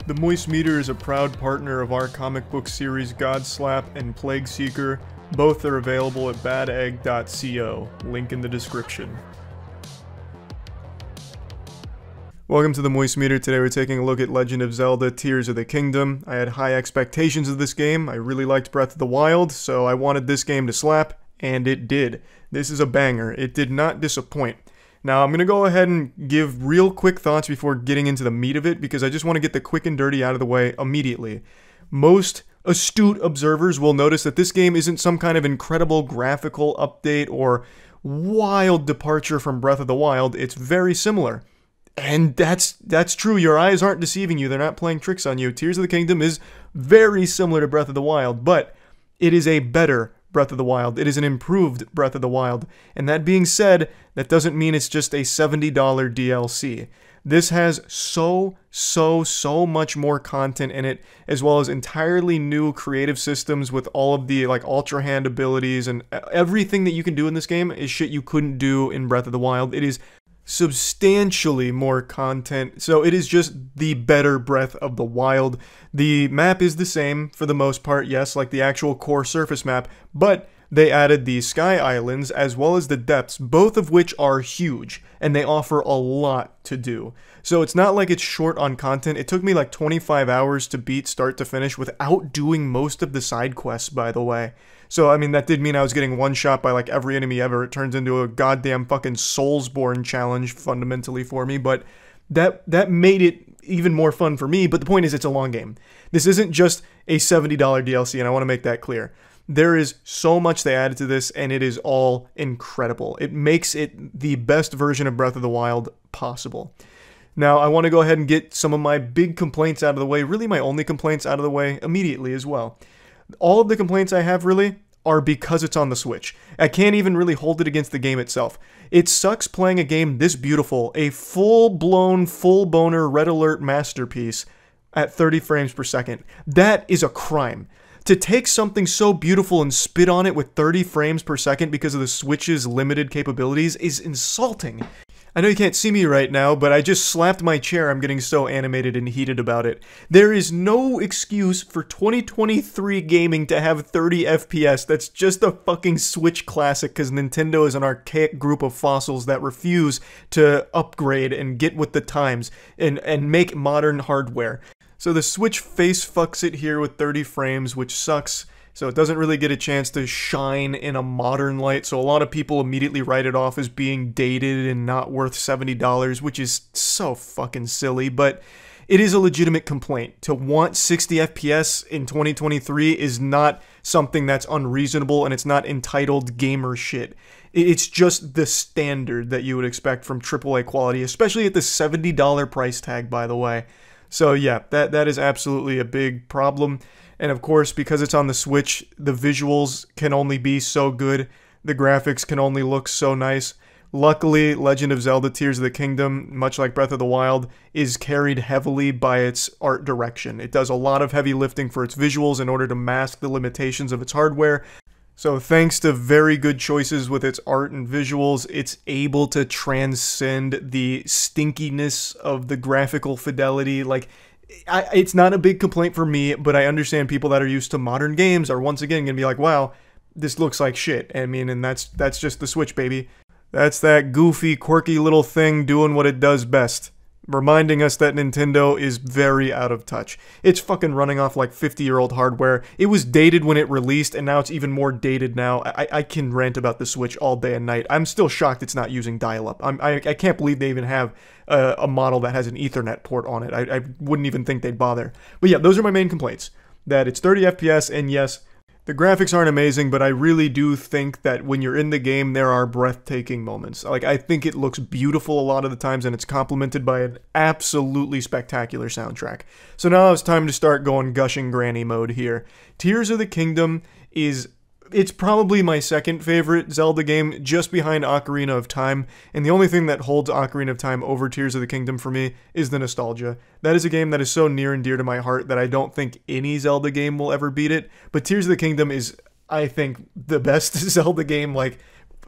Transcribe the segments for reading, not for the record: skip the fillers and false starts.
The Moist Meter is a proud partner of our comic book series Godslap and Plague Seeker. Both are available at badegg.co, link in the description. Welcome to the Moist Meter. Today we're taking a look at Legend of Zelda Tears of the Kingdom. I had high expectations of this game. I really liked Breath of the Wild, so I wanted this game to slap, and it did. This is a banger. It did not disappoint. Now, I'm going to go ahead and give real quick thoughts before getting into the meat of it, because I just want to get the quick and dirty out of the way immediately. Most astute observers will notice that this game isn't some kind of incredible graphical update or wild departure from Breath of the Wild. It's very similar. And that's true. Your eyes aren't deceiving you. They're not playing tricks on you. Tears of the Kingdom is very similar to Breath of the Wild, but it is a better Breath of the Wild. It is an improved Breath of the Wild. And that being said, that doesn't mean it's just a $70 DLC. This has so much more content in it, as well as entirely new creative systems with all of the Ultra Hand abilities, and everything that you can do in this game is shit you couldn't do in Breath of the Wild. It is substantially more content, so it is just the better Breath of the Wild. The map is the same for the most part, yes, like the actual core surface map, but they added the Sky Islands as well as the depths, both of which are huge, and they offer a lot to do. So it's not like it's short on content. It took me like 25 hours to beat start to finish without doing most of the side quests, by the way. So, I mean, that did mean I was getting one shot by like every enemy ever. It turns into a goddamn fucking Soulsborne challenge fundamentally for me, but that made it even more fun for me. But the point is, it's a long game. This isn't just a $70 DLC, and I want to make that clear. There is so much they added to this, and it is all incredible. It makes it the best version of Breath of the Wild possible. Now, I want to go ahead and get some of my big complaints out of the way, really my only complaints out of the way immediately as well. All of the complaints I have really are because it's on the Switch. I can't even really hold it against the game itself. It sucks playing a game this beautiful, a full-blown, full-boner Red Alert masterpiece at 30 frames per second. That is a crime. To take something so beautiful and spit on it with 30 frames per second because of the Switch's limited capabilities is insulting. I know you can't see me right now, but I just slapped my chair. I'm getting so animated and heated about it. There is no excuse for 2023 gaming to have 30 FPS. That's just a fucking Switch classic, because Nintendo is an archaic group of fossils that refuse to upgrade and get with the times and make modern hardware. So the Switch face fucks it here with 30 frames, which sucks. So it doesn't really get a chance to shine in a modern light, so a lot of people immediately write it off as being dated and not worth $70, which is so fucking silly, but it is a legitimate complaint. To want 60 FPS in 2023 is not something that's unreasonable, and it's not entitled gamer shit. It's just the standard that you would expect from AAA quality, especially at the $70 price tag, by the way. So yeah, that is absolutely a big problem. And of course, because it's on the Switch, the visuals can only be so good. The graphics can only look so nice. Luckily, Legend of Zelda Tears of the Kingdom, much like Breath of the Wild, is carried heavily by its art direction. It does a lot of heavy lifting for its visuals in order to mask the limitations of its hardware. So thanks to very good choices with its art and visuals, it's able to transcend the stinkiness of the graphical fidelity. Like, it's not a big complaint for me, but I understand people that are used to modern games are once again going to be like, wow, this looks like shit. I mean, and that's just the Switch, baby. That's that goofy, quirky little thing doing what it does best. Reminding us that Nintendo is very out of touch. It's fucking running off like 50-year-old hardware. It was dated when it released, and now it's even more dated now. I can rant about the Switch all day and night. I'm still shocked it's not using dial-up. I can't believe they even have a model that has an Ethernet port on it. I wouldn't even think they'd bother. But yeah, those are my main complaints. That it's 30 FPS, and yes, the graphics aren't amazing, but I really do think that when you're in the game, there are breathtaking moments. Like, I think it looks beautiful a lot of the times, and it's complemented by an absolutely spectacular soundtrack. So now it's time to start going gushing granny mode here. Tears of the Kingdom is... It's probably my second favorite Zelda game, just behind Ocarina of Time, and the only thing that holds Ocarina of Time over Tears of the Kingdom for me is the nostalgia. That is a game that is so near and dear to my heart that I don't think any Zelda game will ever beat it, but Tears of the Kingdom is, I think, the best Zelda game, like,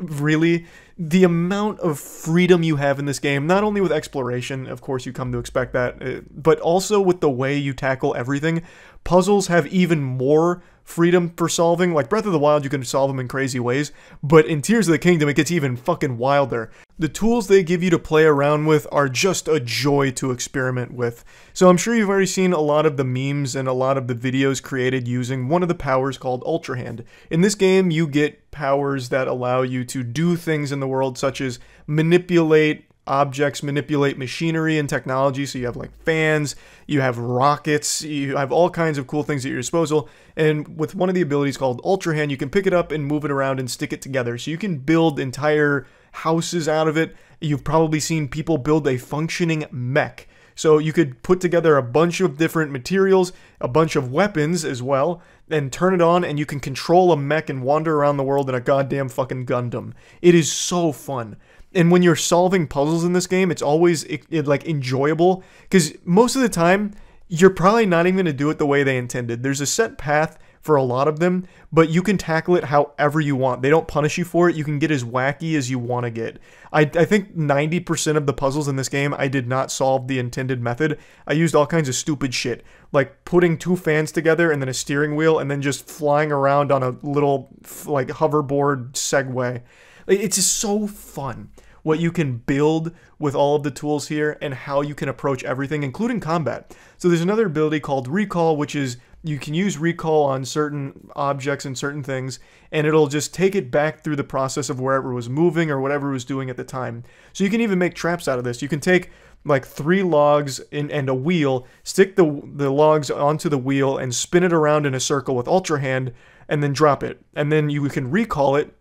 really, the amount of freedom you have in this game, not only with exploration, of course you come to expect that, but also with the way you tackle everything. Puzzles have even more freedom for solving. Like Breath of the Wild, you can solve them in crazy ways, but in Tears of the Kingdom, it gets even fucking wilder. The tools they give you to play around with are just a joy to experiment with. So I'm sure you've already seen a lot of the memes and a lot of the videos created using one of the powers called Ultra Hand. In this game, you get powers that allow you to do things in the world, such as manipulate objects, manipulate machinery and technology. So you have like fans, you have rockets, you have all kinds of cool things at your disposal. And with one of the abilities called Ultra Hand, you can pick it up and move it around and stick it together. So you can build entire houses out of it. You've probably seen people build a functioning mech. So you could put together a bunch of different materials, a bunch of weapons as well, and turn it on, and you can control a mech and wander around the world in a goddamn fucking Gundam. It is so fun. And when you're solving puzzles in this game, it's always like enjoyable, because most of the time, you're probably not even going to do it the way they intended. There's a set path for a lot of them, but you can tackle it however you want. They don't punish you for it. You can get as wacky as you want to get. I think 90% of the puzzles in this game, I did not solve the intended method. I used all kinds of stupid shit, like putting two fans together and then a steering wheel and then just flying around on a little like hoverboard Segway. It's just so fun what you can build with all of the tools here and how you can approach everything, including combat. So there's another ability called Recall, which is you can use Recall on certain objects and certain things, and it'll just take it back through the process of wherever it was moving or whatever it was doing at the time. So you can even make traps out of this. You can take like 3 logs and a wheel, stick the logs onto the wheel and spin it around in a circle with Ultra Hand, and then drop it. And then you can recall it,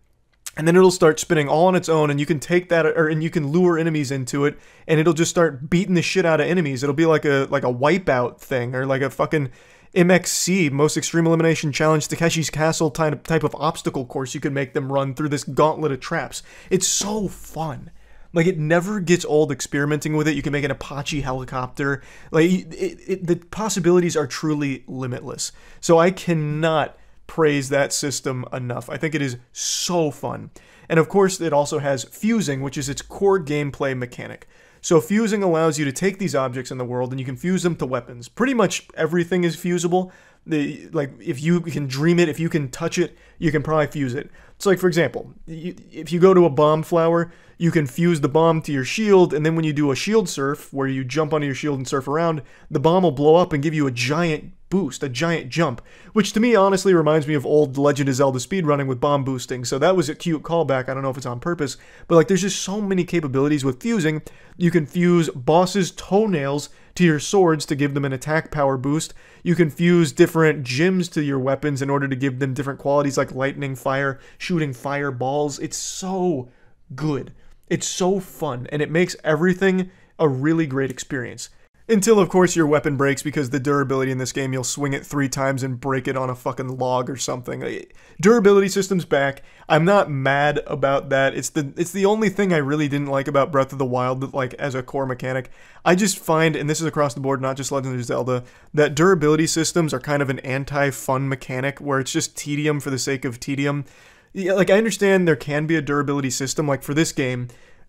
and then it'll start spinning all on its own, and you can take that, and you can lure enemies into it, and it'll just start beating the shit out of enemies. It'll be like a wipeout thing, or like a fucking MXC, Most Extreme Elimination Challenge, Takeshi's Castle type of obstacle course. You can make them run through this gauntlet of traps. It's so fun. Like, it never gets old experimenting with it. You can make an Apache helicopter. Like, the possibilities are truly limitless. So I cannot praise that system enough. I think it is so fun. And of course, it also has fusing, which is its core gameplay mechanic. So fusing allows you to take these objects in the world and you can fuse them to weapons. Pretty much everything is fusible. Like, if you can dream it, if you can touch it, you can probably fuse it. So like, for example, if you go to a bomb flower, you can fuse the bomb to your shield, and then when you do a shield surf, where you jump onto your shield and surf around, the bomb will blow up and give you a giant boost, a giant jump, which to me honestly reminds me of old Legend of Zelda speedrunning with bomb boosting. So that was a cute callback. I don't know if it's on purpose, but like, there's just so many capabilities with fusing. You can fuse bosses' toenails to your swords to give them an attack power boost. You can fuse different gems to your weapons in order to give them different qualities, like lightning, fire, shooting fireballs. It's so good. It's so fun, and it makes everything a really great experience. Until, of course, your weapon breaks, because the durability in this game, you'll swing it 3 times and break it on a fucking log or something. Durability system's back. I'm not mad about that. It's the only thing I really didn't like about Breath of the Wild, like, as a core mechanic. I just find, and this is across the board, not just Legend of Zelda, that durability systems are kind of an anti-fun mechanic, where it's just tedium for the sake of tedium. Yeah, like, I understand there can be a durability system. Like, for this game,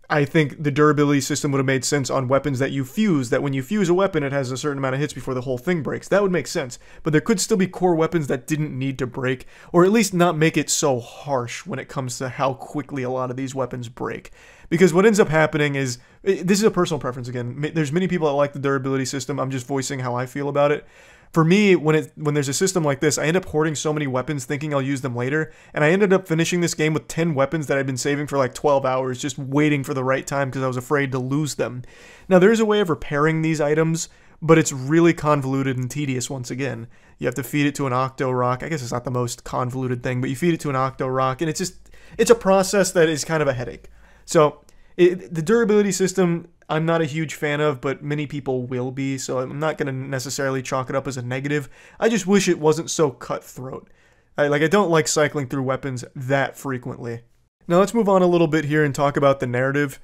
I think the durability system would have made sense on weapons that you fuse, that when you fuse a weapon, it has a certain amount of hits before the whole thing breaks. That would make sense. But there could still be core weapons that didn't need to break, or at least not make it so harsh when it comes to how quickly a lot of these weapons break. Because what ends up happening is, this is a personal preference again, there's many people that like the durability system. I'm just voicing how I feel about it. For me, when there's a system like this, I end up hoarding so many weapons thinking I'll use them later, and I ended up finishing this game with 10 weapons that I'd been saving for like 12 hours, just waiting for the right time because I was afraid to lose them. Now, there is a way of repairing these items, but it's really convoluted and tedious once again. You have to feed it to an Octo Rock. I guess it's not the most convoluted thing, but you feed it to an Octo Rock, and it's a process that is kind of a headache. So, the durability system, I'm not a huge fan of, but many people will be, so I'm not going to necessarily chalk it up as a negative. I just wish it wasn't so cutthroat. I don't like cycling through weapons that frequently. Now let's move on a little bit here and talk about the narrative.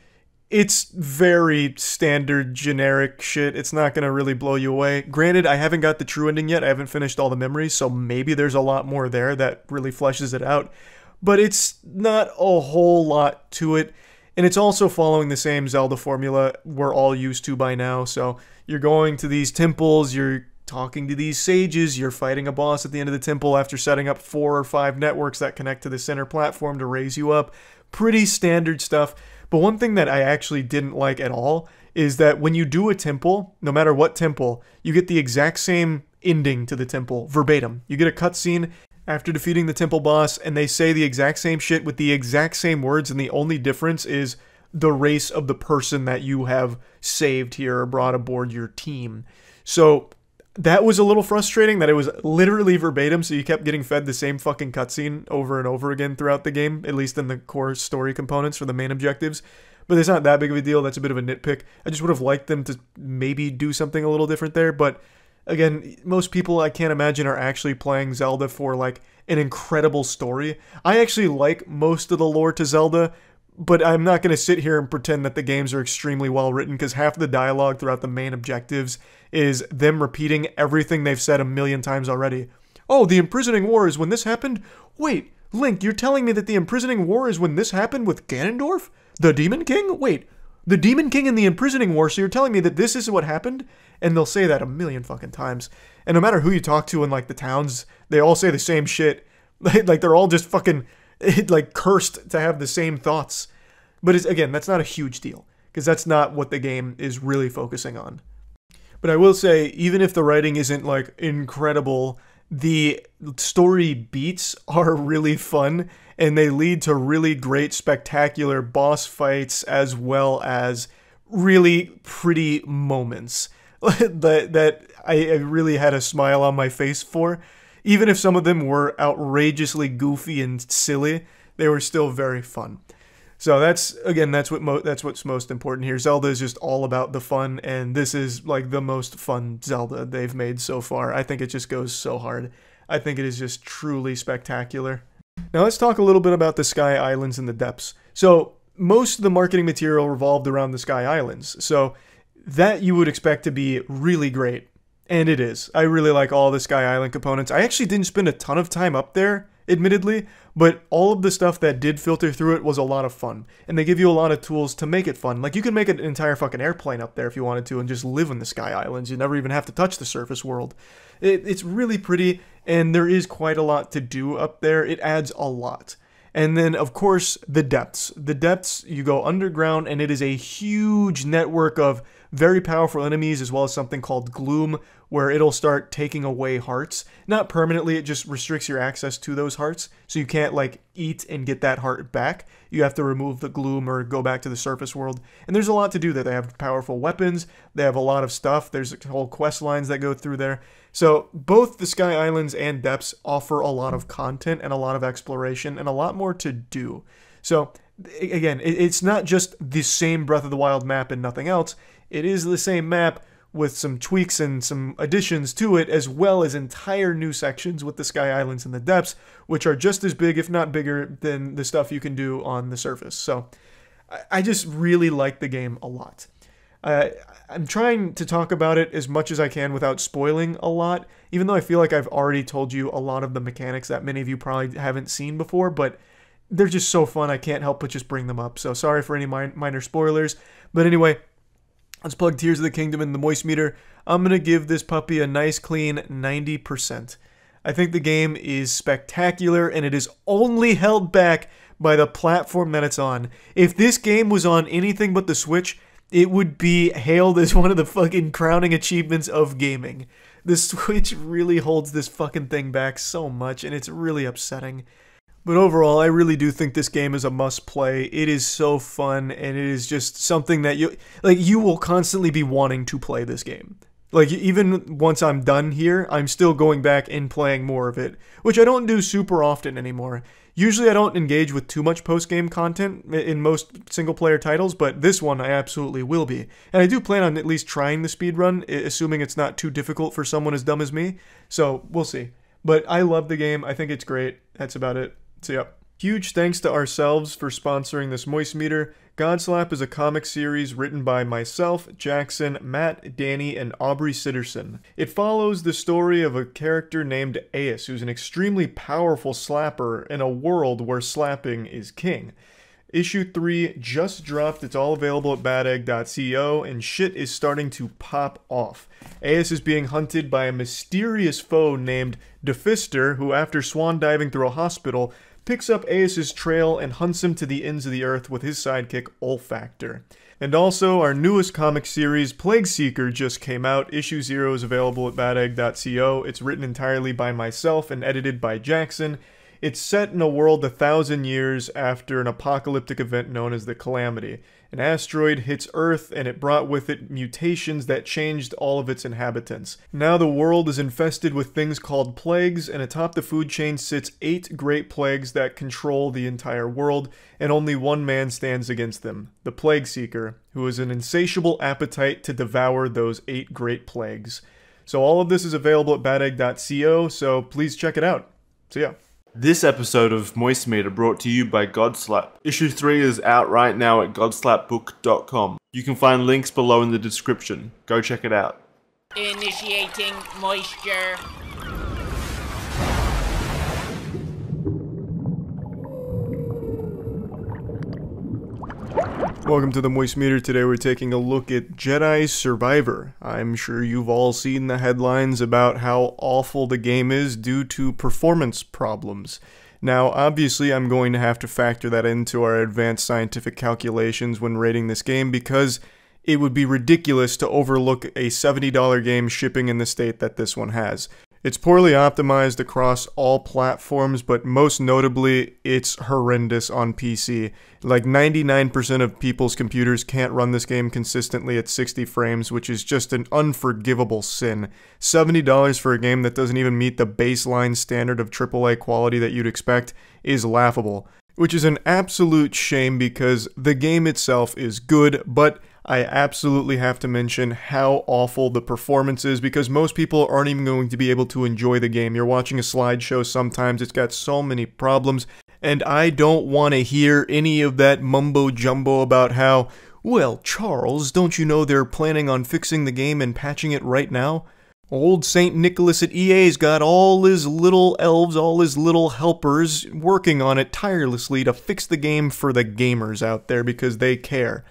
It's very standard, generic shit. It's not going to really blow you away. Granted, I haven't got the true ending yet. I haven't finished all the memories, so maybe there's a lot more there that really fleshes it out. but it's not a whole lot to it. And it's also following the same Zelda formula we're all used to by now. So you're going to these temples, you're talking to these sages, you're fighting a boss at the end of the temple after setting up 4 or 5 networks that connect to the center platform to raise you up. Pretty standard stuff. But one thing that I actually didn't like at all is that when you do a temple, no matter what temple, you get the exact same ending to the temple, verbatim. You get a cutscene after defeating the temple boss, and they say the exact same shit with the exact same words, and the only difference is the race of the person that you have saved here or brought aboard your team. So that was a little frustrating that it was literally verbatim, so you kept getting fed the same fucking cutscene over and over again throughout the game, at least in the core story components for the main objectives. But it's not that big of a deal. That's a bit of a nitpick. I just would have liked them to maybe do something a little different there, but again, most people I can't imagine are actually playing Zelda for like an incredible story. I actually like most of the lore to Zelda, but I'm not going to sit here and pretend that the games are extremely well written, because half the dialogue throughout the main objectives is them repeating everything they've said a million times already. Oh, the imprisoning war is when this happened? Wait, Link, you're telling me that the imprisoning war is when this happened with Ganondorf? The Demon King? Wait, the Demon King and the imprisoning war, so you're telling me that this is what happened? And they'll say that a million fucking times. And no matter who you talk to in like the towns, they all say the same shit. Like they're all just fucking like cursed to have the same thoughts. But it's, again, that's not a huge deal, because that's not what the game is really focusing on. But I will say, even if the writing isn't like incredible, the story beats are really fun, and they lead to really great, spectacular boss fights as well as really pretty moments that I really had a smile on my face for. Even if some of them were outrageously goofy and silly, they were still very fun. So that's what's most important here. Zelda is just all about the fun, and this is like the most fun Zelda they've made so far. I think it just goes so hard. I think it is just truly spectacular. Now let's talk a little bit about the Sky Islands and the depths. So most of the marketing material revolved around the Sky Islands. So that you would expect to be really great. And it is. I really like all the Sky Island components. I actually didn't spend a ton of time up there, admittedly, but all of the stuff that did filter through it was a lot of fun. And they give you a lot of tools to make it fun. Like, you can make an entire fucking airplane up there if you wanted to and just live in the Sky Islands. You never even have to touch the surface world. It's really pretty, and there is quite a lot to do up there. It adds a lot. And then, of course, the depths. The depths, you go underground, and it is a huge network of very powerful enemies, as well as something called Gloom, where it'll start taking away hearts. Not permanently, it just restricts your access to those hearts, so you can't, like, eat and get that heart back. You have to remove the Gloom or go back to the surface world. And there's a lot to do there. They have powerful weapons, they have a lot of stuff, there's whole quest lines that go through there. So both the Sky Islands and depths offer a lot of content and a lot of exploration and a lot more to do. So again, it's not just the same Breath of the Wild map and nothing else. It is the same map with some tweaks and some additions to it, as well as entire new sections with the Sky Islands and the depths, which are just as big, if not bigger, than the stuff you can do on the surface. So I just really like the game a lot. I'm trying to talk about it as much as I can without spoiling a lot, even though I feel like I've already told you a lot of the mechanics that many of you probably haven't seen before, but they're just so fun, I can't help but just bring them up. So sorry for any minor spoilers. But anyway, let's plug Tears of the Kingdom in the Moist Meter. I'm going to give this puppy a nice clean 90%. I think the game is spectacular, and it is only held back by the platform that it's on. If this game was on anything but the Switch, it would be hailed as one of the fucking crowning achievements of gaming. The Switch really holds this fucking thing back so much, and it's really upsetting. But overall, I really do think this game is a must-play. It is so fun, and it is just something that you will constantly be wanting to play this game. Like, even once I'm done here, I'm still going back and playing more of it, which I don't do super often anymore. Usually I don't engage with too much post-game content in most single-player titles, but this one I absolutely will be. And I do plan on at least trying the speedrun, assuming it's not too difficult for someone as dumb as me. So, we'll see. But I love the game. I think it's great. That's about it. See ya. Huge thanks to ourselves for sponsoring this Moist Meter. Godslap is a comic series written by myself, Jackson, Matt, Danny, and Aubrey Sitterson. It follows the story of a character named Aeus, who's an extremely powerful slapper in a world where slapping is king. Issue 3 just dropped, it's all available at badegg.co, and shit is starting to pop off. Aeus is being hunted by a mysterious foe named Defister, who after swan diving through a hospital, picks up Aeus' trail and hunts him to the ends of the earth with his sidekick Olfactor. And also, our newest comic series, Plague Seeker, just came out. Issue 0 is available at badegg.co. It's written entirely by myself and edited by Jackson. It's set in a world 1,000 years after an apocalyptic event known as the Calamity. An asteroid hits Earth, and it brought with it mutations that changed all of its inhabitants. Now the world is infested with things called plagues, and atop the food chain sits 8 great plagues that control the entire world, and only one man stands against them, the Plague Seeker, who has an insatiable appetite to devour those 8 great plagues. So all of this is available at badegg.co, so please check it out. See ya. This episode of Moist Meter brought to you by Godslap. Issue 3 is out right now at godslapbook.com. You can find links below in the description. Go check it out. Initiating moisture. Welcome to the Moist Meter. Today we're taking a look at Jedi Survivor. I'm sure you've all seen the headlines about how awful the game is due to performance problems. Now, obviously, I'm going to have to factor that into our advanced scientific calculations when rating this game because it would be ridiculous to overlook a $70 game shipping in the state that this one has. It's poorly optimized across all platforms, but most notably, it's horrendous on PC. Like 99% of people's computers can't run this game consistently at 60 frames, which is just an unforgivable sin. $70 for a game that doesn't even meet the baseline standard of AAA quality that you'd expect is laughable. Which is an absolute shame because the game itself is good, but I absolutely have to mention how awful the performance is because most people aren't even going to be able to enjoy the game. You're watching a slideshow sometimes, it's got so many problems, and I don't want to hear any of that mumbo-jumbo about how, well, Charles, don't you know they're planning on fixing the game and patching it right now? Old St. Nicholas at EA's got all his little elves, all his little helpers working on it tirelessly to fix the game for the gamers out there because they care.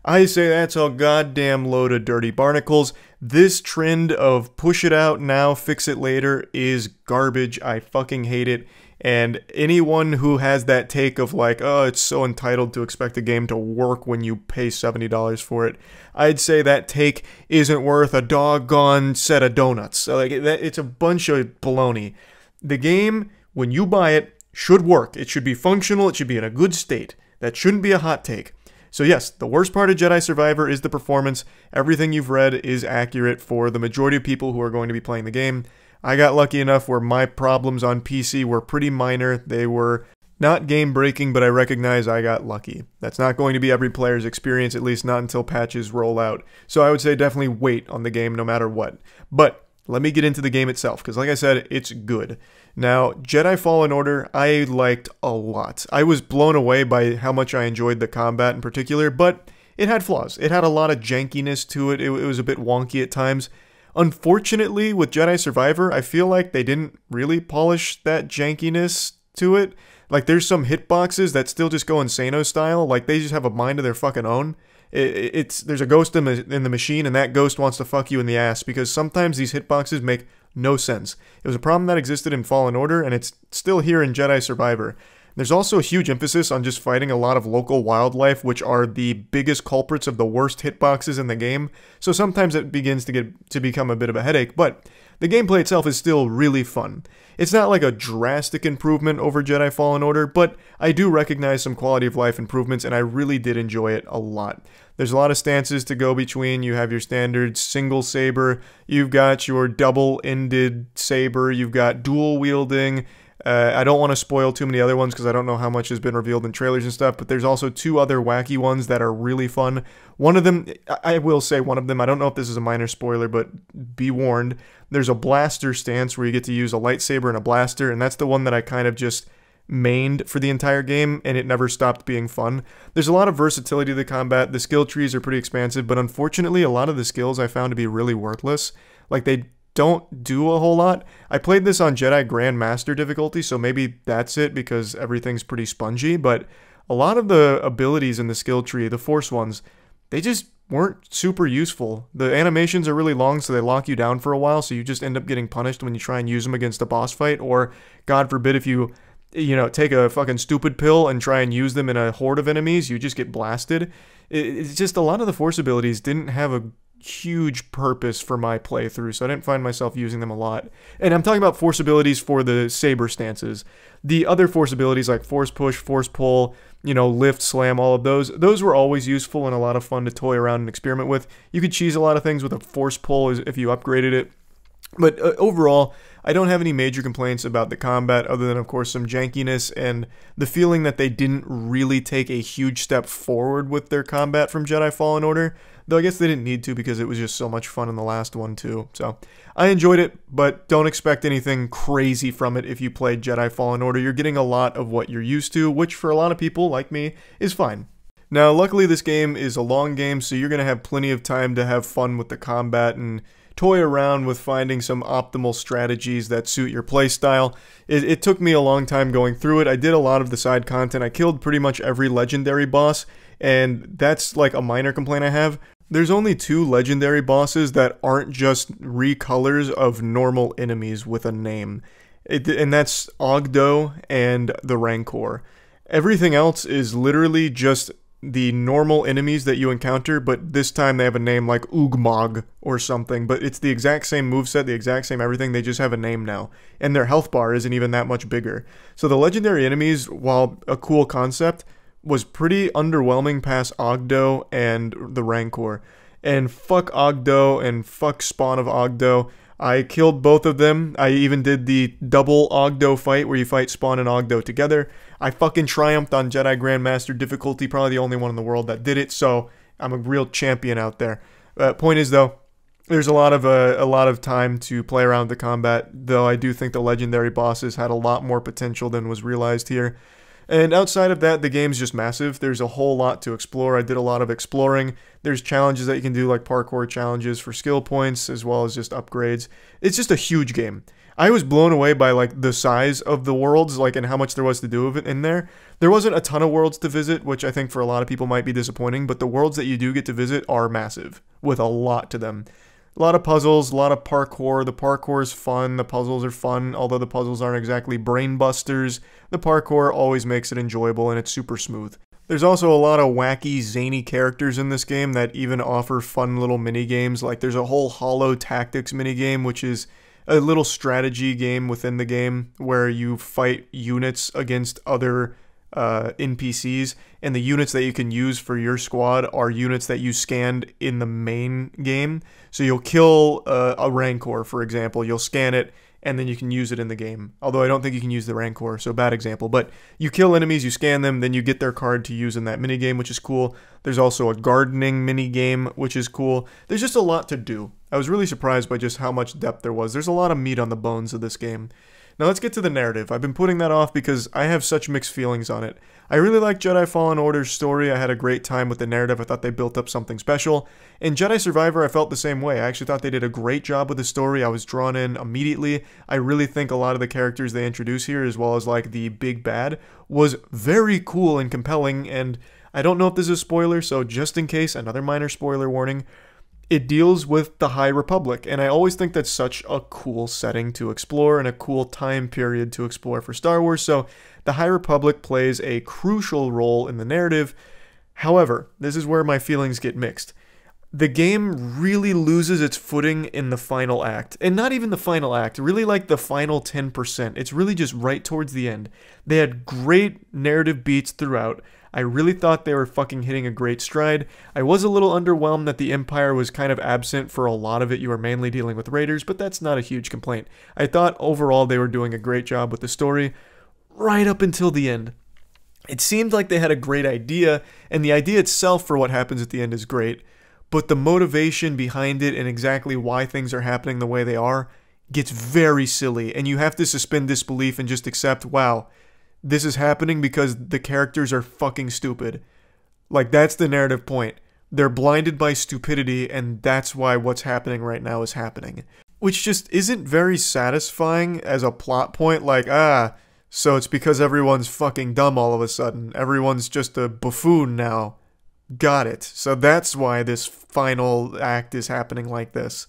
I say that's a goddamn load of dirty barnacles. This trend of push it out now, fix it later is garbage. I fucking hate it. And anyone who has that take of like, oh, it's so entitled to expect a game to work when you pay $70 for it, I'd say that take isn't worth a doggone set of donuts. Like, it's a bunch of baloney. The game, when you buy it, should work. It should be functional. It should be in a good state. That shouldn't be a hot take. So yes, the worst part of Jedi Survivor is the performance. Everything you've read is accurate for the majority of people who are going to be playing the game. I got lucky enough where my problems on PC were pretty minor. They were not game-breaking, but I recognize I got lucky. That's not going to be every player's experience, at least not until patches roll out. So I would say definitely wait on the game no matter what. But let me get into the game itself, because like I said, it's good. Now, Jedi Fallen Order, I liked a lot. I was blown away by how much I enjoyed the combat in particular, but it had flaws. It had a lot of jankiness to it. It was a bit wonky at times. Unfortunately, with Jedi Survivor, I feel like they didn't really polish that jankiness to it. Like, there's some hitboxes that still just go Insano style. Like, they just have a mind of their fucking own. There's a ghost in the machine, and that ghost wants to fuck you in the ass, because sometimes these hitboxes make no sense. It was a problem that existed in Fallen Order, and it's still here in Jedi Survivor. There's also a huge emphasis on just fighting a lot of local wildlife, which are the biggest culprits of the worst hitboxes in the game, so sometimes it begins to become a bit of a headache, but the gameplay itself is still really fun. It's not like a drastic improvement over Jedi Fallen Order, but I do recognize some quality of life improvements, and I really did enjoy it a lot. There's a lot of stances to go between. You have your standard single saber, you've got your double-ended saber, you've got dual wielding. I don't want to spoil too many other ones because I don't know how much has been revealed in trailers and stuff, but there's also 2 other wacky ones that are really fun. One of them, I will say one of them, I don't know if this is a minor spoiler, but be warned, there's a blaster stance where you get to use a lightsaber and a blaster, and that's the one that I kind of just mained for the entire game, and it never stopped being fun. There's a lot of versatility to the combat. The skill trees are pretty expansive, but unfortunately, a lot of the skills I found to be really worthless. Like, they don't do a whole lot. I played this on Jedi Grandmaster difficulty, so maybe that's it because everything's pretty spongy, but a lot of the abilities in the skill tree, the Force ones, they just weren't super useful. The animations are really long, so they lock you down for a while, so you just end up getting punished when you try and use them against a boss fight, or God forbid if you take a fucking stupid pill and try and use them in a horde of enemies, you just get blasted. It's just a lot of the Force abilities didn't have a huge purpose for my playthrough, so I didn't find myself using them a lot. And I'm talking about Force abilities for the saber stances. The other Force abilities like Force Push, Force Pull, lift, slam, all of those were always useful and a lot of fun to toy around and experiment with. You could cheese a lot of things with a Force Pull if you upgraded it. But overall, I don't have any major complaints about the combat other than, of course, some jankiness and the feeling that they didn't really take a huge step forward with their combat from Jedi Fallen Order, though I guess they didn't need to because it was just so much fun in the last one too. So I enjoyed it, but don't expect anything crazy from it if you played Jedi Fallen Order. You're getting a lot of what you're used to, which for a lot of people, like me, is fine. Now, luckily this game is a long game, so you're going to have plenty of time to have fun with the combat and toy around with finding some optimal strategies that suit your playstyle. It took me a long time going through it. I did a lot of the side content. I killed pretty much every legendary boss, and that's like a minor complaint I have. There's only 2 legendary bosses that aren't just recolors of normal enemies with a name, and that's Ogdo and the Rancor. Everything else is literally just the normal enemies that you encounter, but this time they have a name like Ugmog or something, but it's the exact same moveset, the exact same everything, they just have a name now, and their health bar isn't even that much bigger. So the legendary enemies, while a cool concept, was pretty underwhelming past Ogdo and the Rancor. And fuck Ogdo and fuck Spawn of Ogdo. I killed both of them. I even did the double Ogdo fight where you fight Spawn and Ogdo together. I fucking triumphed on Jedi Grandmaster difficulty, probably the only one in the world that did it, so I'm a real champion out there. Point is though, there's a lot of time to play around with the combat, though I do think the legendary bosses had a lot more potential than was realized here. And outside of that, the game's just massive. There's a whole lot to explore. I did a lot of exploring. There's challenges that you can do, like parkour challenges for skill points, as well as just upgrades. It's just a huge game. I was blown away by like the size of the worlds, like, and how much there was to do in there. There wasn't a ton of worlds to visit, which I think for a lot of people might be disappointing, but the worlds that you do get to visit are massive, with a lot to them. A lot of puzzles, a lot of parkour. The parkour is fun. The puzzles are fun, although the puzzles aren't exactly brain busters. The parkour always makes it enjoyable, and it's super smooth. There's also a lot of wacky, zany characters in this game that even offer fun little mini-games. Like, there's a whole Hollow Tactics mini-game, which is a little strategy game within the game where you fight units against other NPCs, and the units that you can use for your squad are units that you scanned in the main game. So you'll kill a Rancor, for example, you'll scan it, and then you can use it in the game. Although I don't think you can use the Rancor, so bad example. But you kill enemies, you scan them, then you get their card to use in that minigame, which is cool. There's also a gardening minigame, which is cool. There's just a lot to do. I was really surprised by just how much depth there was. There's a lot of meat on the bones of this game. Now let's get to the narrative. I've been putting that off because I have such mixed feelings on it. I really like Jedi Fallen Order's story. I had a great time with the narrative. I thought they built up something special. In Jedi Survivor, I felt the same way. I actually thought they did a great job with the story. I was drawn in immediately. I really think a lot of the characters they introduce here, as well as like the big bad, was very cool and compelling. And I don't know if this is a spoiler, so just in case, another minor spoiler warning. It deals with the High Republic, and I always think that's such a cool setting to explore and a cool time period to explore for Star Wars, so the High Republic plays a crucial role in the narrative. However, this is where my feelings get mixed. The game really loses its footing in the final act, and not even the final act, really like the final 10%. It's really just right towards the end. They had great narrative beats throughout. I really thought they were fucking hitting a great stride. I was a little underwhelmed that the Empire was kind of absent for a lot of it. You were mainly dealing with raiders, but that's not a huge complaint. I thought overall they were doing a great job with the story right up until the end. It seemed like they had a great idea, and the idea itself for what happens at the end is great, but the motivation behind it and exactly why things are happening the way they are gets very silly, and you have to suspend disbelief and just accept, wow, this is happening because the characters are fucking stupid. Like, that's the narrative point. They're blinded by stupidity, and that's why what's happening right now is happening. Which just isn't very satisfying as a plot point, like, so it's because everyone's fucking dumb all of a sudden. Everyone's just a buffoon now. Got it. So that's why this final act is happening like this.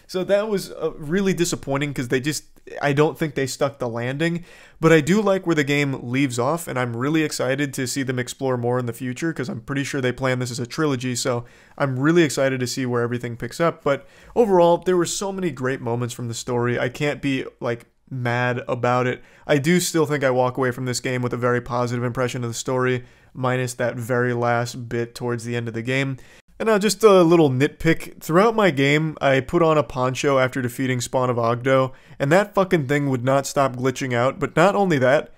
So that was really disappointing because I don't think they stuck the landing, but I do like where the game leaves off, and I'm really excited to see them explore more in the future because I'm pretty sure they plan this as a trilogy, so I'm really excited to see where everything picks up. But overall, there were so many great moments from the story. I can't be, like, mad about it. I do still think I walk away from this game with a very positive impression of the story, minus that very last bit towards the end of the game. And now just a little nitpick, throughout my game, I put on a poncho after defeating Spawn of Ogdo, and that fucking thing would not stop glitching out, but not only that,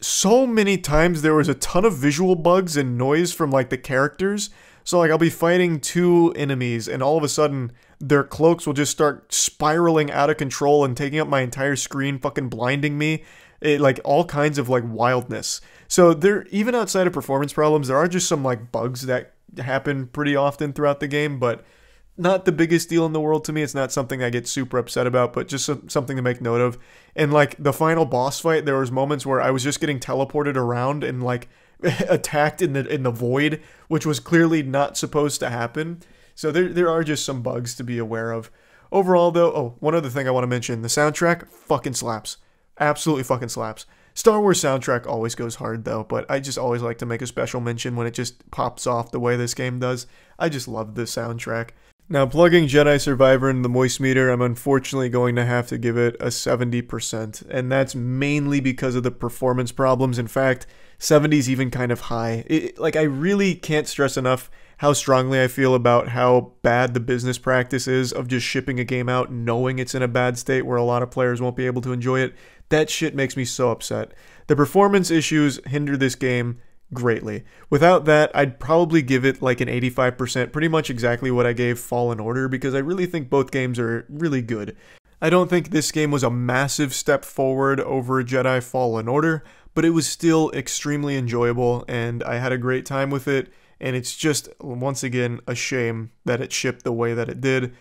so many times there was a ton of visual bugs and noise from, like, the characters. So, like, I'll be fighting two enemies, and all of a sudden, their cloaks will just start spiraling out of control and taking up my entire screen, fucking blinding me. Like, all kinds of, like, wildness. So, even outside of performance problems, there are just some, like, bugs that happen pretty often throughout the game, but not the biggest deal in the world to me. It's not something I get super upset about, but just something to make note of. And, like, the final boss fight, there was moments where I was just getting teleported around and, like, attacked in the void, which was clearly not supposed to happen. So there are just some bugs to be aware of. Overall, though, one other thing I want to mention, the soundtrack fucking slaps. Absolutely fucking slaps. Star Wars soundtrack always goes hard, though, but I just always like to make a special mention when it just pops off the way this game does. I just love the soundtrack. Now, plugging Jedi Survivor into the Moist Meter, I'm unfortunately going to have to give it a 70%, and that's mainly because of the performance problems. In fact, 70 is even kind of high. I really can't stress enough how strongly I feel about how bad the business practice is of just shipping a game out knowing it's in a bad state where a lot of players won't be able to enjoy it. That shit makes me so upset. The performance issues hinder this game greatly. Without that, I'd probably give it like an 85%, pretty much exactly what I gave Fallen Order, because I really think both games are really good. I don't think this game was a massive step forward over Jedi Fallen Order, but it was still extremely enjoyable, and I had a great time with it, and it's just, once again, a shame that it shipped the way that it did.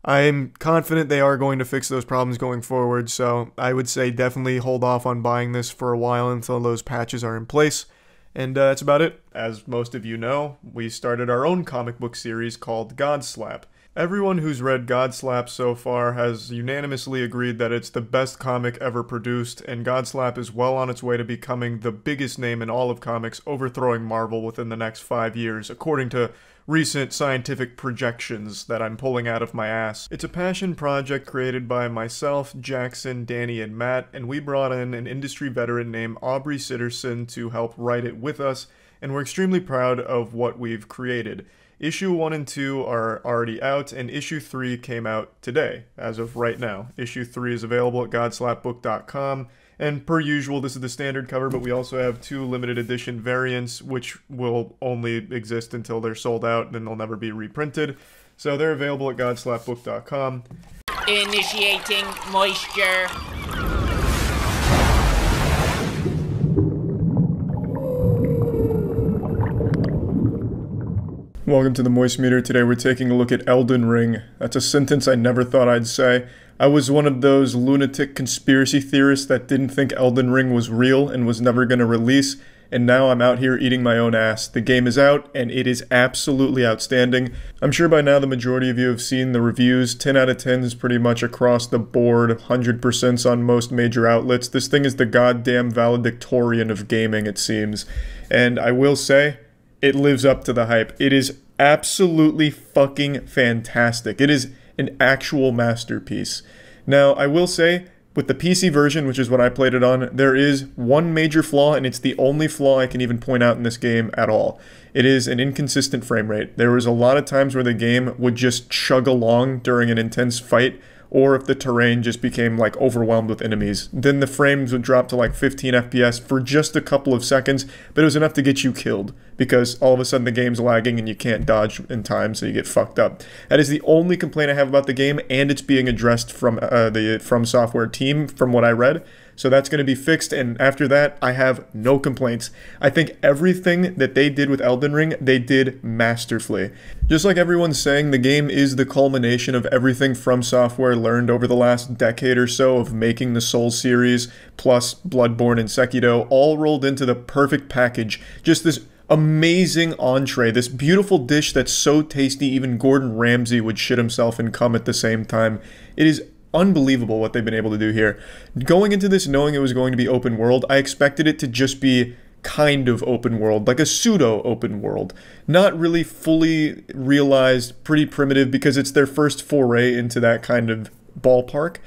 I'm confident they are going to fix those problems going forward, so I would say definitely hold off on buying this for a while until those patches are in place. And that's about it. As most of you know, we started our own comic book series called God Slap. Everyone who's read God Slap so far has unanimously agreed that it's the best comic ever produced, and God Slap is well on its way to becoming the biggest name in all of comics, overthrowing Marvel within the next 5 years, according to recent scientific projections that I'm pulling out of my ass. It's a passion project created by myself, Jackson, Danny, and Matt, and we brought in an industry veteran named Aubrey Sitterson to help write it with us, and we're extremely proud of what we've created. Issue 1 and 2 are already out, and Issue 3 came out today, as of right now. Issue 3 is available at godslapbook.com, and per usual, this is the standard cover, but we also have 2 limited edition variants, which will only exist until they're sold out, and then they'll never be reprinted. So they're available at godslapbook.com. Initiating moisture. Welcome to the Moist Meter. Today we're taking a look at Elden Ring. That's a sentence I never thought I'd say. I was one of those lunatic conspiracy theorists that didn't think Elden Ring was real and was never going to release, and now I'm out here eating my own ass. The game is out, and it is absolutely outstanding. I'm sure by now the majority of you have seen the reviews. 10 out of 10 is pretty much across the board, 100% on most major outlets. This thing is the goddamn valedictorian of gaming, it seems. And I will say, it lives up to the hype. It is absolutely fucking fantastic. It is an actual masterpiece. Now, I will say, with the PC version, which is what I played it on, there is one major flaw, and it's the only flaw I can even point out in this game at all. It is an inconsistent frame rate. There was a lot of times where the game would just chug along during an intense fight, or if the terrain just became like overwhelmed with enemies. Then the frames would drop to like 15 FPS for just a couple of seconds, but it was enough to get you killed, because all of a sudden the game's lagging and you can't dodge in time, so you get fucked up. That is the only complaint I have about the game, and it's being addressed from the From Software team, from what I read. So that's going to be fixed, and after that, I have no complaints. I think everything that they did with Elden Ring, they did masterfully. Just like everyone's saying, the game is the culmination of everything From Software learned over the last decade or so of making the Souls series, plus Bloodborne and Sekiro, all rolled into the perfect package. Just this amazing entree, this beautiful dish that's so tasty even Gordon Ramsay would shit himself and come at the same time. It is unbelievable what they've been able to do here. Going into this knowing it was going to be open world, I expected it to just be kind of open world, like a pseudo open world. Not really fully realized, pretty primitive, because it's their first foray into that kind of ballpark.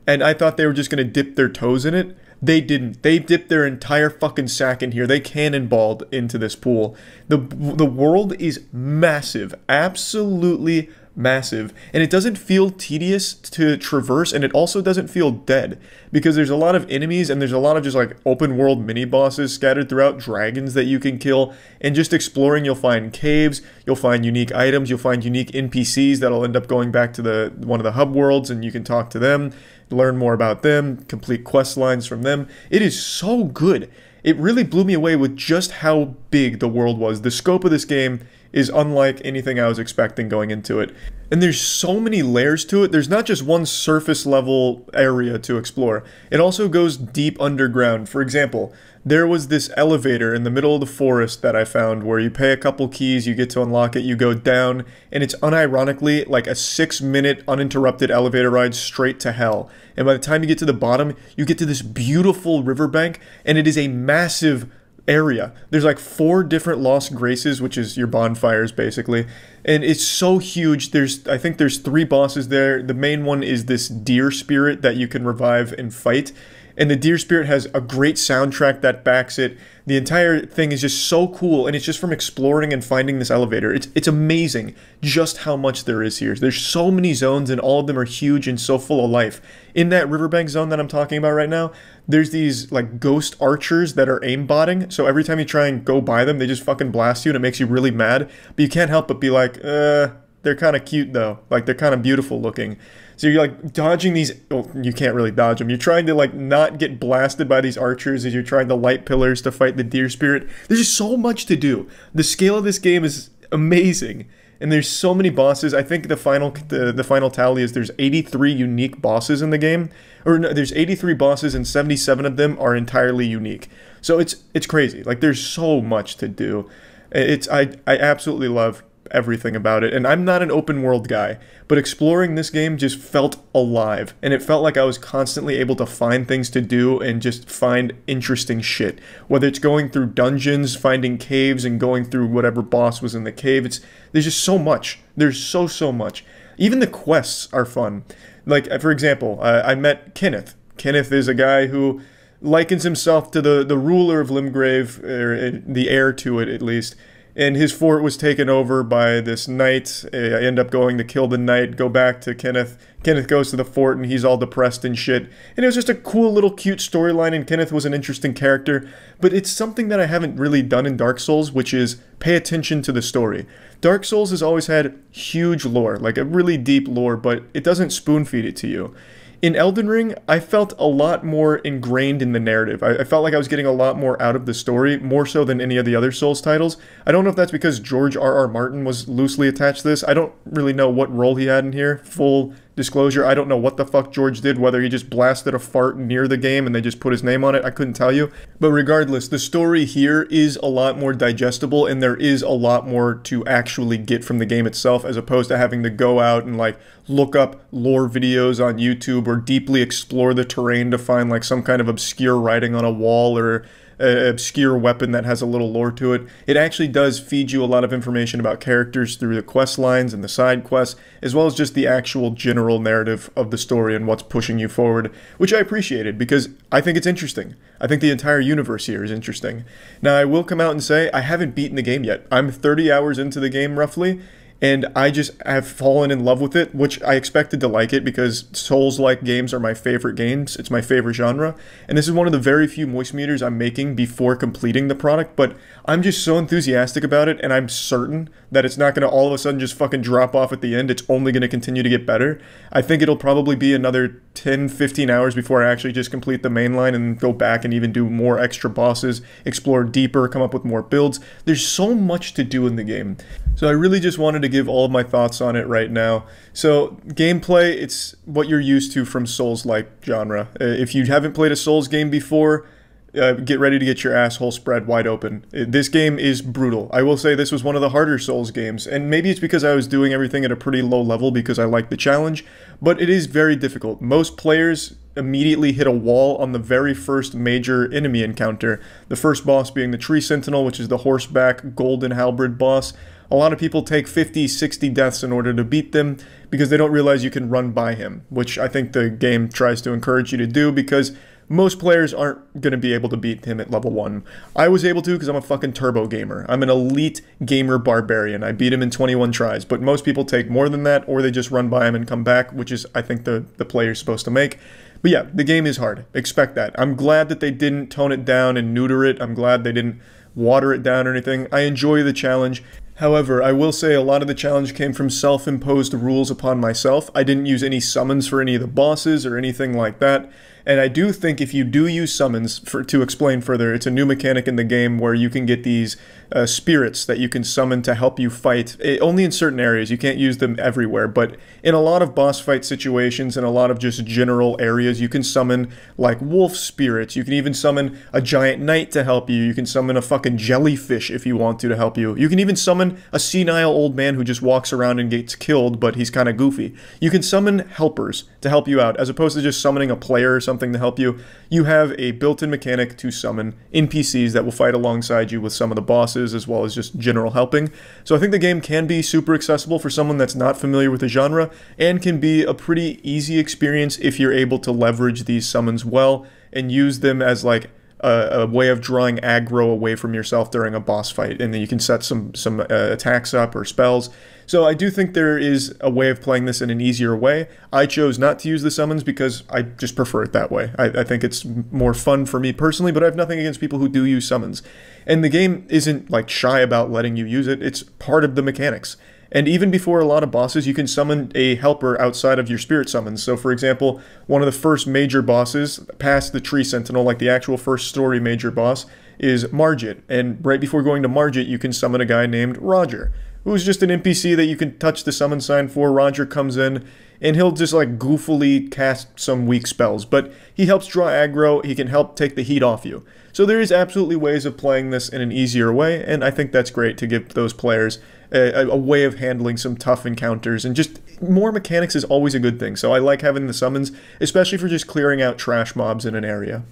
And I thought they were just going to dip their toes in it. They didn't. They dipped their entire fucking sack in here. They cannonballed into this pool. The world is massive. Absolutely massive. And it doesn't feel tedious to traverse, and it also doesn't feel dead. Because there's a lot of enemies, and there's a lot of just like open world mini-bosses scattered throughout, dragons that you can kill. And just exploring, you'll find caves, you'll find unique items, you'll find unique NPCs that'll end up going back to one of the hub worlds, and you can talk to them, learn more about them, complete quest lines from them. It is so good. It really blew me away with just how big the world was. The scope of this game is unlike anything I was expecting going into it. And there's so many layers to it. There's not just one surface level area to explore. It also goes deep underground. For example, there was this elevator in the middle of the forest that I found where you pay a couple keys, you get to unlock it, you go down, and it's unironically like a 6-minute uninterrupted elevator ride straight to hell. And by the time you get to the bottom, you get to this beautiful riverbank, and it is a massive area. There's like 4 different Lost Graces, which is your bonfires basically, and it's so huge. I think there's 3 bosses there. The main one is this deer spirit that you can revive and fight, and the deer spirit has a great soundtrack that backs it. The entire thing is just so cool, and it's just from exploring and finding this elevator. It's amazing just how much there is here. There's so many zones, and all of them are huge and so full of life. In that riverbank zone that I'm talking about right now, there's these like ghost archers that are aimbotting, so every time you try and go by them, they just fucking blast you, and it makes you really mad. But you can't help but be like, they're kind of cute though. Like, they're kind of beautiful looking. So you're like dodging these, well, you can't really dodge them. You're trying to like not get blasted by these archers as you're trying to light pillars to fight the deer spirit. There's just so much to do. The scale of this game is amazing. And there's so many bosses. I think the final tally is there's 83 unique bosses in the game. Or no, there's 83 bosses and 77 of them are entirely unique. So it's crazy. Like, there's so much to do. I absolutely love everything about it, and I'm not an open world guy, but exploring this game just felt alive, and it felt like I was constantly able to find things to do and just find interesting shit, whether it's going through dungeons, finding caves, and going through whatever boss was in the cave. There's just so much. There's so much. Even the quests are fun. Like, for example, I met Kenneth. Kenneth is a guy who likens himself to the ruler of Limgrave, or the heir to it at least. And his fort was taken over by this knight. I end up going to kill the knight, go back to Kenneth. Kenneth goes to the fort, and he's all depressed and shit. And it was just a cool little cute storyline, and Kenneth was an interesting character. But it's something that I haven't really done in Dark Souls, which is pay attention to the story. Dark Souls has always had huge lore, like a really deep lore, but it doesn't spoon-feed it to you. In Elden Ring, I felt a lot more ingrained in the narrative. I felt like I was getting a lot more out of the story, more so than any of the other Souls titles. I don't know if that's because George R.R. Martin was loosely attached to this. I don't really know what role he had in here. Full disclosure, I don't know what the fuck George did, whether he just blasted a fart near the game and they just put his name on it. I couldn't tell you. But regardless, the story here is a lot more digestible, and there is a lot more to actually get from the game itself, as opposed to having to go out and like look up lore videos on YouTube or deeply explore the terrain to find like some kind of obscure writing on a wall or an obscure weapon that has a little lore to it. It actually does feed you a lot of information about characters through the quest lines and the side quests, as well as just the actual general narrative of the story and what's pushing you forward, which I appreciated because I think it's interesting. I think the entire universe here is interesting. Now, I will come out and say I haven't beaten the game yet. I'm 30 hours into the game roughly, and I just have fallen in love with it, which I expected to like it because Souls-like games are my favorite games. It's my favorite genre. And this is one of the very few moist meters I'm making before completing the product, but I'm just so enthusiastic about it, and I'm certain that it's not going to all of a sudden just fucking drop off at the end. It's only going to continue to get better. I think it'll probably be another 10, 15 hours before I actually just complete the main line and go back and even do more extra bosses, explore deeper, come up with more builds. There's so much to do in the game. So I really just wanted to give all of my thoughts on it right now. So gameplay, it's what you're used to from Souls-like genre. If you haven't played a Souls game before, get ready to get your asshole spread wide open. This game is brutal. I will say this was one of the harder Souls games, and maybe it's because I was doing everything at a pretty low level because I like the challenge, but it is very difficult. Most players immediately hit a wall on the very first major enemy encounter, the first boss being the Tree Sentinel, which is the horseback golden halberd boss. A lot of people take 50, 60 deaths in order to beat them because they don't realize you can run by him, which I think the game tries to encourage you to do because most players aren't going to be able to beat him at level 1. I was able to because I'm a fucking turbo gamer. I'm an elite gamer barbarian. I beat him in 21 tries, but most people take more than that, or they just run by him and come back, which is, I think, the play you're supposed to make. But yeah, the game is hard. Expect that. I'm glad that they didn't tone it down and neuter it. I'm glad they didn't water it down or anything. I enjoy the challenge. However, I will say a lot of the challenge came from self-imposed rules upon myself. I didn't use any summons for any of the bosses or anything like that. And I do think if you do use summons, to explain further, it's a new mechanic in the game where you can get these spirits that you can summon to help you fight. Only in certain areas, you can't use them everywhere, but in a lot of boss fight situations and a lot of just general areas, you can summon like wolf spirits. You can even summon a giant knight to help you. You can summon a fucking jellyfish if you want to help you. You can even summon a senile old man who just walks around and gets killed, but he's kind of goofy. You can summon helpers to help you out, as opposed to just summoning a player or something to help you. You have a built-in mechanic to summon NPCs that will fight alongside you with some of the bosses, as well as just general helping. So I think the game can be super accessible for someone that's not familiar with the genre, and can be a pretty easy experience if you're able to leverage these summons well and use them as like a way of drawing aggro away from yourself during a boss fight, and then you can set some attacks up or spells. So I do think there is a way of playing this in an easier way. I chose not to use the summons because I just prefer it that way. I think it's more fun for me personally, but I have nothing against people who do use summons. And the game isn't like shy about letting you use it. It's part of the mechanics. And even before a lot of bosses, you can summon a helper outside of your spirit summons. So for example, one of the first major bosses past the Tree Sentinel, like the actual first story major boss, is Margit. And right before going to Margit, you can summon a guy named Roger, who's just an NPC that you can touch the summon sign for. Roger comes in, and he'll just like goofily cast some weak spells, but he helps draw aggro, he can help take the heat off you. So there is absolutely ways of playing this in an easier way, and I think that's great to give those players a way of handling some tough encounters, and just more mechanics is always a good thing. So I like having the summons, especially for just clearing out trash mobs in an area.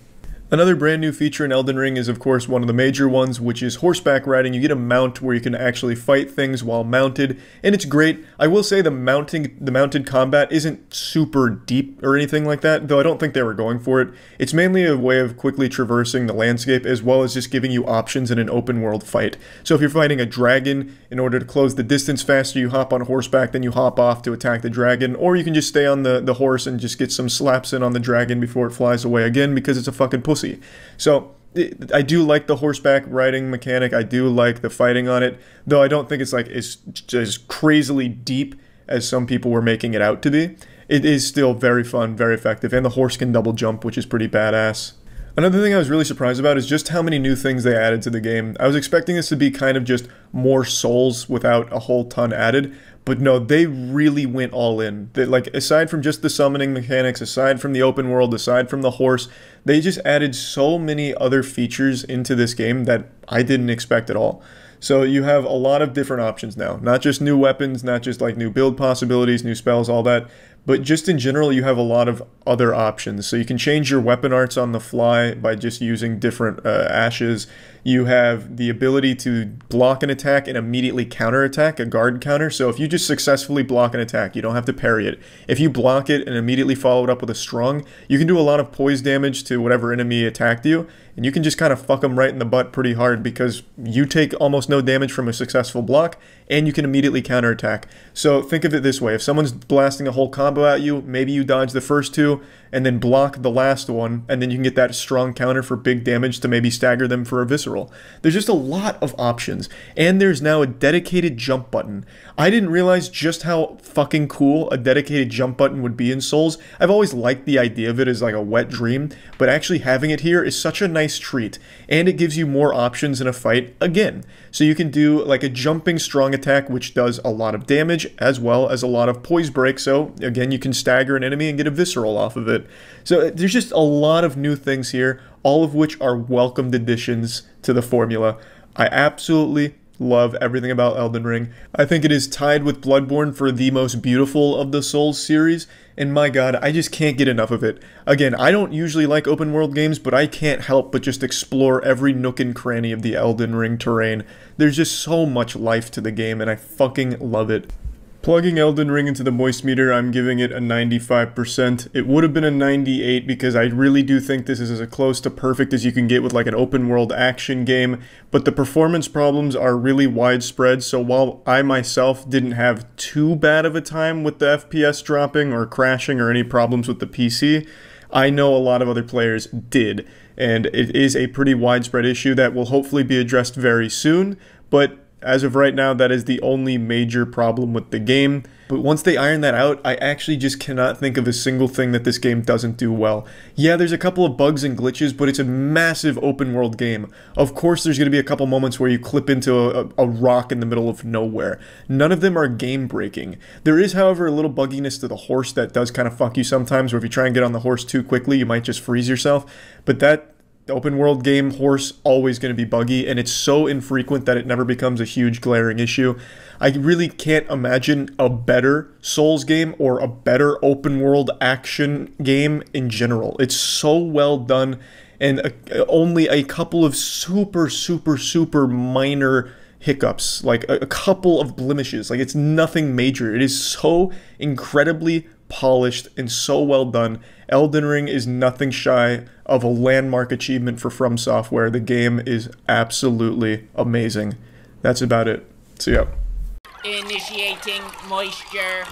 Another brand new feature in Elden Ring is, of course, one of the major ones, which is horseback riding. You get a mount where you can actually fight things while mounted, and it's great. I will say the mounted combat isn't super deep or anything like that, though I don't think they were going for it. It's mainly a way of quickly traversing the landscape, as well as just giving you options in an open world fight. So if you're fighting a dragon, in order to close the distance faster, you hop on horseback, then you hop off to attack the dragon, or you can just stay on the horse and just get some slaps in on the dragon before it flies away again, because it's a fucking pussy. So I do like the horseback riding mechanic. I do like the fighting on it, though I don't think it's like as crazily deep as some people were making it out to be. It is still very fun, very effective, and the horse can double jump, which is pretty badass. Another thing I was really surprised about is just how many new things they added to the game. I was expecting this to be kind of just more Souls without a whole ton added, but no, they really went all in. They, like, aside from just the summoning mechanics, aside from the open world, aside from the horse, they just added so many other features into this game that I didn't expect at all. So you have a lot of different options now. Not just new weapons, not just like new build possibilities, new spells, all that, but just in general, you have a lot of other options. So you can change your weapon arts on the fly by just using different ashes. You have the ability to block an attack and immediately counterattack, a guard counter. So if you just successfully block an attack, you don't have to parry it. If you block it and immediately follow it up with a strong, you can do a lot of poise damage to whatever enemy attacked you, and you can just kind of fuck them right in the butt pretty hard because you take almost no damage from a successful block, and you can immediately counterattack. So think of it this way: if someone's blasting a whole combo at you, maybe you dodge the first two, and then block the last one, and then you can get that strong counter for big damage to maybe stagger them for a visceral. There's just a lot of options, and there's now a dedicated jump button. I didn't realize just how fucking cool a dedicated jump button would be in Souls. I've always liked the idea of it as like a wet dream, but actually having it here is such a nice treat, and it gives you more options in a fight again. So you can do like a jumping strong attack, which does a lot of damage, as well as a lot of poise break, so again you can stagger an enemy and get a visceral off of it. So there's just a lot of new things here, all of which are welcomed additions to the formula. I absolutely love everything about Elden Ring. I think it is tied with Bloodborne for the most beautiful of the Souls series, and my god, I just can't get enough of it. Again, I don't usually like open world games, but I can't help but just explore every nook and cranny of the Elden Ring terrain. There's just so much life to the game, and I fucking love it. Plugging Elden Ring into the moist meter, I'm giving it a 95%. It would have been a 98 because I really do think this is as close to perfect as you can get with like an open world action game, but the performance problems are really widespread, so while I myself didn't have too bad of a time with the FPS dropping or crashing or any problems with the PC, I know a lot of other players did, and it is a pretty widespread issue that will hopefully be addressed very soon, but as of right now, that is the only major problem with the game. But once they iron that out, I actually just cannot think of a single thing that this game doesn't do well. Yeah, there's a couple of bugs and glitches, but it's a massive open world game. Of course, there's going to be a couple moments where you clip into a rock in the middle of nowhere. None of them are game breaking. There is, however, a little bugginess to the horse that does kind of fuck you sometimes, where if you try and get on the horse too quickly, you might just freeze yourself. But that open world game horse always going to be buggy, and it's so infrequent that it never becomes a huge glaring issue. I really can't imagine a better Souls game or a better open world action game in general. It's so well done, and only a couple of super minor hiccups, like a couple of blemishes. Like, it's nothing major. It is so incredibly polished and so well done. Elden Ring is nothing shy of a landmark achievement for From Software. The game is absolutely amazing. That's about it. See ya. Initiating moisture.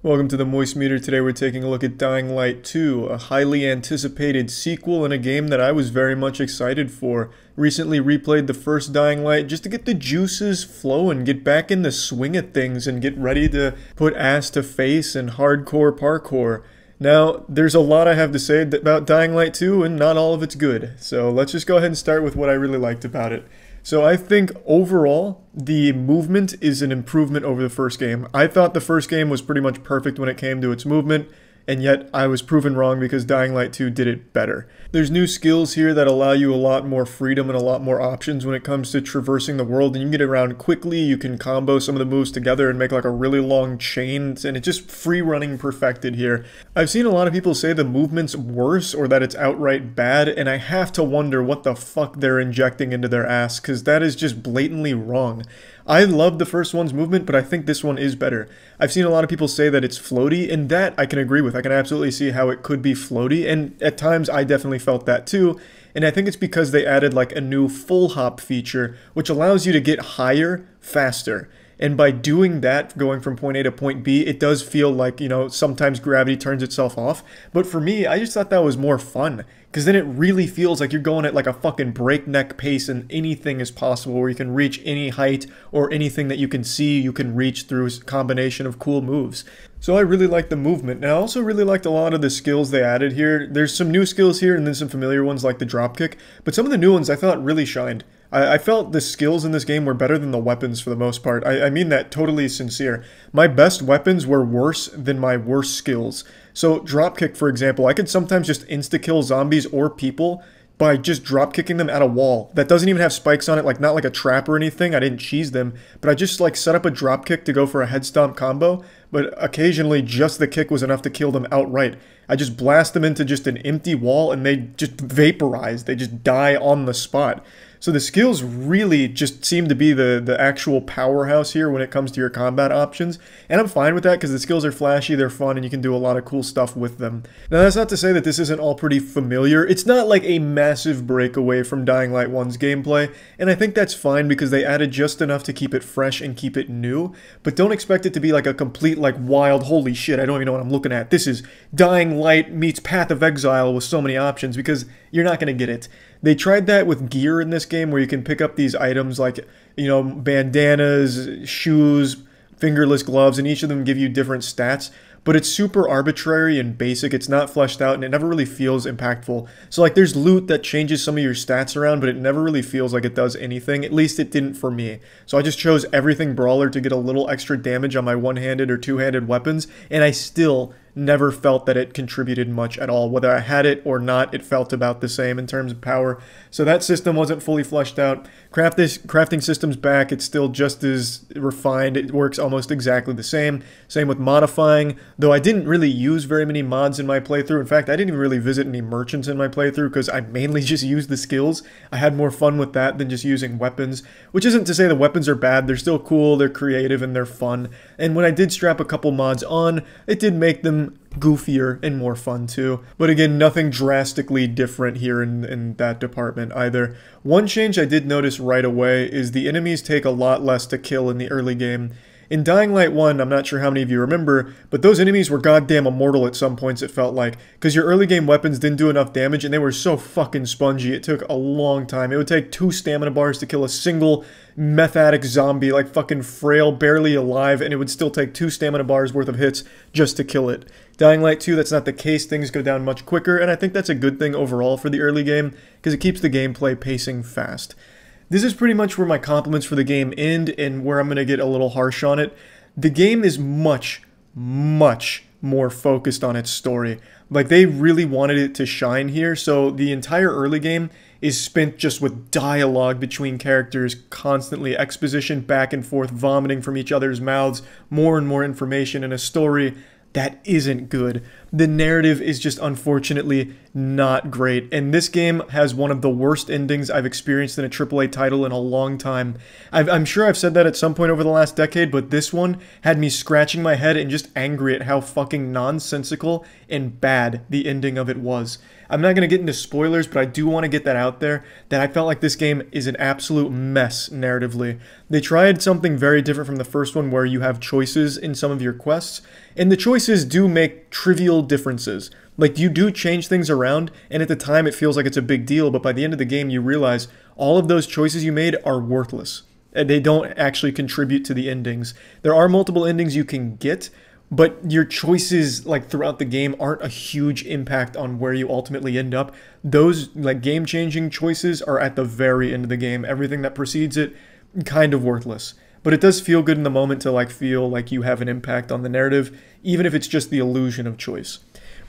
Welcome to the Moist Meter. Today we're taking a look at Dying Light 2, a highly anticipated sequel in a game that I was very much excited for. Recently replayed the first Dying Light just to get the juices flowing, get back in the swing of things, and get ready to put ass to face and hardcore parkour. Now, there's a lot I have to say about Dying Light 2, and not all of it's good. So let's just go ahead and start with what I really liked about it. So I think overall, the movement is an improvement over the first game. I thought the first game was pretty much perfect when it came to its movement, and yet I was proven wrong because Dying Light 2 did it better. There's new skills here that allow you a lot more freedom and a lot more options when it comes to traversing the world, and you can get around quickly, you can combo some of the moves together and make like a really long chain, and it's just free running perfected here. I've seen a lot of people say the movement's worse or that it's outright bad, and I have to wonder what the fuck they're injecting into their ass, because that is just blatantly wrong. I love the first one's movement, but I think this one is better. I've seen a lot of people say that it's floaty, and that I can agree with. I can absolutely see how it could be floaty, and at times I definitely felt that too. And I think it's because they added like a new full hop feature, which allows you to get higher faster. And by doing that, going from point A to point B, it does feel like, you know, sometimes gravity turns itself off. But for me, I just thought that was more fun, because then it really feels like you're going at like a fucking breakneck pace and anything is possible, where you can reach any height or anything that you can see you can reach through a combination of cool moves. So I really liked the movement, and I also really liked a lot of the skills they added here. There's some new skills here and then some familiar ones like the dropkick, but some of the new ones I thought really shined. I felt the skills in this game were better than the weapons for the most part. I mean that totally sincere. My best weapons were worse than my worst skills. So dropkick, for example, I could sometimes just insta-kill zombies or people by just drop-kicking them at a wall that doesn't even have spikes on it, like not like a trap or anything. I didn't cheese them, but I just like set up a dropkick to go for a head stomp combo. but occasionally just the kick was enough to kill them outright. I just blast them into just an empty wall and they just vaporize. They just die on the spot. So the skills really just seem to be the actual powerhouse here when it comes to your combat options. And I'm fine with that because the skills are flashy, they're fun, and you can do a lot of cool stuff with them. Now that's not to say that this isn't all pretty familiar. It's not like a massive breakaway from Dying Light 1's gameplay, and I think that's fine because they added just enough to keep it fresh and keep it new. But don't expect it to be like a complete, like, wild, holy shit, I don't even know what I'm looking at. This is Dying Light meets Path of Exile with so many options, because you're not going to get it. They tried that with gear in this game where you can pick up these items like, you know, bandanas, shoes, fingerless gloves, and each of them give you different stats. But it's super arbitrary and basic, it's not fleshed out, and it never really feels impactful. So like there's loot that changes some of your stats around, but it never really feels like it does anything. At least it didn't for me. So I just chose everything brawler to get a little extra damage on my one-handed or two-handed weapons, and I still never felt that it contributed much at all. Whether I had it or not, it felt about the same in terms of power. So that system wasn't fully fleshed out. Crafting system's back, it's still just as refined. It works almost exactly the same. Same with modifying, though I didn't really use very many mods in my playthrough. In fact, I didn't even really visit any merchants in my playthrough because I mainly just used the skills. I had more fun with that than just using weapons, which isn't to say the weapons are bad. They're still cool, they're creative, and they're fun. And when I did strap a couple mods on, it did make them goofier and more fun too. But again, nothing drastically different here in that department either. One change I did notice right away is the enemies take a lot less to kill in the early game. In Dying Light 1, I'm not sure how many of you remember, but those enemies were goddamn immortal at some points, it felt like, because your early game weapons didn't do enough damage and they were so fucking spongy, it took a long time. It would take 2 stamina bars to kill a single meth addict zombie, like fucking frail, barely alive, and it would still take 2 stamina bars worth of hits just to kill it. Dying Light 2, that's not the case. Things go down much quicker, and I think that's a good thing overall for the early game, because it keeps the gameplay pacing fast. This is pretty much where my compliments for the game end, and where I'm going to get a little harsh on it. The game is much, much more focused on its story. Like, they really wanted it to shine here, so the entire early game is spent just with dialogue between characters, constantly exposition back and forth, vomiting from each other's mouths, more and more information, and a story that isn't good. The narrative is just unfortunately not great, and this game has one of the worst endings I've experienced in a AAA title in a long time. I'm sure I've said that at some point over the last decade, but this one had me scratching my head and just angry at how fucking nonsensical and bad the ending of it was. I'm not going to get into spoilers, but I do want to get that out there, that I felt like this game is an absolute mess narratively. They tried something very different from the first one where you have choices in some of your quests, and the choices do make trivial differences. Like, you do change things around, and at the time it feels like it's a big deal, but by the end of the game you realize all of those choices you made are worthless. And they don't actually contribute to the endings. There are multiple endings you can get, but your choices, like, throughout the game aren't a huge impact on where you ultimately end up. Those, like, game-changing choices are at the very end of the game. Everything that precedes it, kind of worthless. But it does feel good in the moment to, like, feel like you have an impact on the narrative, even if it's just the illusion of choice.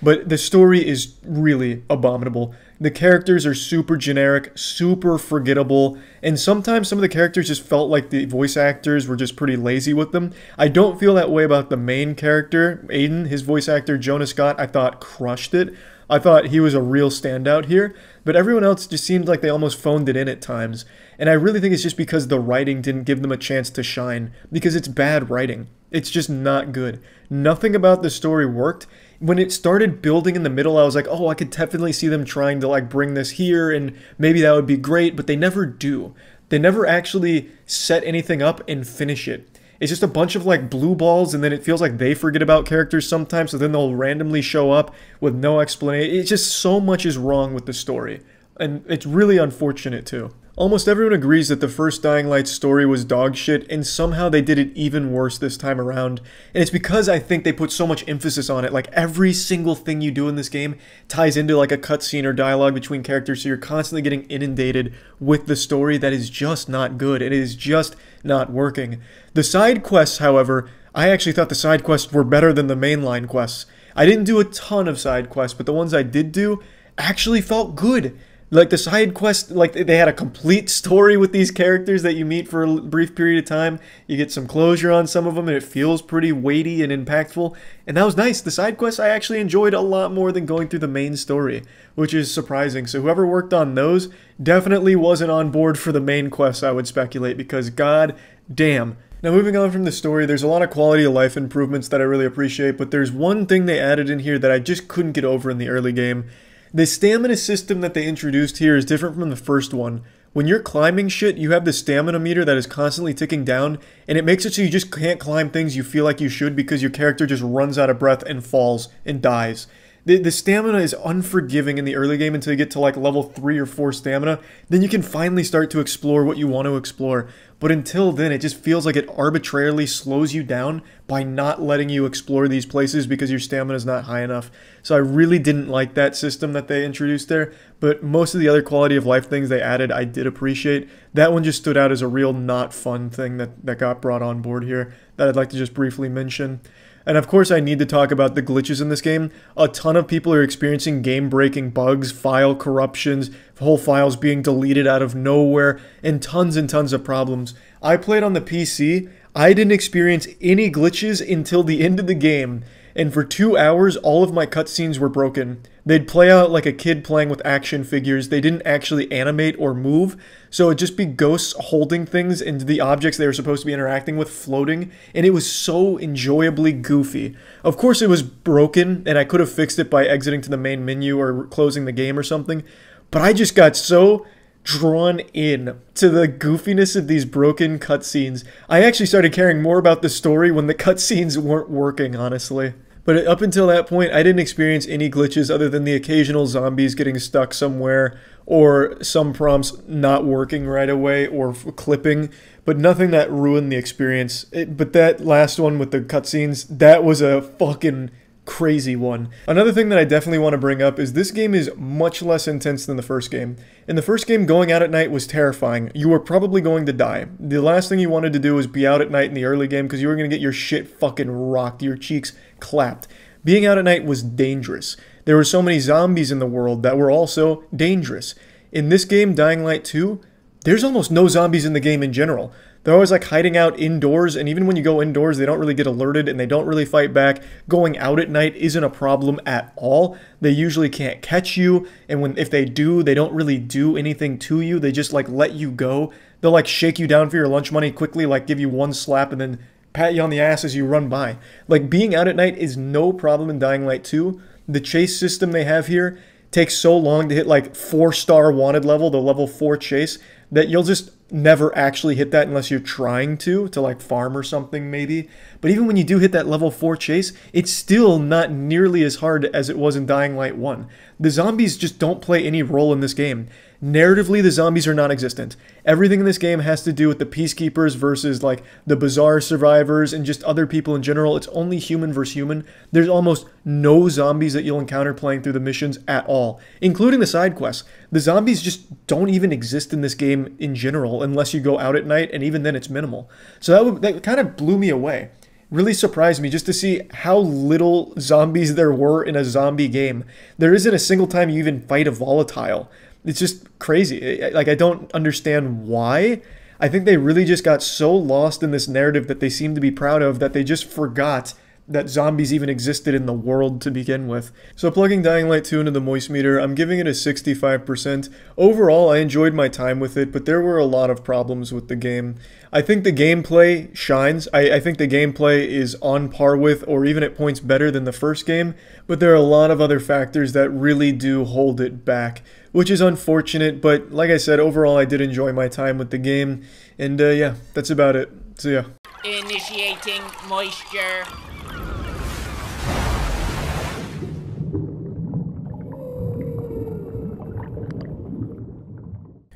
But the story is really abominable. The characters are super generic, super forgettable, and sometimes some of the characters just felt like the voice actors were just pretty lazy with them. I don't feel that way about the main character, Aiden. His voice actor, Jonah Scott, I thought crushed it. I thought he was a real standout here, but everyone else just seemed like they almost phoned it in at times. And I really think it's just because the writing didn't give them a chance to shine, because it's bad writing. It's just not good. Nothing about the story worked. When it started building in the middle, I was like, oh, I could definitely see them trying to, like, bring this here, and maybe that would be great, but they never do. They never actually set anything up and finish it. It's just a bunch of, like, blue balls, and then it feels like they forget about characters sometimes, so then they'll randomly show up with no explanation. It's just so much is wrong with the story, and it's really unfortunate too. Almost everyone agrees that the first Dying Light story was dog shit, and somehow they did it even worse this time around. And it's because I think they put so much emphasis on it. Like, every single thing you do in this game ties into, like, a cutscene or dialogue between characters, so you're constantly getting inundated with the story that is just not good. It is just not working. The side quests, however, I actually thought the side quests were better than the mainline quests. I didn't do a ton of side quests, but the ones I did do actually felt good. Like, the side quest, like, they had a complete story with these characters that you meet for a brief period of time. You get some closure on some of them, and it feels pretty weighty and impactful. And that was nice. The side quests I actually enjoyed a lot more than going through the main story, which is surprising. So whoever worked on those definitely wasn't on board for the main quests, I would speculate, because god damn. Now, moving on from the story, there's a lot of quality of life improvements that I really appreciate, but there's one thing they added in here that I just couldn't get over in the early game. The stamina system that they introduced here is different from the first one. When you're climbing shit, you have the stamina meter that is constantly ticking down, and it makes it so you just can't climb things you feel like you should because your character just runs out of breath and falls and dies. The stamina is unforgiving in the early game until you get to like level 3 or 4 stamina. Then you can finally start to explore what you want to explore. But until then, it just feels like it arbitrarily slows you down by not letting you explore these places because your stamina is not high enough. So I really didn't like that system that they introduced there. But most of the other quality of life things they added, I did appreciate. That one just stood out as a real not fun thing that got brought on board here that I'd like to just briefly mention. And of course I need to talk about the glitches in this game. A ton of people are experiencing game-breaking bugs, file corruptions, whole files being deleted out of nowhere, and tons of problems. I played on the PC. I didn't experience any glitches until the end of the game. And for 2 hours, all of my cutscenes were broken. They'd play out like a kid playing with action figures. They didn't actually animate or move, so it'd just be ghosts holding things and the objects they were supposed to be interacting with floating, and it was so enjoyably goofy. Of course it was broken, and I could have fixed it by exiting to the main menu or closing the game or something, but I just got so drawn in to the goofiness of these broken cutscenes. I actually started caring more about the story when the cutscenes weren't working, honestly. But up until that point, I didn't experience any glitches other than the occasional zombies getting stuck somewhere, or some prompts not working right away, or clipping, but nothing that ruined the experience. But that last one with the cutscenes, that was a fucking crazy one. Another thing that I definitely want to bring up is this game is much less intense than the first game. In the first game, going out at night was terrifying. You were probably going to die. The last thing you wanted to do was be out at night in the early game because you were going to get your shit fucking rocked, your cheeks clapped. Being out at night was dangerous. There were so many zombies in the world that were also dangerous. In this game, Dying Light 2, there's almost no zombies in the game in general. They're always like hiding out indoors, and even when you go indoors, they don't really get alerted and they don't really fight back. Going out at night isn't a problem at all. They usually can't catch you, and if they do, they don't really do anything to you. They just like let you go. They'll like shake you down for your lunch money quickly, like give you one slap and then pat you on the ass as you run by. Like, being out at night is no problem in Dying Light 2. The chase system they have here takes so long to hit like 4-star wanted level, the level 4 chase, that you'll just never actually hit that unless you're trying to like farm or something maybe. But even when you do hit that level 4 chase, it's still not nearly as hard as it was in Dying Light 1. The zombies just don't play any role in this game. Narratively, the zombies are non-existent. Everything in this game has to do with the peacekeepers versus like the bizarre survivors and just other people in general. It's only human versus human. There's almost no zombies that you'll encounter playing through the missions at all, including the side quests. The zombies just don't even exist in this game in general unless you go out at night, and even then it's minimal. So that kind of blew me away. Really surprised me just to see how little zombies there were in a zombie game. There isn't a single time you even fight a volatile. It's just crazy. Like, I don't understand why. I think they really just got so lost in this narrative that they seem to be proud of that they just forgot that zombies even existed in the world to begin with. So plugging Dying Light 2 into the moist meter, I'm giving it a 65%. Overall, I enjoyed my time with it, but there were a lot of problems with the game. I think the gameplay shines. I think the gameplay is on par with, or even at points better than the first game, but there are a lot of other factors that really do hold it back, which is unfortunate, but like I said, overall I did enjoy my time with the game, and yeah, that's about it. So yeah. Initiating moisture.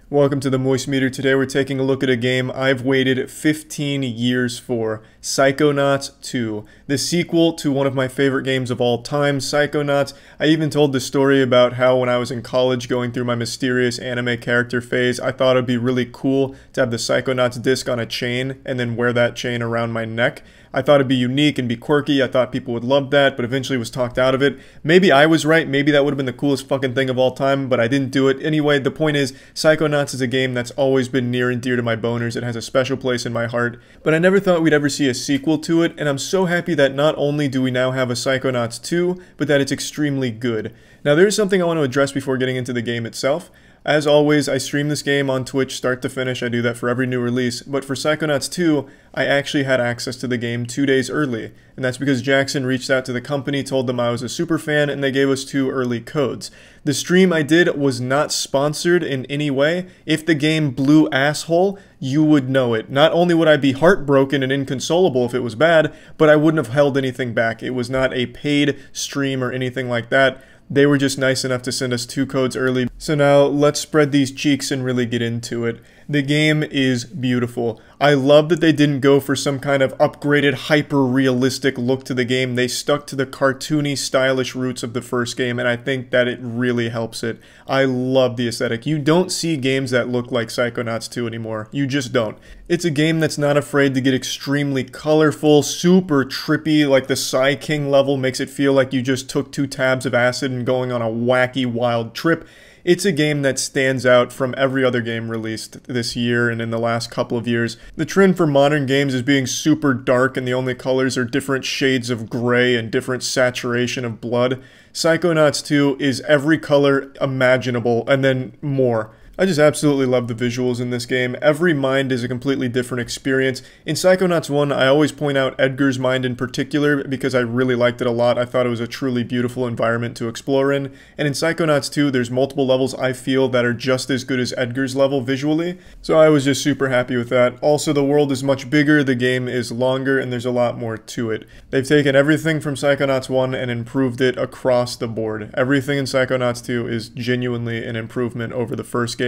Welcome to the Moist Meter. Today we're taking a look at a game I've waited 15 years for, Psychonauts 2, the sequel to one of my favorite games of all time, Psychonauts. I even told the story about how when I was in college going through my mysterious anime character phase, I thought it'd be really cool to have the Psychonauts disc on a chain and then wear that chain around my neck. I thought it'd be unique and be quirky. I thought people would love that, but eventually was talked out of it. Maybe I was right. Maybe that would have been the coolest fucking thing of all time, but I didn't do it. Anyway, the point is, Psychonauts is a game that's always been near and dear to my boners. It has a special place in my heart, but I never thought we'd ever see a sequel to it, and I'm so happy that not only do we now have a Psychonauts 2, but that it's extremely good. Now, there's something I want to address before getting into the game itself. As always, I stream this game on Twitch start to finish. I do that for every new release. But for Psychonauts 2, I actually had access to the game 2 days early. And that's because Jackson reached out to the company, told them I was a super fan, and they gave us 2 early codes. The stream I did was not sponsored in any way. If the game blew asshole, you would know it. Not only would I be heartbroken and inconsolable if it was bad, but I wouldn't have held anything back. It was not a paid stream or anything like that. They were just nice enough to send us 2 codes early. So now let's spread these cheeks and really get into it. The game is beautiful. I love that they didn't go for some kind of upgraded, hyper-realistic look to the game. They stuck to the cartoony, stylish roots of the first game, and I think that it really helps it. I love the aesthetic. You don't see games that look like Psychonauts 2 anymore. You just don't. It's a game that's not afraid to get extremely colorful, super trippy, like the Psy King level makes it feel like you just took 2 tabs of acid and going on a wacky, wild trip. It's a game that stands out from every other game released this year and in the last couple of years. The trend for modern games is being super dark and the only colors are different shades of gray and different saturation of blood. Psychonauts 2 is every color imaginable and then more. I just absolutely love the visuals in this game. Every mind is a completely different experience. In Psychonauts 1, I always point out Edgar's mind in particular because I really liked it a lot. I thought it was a truly beautiful environment to explore in. And in Psychonauts 2, there's multiple levels I feel that are just as good as Edgar's level visually. So I was just super happy with that. Also, the world is much bigger, the game is longer, and there's a lot more to it. They've taken everything from Psychonauts 1 and improved it across the board. Everything in Psychonauts 2 is genuinely an improvement over the first game.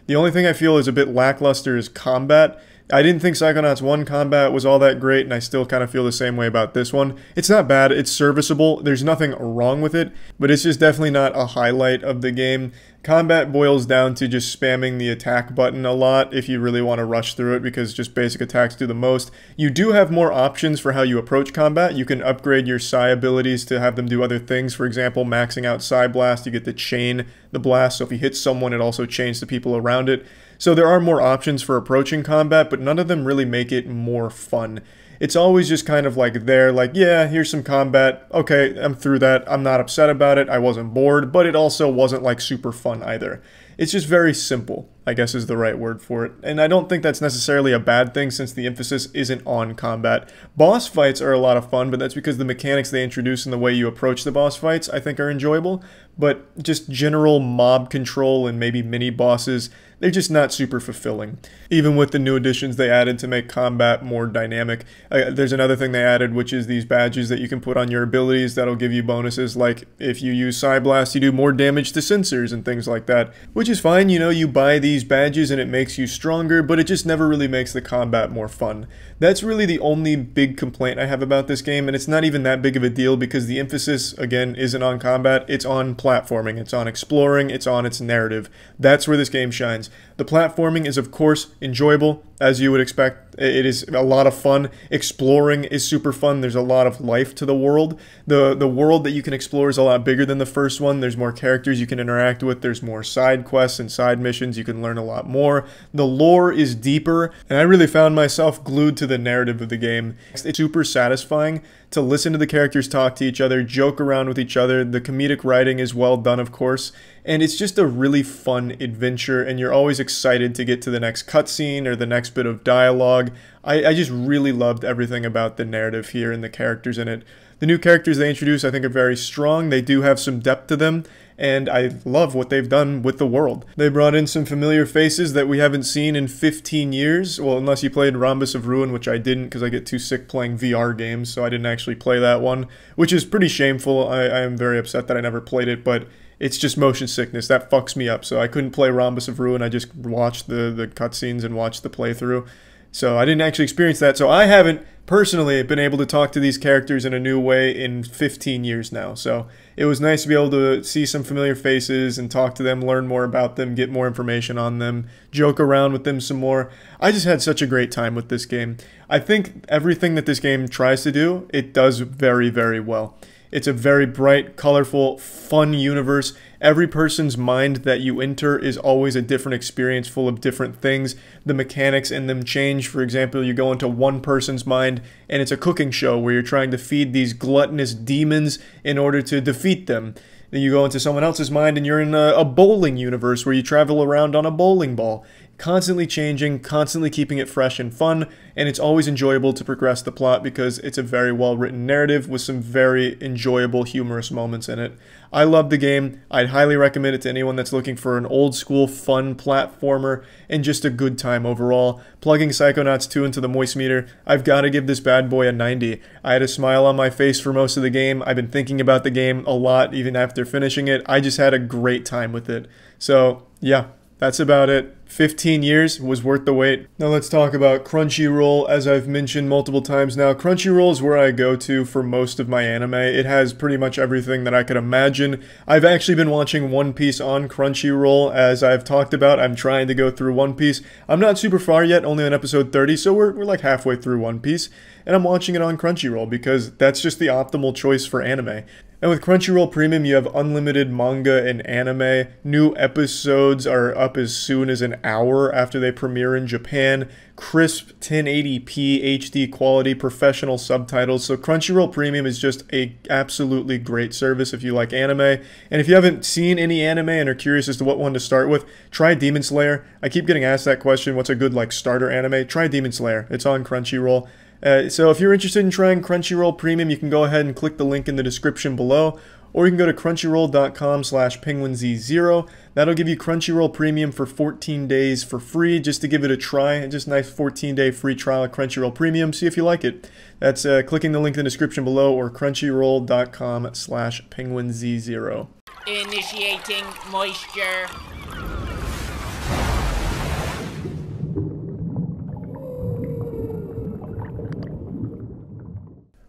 The only thing I feel is a bit lackluster is combat. I didn't think Psychonauts 1 combat was all that great, and I still kind of feel the same way about this one. It's not bad, it's serviceable, there's nothing wrong with it, but it's just definitely not a highlight of the game. Combat boils down to just spamming the attack button a lot if you really want to rush through it because just basic attacks do the most. You do have more options for how you approach combat. You can upgrade your Psy abilities to have them do other things. For example, maxing out Psy Blast, you get to chain the blast, so if you hit someone it also chains the people around it. So there are more options for approaching combat, but none of them really make it more fun. It's always just kind of like there, like, yeah, here's some combat. Okay, I'm through that. I'm not upset about it. I wasn't bored, but it also wasn't like super fun either. It's just very simple, I guess is the right word for it. And I don't think that's necessarily a bad thing since the emphasis isn't on combat. Boss fights are a lot of fun, but that's because the mechanics they introduce and the way you approach the boss fights I think are enjoyable. But just general mob control and maybe mini bosses, they're just not super fulfilling. Even with the new additions they added to make combat more dynamic. There's another thing they added, which is these badges that you can put on your abilities that'll give you bonuses, like if you use Psy Blast, you do more damage to sensors and things like that. Which is fine, you know, you buy these badges and it makes you stronger, but it just never really makes the combat more fun. That's really the only big complaint I have about this game, and it's not even that big of a deal because the emphasis, again, isn't on combat, it's on platforming, it's on exploring, it's on its narrative. That's where this game shines. The platforming is, of course, enjoyable, as you would expect. It is a lot of fun. Exploring is super fun. There's a lot of life to the world. The world that you can explore is a lot bigger than the first one. There's more characters you can interact with. There's more side quests and side missions. You can learn a lot more. The lore is deeper, and I really found myself glued to the narrative of the game. It's super satisfying to listen to the characters talk to each other, joke around with each other. The comedic writing is well done, of course, and it's just a really fun adventure, and you're always excited to get to the next cutscene or the next bit of dialogue. I just really loved everything about the narrative here and the characters in it. The new characters they introduce I think are very strong. They do have some depth to them, and I love what they've done with the world. They brought in some familiar faces that we haven't seen in 15 years. Well, unless you played Rhombus of Ruin, which I didn't because I get too sick playing VR games, so I didn't actually play that one, which is pretty shameful. I am very upset that I never played it, but it's just motion sickness. That fucks me up, so I couldn't play Rhombus of Ruin. I just watched the cutscenes and watched the playthrough. So I didn't actually experience that. So I haven't personally been able to talk to these characters in a new way in 15 years now. So it was nice to be able to see some familiar faces and talk to them, learn more about them, get more information on them, joke around with them some more. I just had such a great time with this game. I think everything that this game tries to do, it does very, very well. It's a very bright, colorful, fun universe. Every person's mind that you enter is always a different experience full of different things. The mechanics in them change. For example, you go into one person's mind and it's a cooking show where you're trying to feed these gluttonous demons in order to defeat them. Then you go into someone else's mind and you're in a bowling universe where you travel around on a bowling ball. Constantly changing, constantly keeping it fresh and fun, and it's always enjoyable to progress the plot because it's a very well-written narrative with some very enjoyable, humorous moments in it. I love the game. I'd highly recommend it to anyone that's looking for an old-school, fun platformer and just a good time overall. Plugging Psychonauts 2 into the moist meter, I've got to give this bad boy a 90. I had a smile on my face for most of the game. I've been thinking about the game a lot even after finishing it. I just had a great time with it. So, yeah. That's about it. 15 years was worth the wait. Now let's talk about Crunchyroll. As I've mentioned multiple times now, Crunchyroll is where I go to for most of my anime. It has pretty much everything that I could imagine. I've actually been watching One Piece on Crunchyroll. As I've talked about, I'm trying to go through One Piece. I'm not super far yet, only on episode 30, so we're like halfway through One Piece. And I'm watching it on Crunchyroll because that's just the optimal choice for anime. And with Crunchyroll Premium, you have unlimited manga and anime. New episodes are up as soon as an hour after they premiere in Japan. Crisp 1080p HD quality, professional subtitles. So Crunchyroll Premium is just a absolutely great service if you like anime. And if you haven't seen any anime and are curious as to what one to start with, try Demon Slayer. I keep getting asked that question, what's a good like starter anime? Try Demon Slayer. It's on Crunchyroll. So if you're interested in trying Crunchyroll Premium, you can go ahead and click the link in the description below, or you can go to crunchyroll.com/Penguinz0. That'll give you Crunchyroll Premium for 14 days for free, just to give it a try. Just a nice 14-day free trial of Crunchyroll Premium. See if you like it. That's clicking the link in the description below, or crunchyroll.com/Penguinz0. Initiating moisture.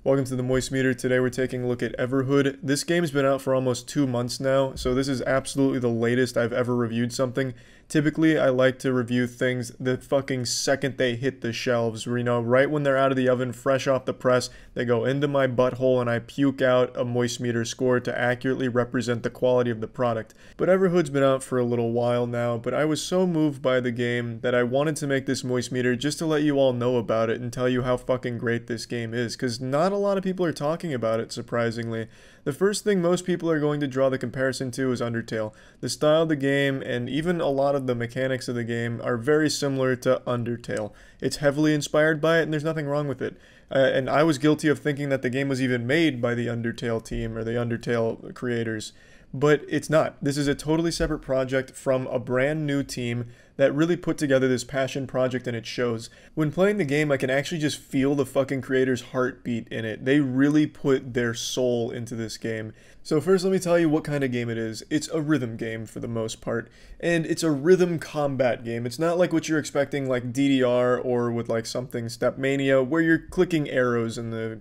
Welcome to the Moist Meter. Today we're taking a look at Everhood. This game's been out for almost 2 months now, so this is absolutely the latest I've ever reviewed something. Typically, I like to review things the fucking second they hit the shelves, you know, right when they're out of the oven, fresh off the press, they go into my butthole and I puke out a Moist Meter score to accurately represent the quality of the product. But Everhood's been out for a little while now, but I was so moved by the game that I wanted to make this Moist Meter just to let you all know about it and tell you how fucking great this game is, because not a lot of people are talking about it, surprisingly. The first thing most people are going to draw the comparison to is Undertale. The style of the game and even a lot of the mechanics of the game are very similar to Undertale. It's heavily inspired by it and there's nothing wrong with it. And I was guilty of thinking that the game was even made by the Undertale team or the Undertale creators. But it's not. This is a totally separate project from a brand new team that really put together this passion project, and it shows. When playing the game, I can actually just feel the fucking creator's heartbeat in it. They really put their soul into this game. So first, let me tell you what kind of game it is. It's a rhythm game for the most part, and it's a rhythm combat game. It's not like what you're expecting like DDR or with like something Stepmania, where you're clicking arrows in the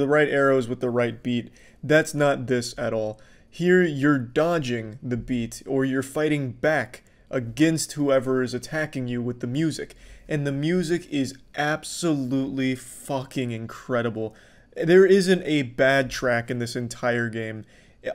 right arrows with the right beat. That's not this at all. Here, you're dodging the beat, or you're fighting back against whoever is attacking you with the music. And the music is absolutely fucking incredible. There isn't a bad track in this entire game.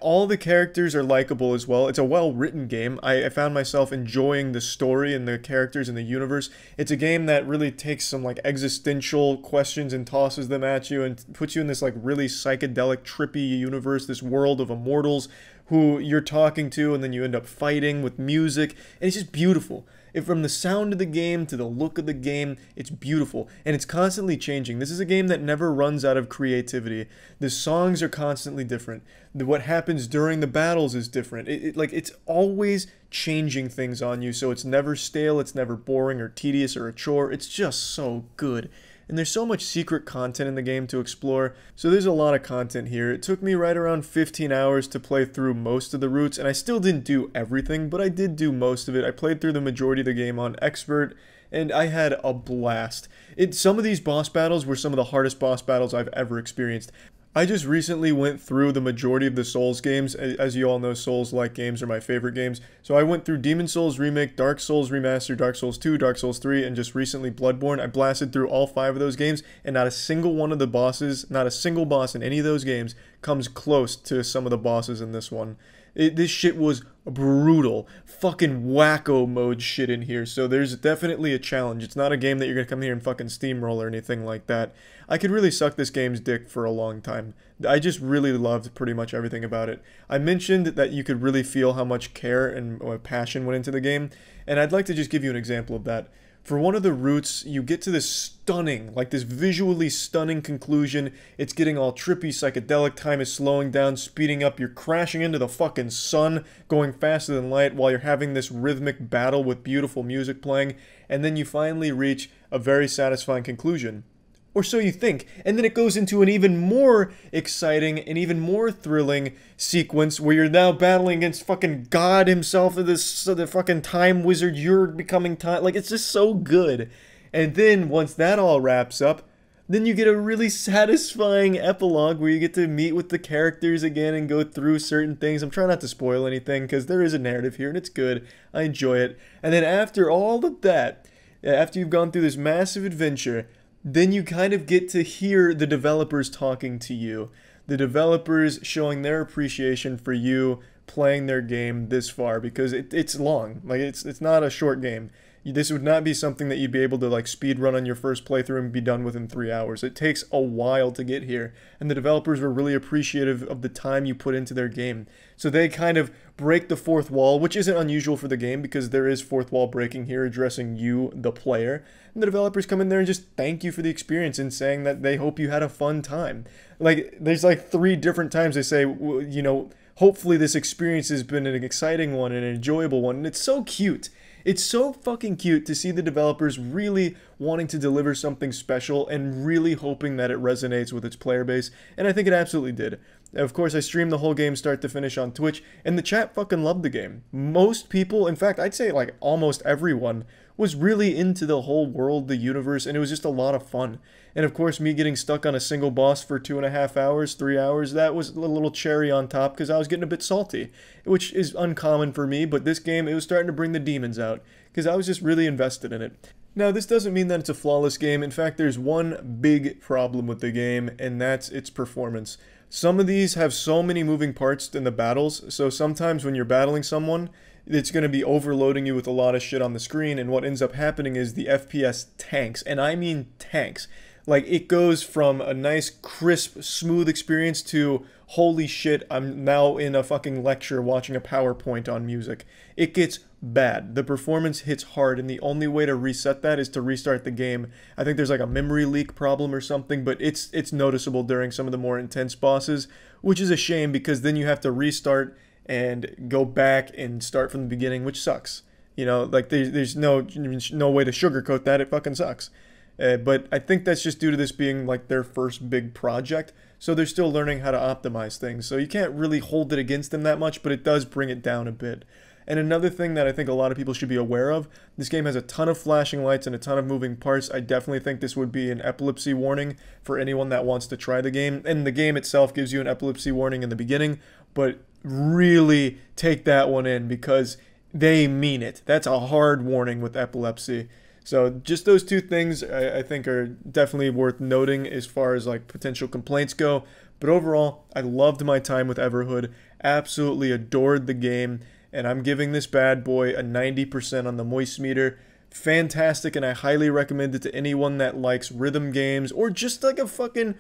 All the characters are likable as well. It's a well-written game. I found myself enjoying the story and the characters and the universe. It's a game that really takes some like existential questions and tosses them at you and puts you in this like really psychedelic, trippy universe, this world of immortals who you're talking to, and then you end up fighting with music, and it's just beautiful. From the sound of the game to the look of the game, it's beautiful, and it's constantly changing. This is a game that never runs out of creativity. The songs are constantly different. What happens during the battles is different. It's always changing things on you, so it's never stale, it's never boring or tedious or a chore. It's just so good. And there's so much secret content in the game to explore, so there's a lot of content here. It took me right around 15 hours to play through most of the routes, and I still didn't do everything, but I did do most of it. I played through the majority of the game on Expert, and I had a blast. Some of these boss battles were some of the hardest boss battles I've ever experienced. I just recently went through the majority of the Souls games. As you all know, Souls-like games are my favorite games. So I went through Demon Souls Remake, Dark Souls Remastered, Dark Souls 2, Dark Souls 3, and just recently Bloodborne. I blasted through all 5 of those games, and not a single one of the bosses, not a single boss in any of those games comes close to some of the bosses in this one. This shit was brutal. Fucking wacko mode shit in here, so there's definitely a challenge. It's not a game that you're gonna come here and fucking steamroll or anything like that. I could really suck this game's dick for a long time. I just really loved pretty much everything about it. I mentioned that you could really feel how much care and passion went into the game, and I'd like to just give you an example of that. For one of the routes, you get to this stunning, like this visually stunning conclusion. It's getting all trippy, psychedelic, time is slowing down, speeding up, you're crashing into the fucking sun, going faster than light while you're having this rhythmic battle with beautiful music playing, and then you finally reach a very satisfying conclusion. Or so you think, and then it goes into an even more exciting and even more thrilling sequence where you're now battling against fucking God himself, the fucking time wizard, you're becoming time, like it's just so good. And then once that all wraps up, then you get a really satisfying epilogue where you get to meet with the characters again and go through certain things. I'm trying not to spoil anything because there is a narrative here and it's good. I enjoy it. And then after all of that, after you've gone through this massive adventure, then you kind of get to hear the developers talking to you. The developers showing their appreciation for you playing their game this far, because it's long. Like, it's not a short game. This would not be something that you'd be able to like speed run on your first playthrough and be done within 3 hours. It takes a while to get here, and the developers were really appreciative of the time you put into their game. So they kind of break the fourth wall, which isn't unusual for the game because there is fourth wall breaking here, addressing you, the player. And the developers come in there and just thank you for the experience and saying that they hope you had a fun time. Like, there's like 3 different times they say, you know, hopefully this experience has been an exciting one and an enjoyable one, and it's so cute. It's so fucking cute to see the developers really wanting to deliver something special and really hoping that it resonates with its player base, and I think it absolutely did. Of course, I streamed the whole game start to finish on Twitch, and the chat fucking loved the game. Most people, in fact, I'd say like almost everyone, was really into the whole world, the universe, and it was just a lot of fun. And of course, me getting stuck on a single boss for 2.5 hours, 3 hours, that was a little cherry on top because I was getting a bit salty, which is uncommon for me, but this game, it was starting to bring the demons out because I was just really invested in it. Now, this doesn't mean that it's a flawless game. In fact, there's one big problem with the game, and that's its performance. Some of these have so many moving parts in the battles, so sometimes when you're battling someone, it's going to be overloading you with a lot of shit on the screen, and what ends up happening is the FPS tanks, and I mean tanks. Like, it goes from a nice, crisp, smooth experience to, holy shit, I'm now in a fucking lecture watching a PowerPoint on music. It gets bad. The performance hits hard, and the only way to reset that is to restart the game. I think there's like a memory leak problem or something, but it's noticeable during some of the more intense bosses, which is a shame because then you have to restart and go back and start from the beginning, which sucks. You know, like there's no way to sugarcoat that. It fucking sucks. But I think that's just due to this being like their first big project, so they're still learning how to optimize things. So you can't really hold it against them that much, but it does bring it down a bit. And another thing that I think a lot of people should be aware of, this game has a ton of flashing lights and a ton of moving parts. I definitely think this would be an epilepsy warning for anyone that wants to try the game. And the game itself gives you an epilepsy warning in the beginning, but really take that one in because they mean it. That's a hard warning with epilepsy. So just those 2 things I think are definitely worth noting as far as like potential complaints go. But overall, I loved my time with Everhood, absolutely adored the game, and I'm giving this bad boy a 90% on the moist meter. Fantastic, and I highly recommend it to anyone that likes rhythm games or just like a fucking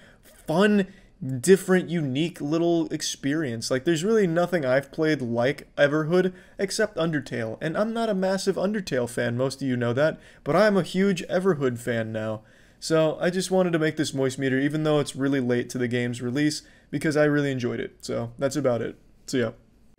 fun, different, unique little experience. Like, there's really nothing I've played like Everhood except Undertale, and I'm not a massive Undertale fan, most of you know that, but I'm a huge Everhood fan now. So I just wanted to make this moist meter even though it's really late to the game's release because I really enjoyed it. So that's about it. So yeah.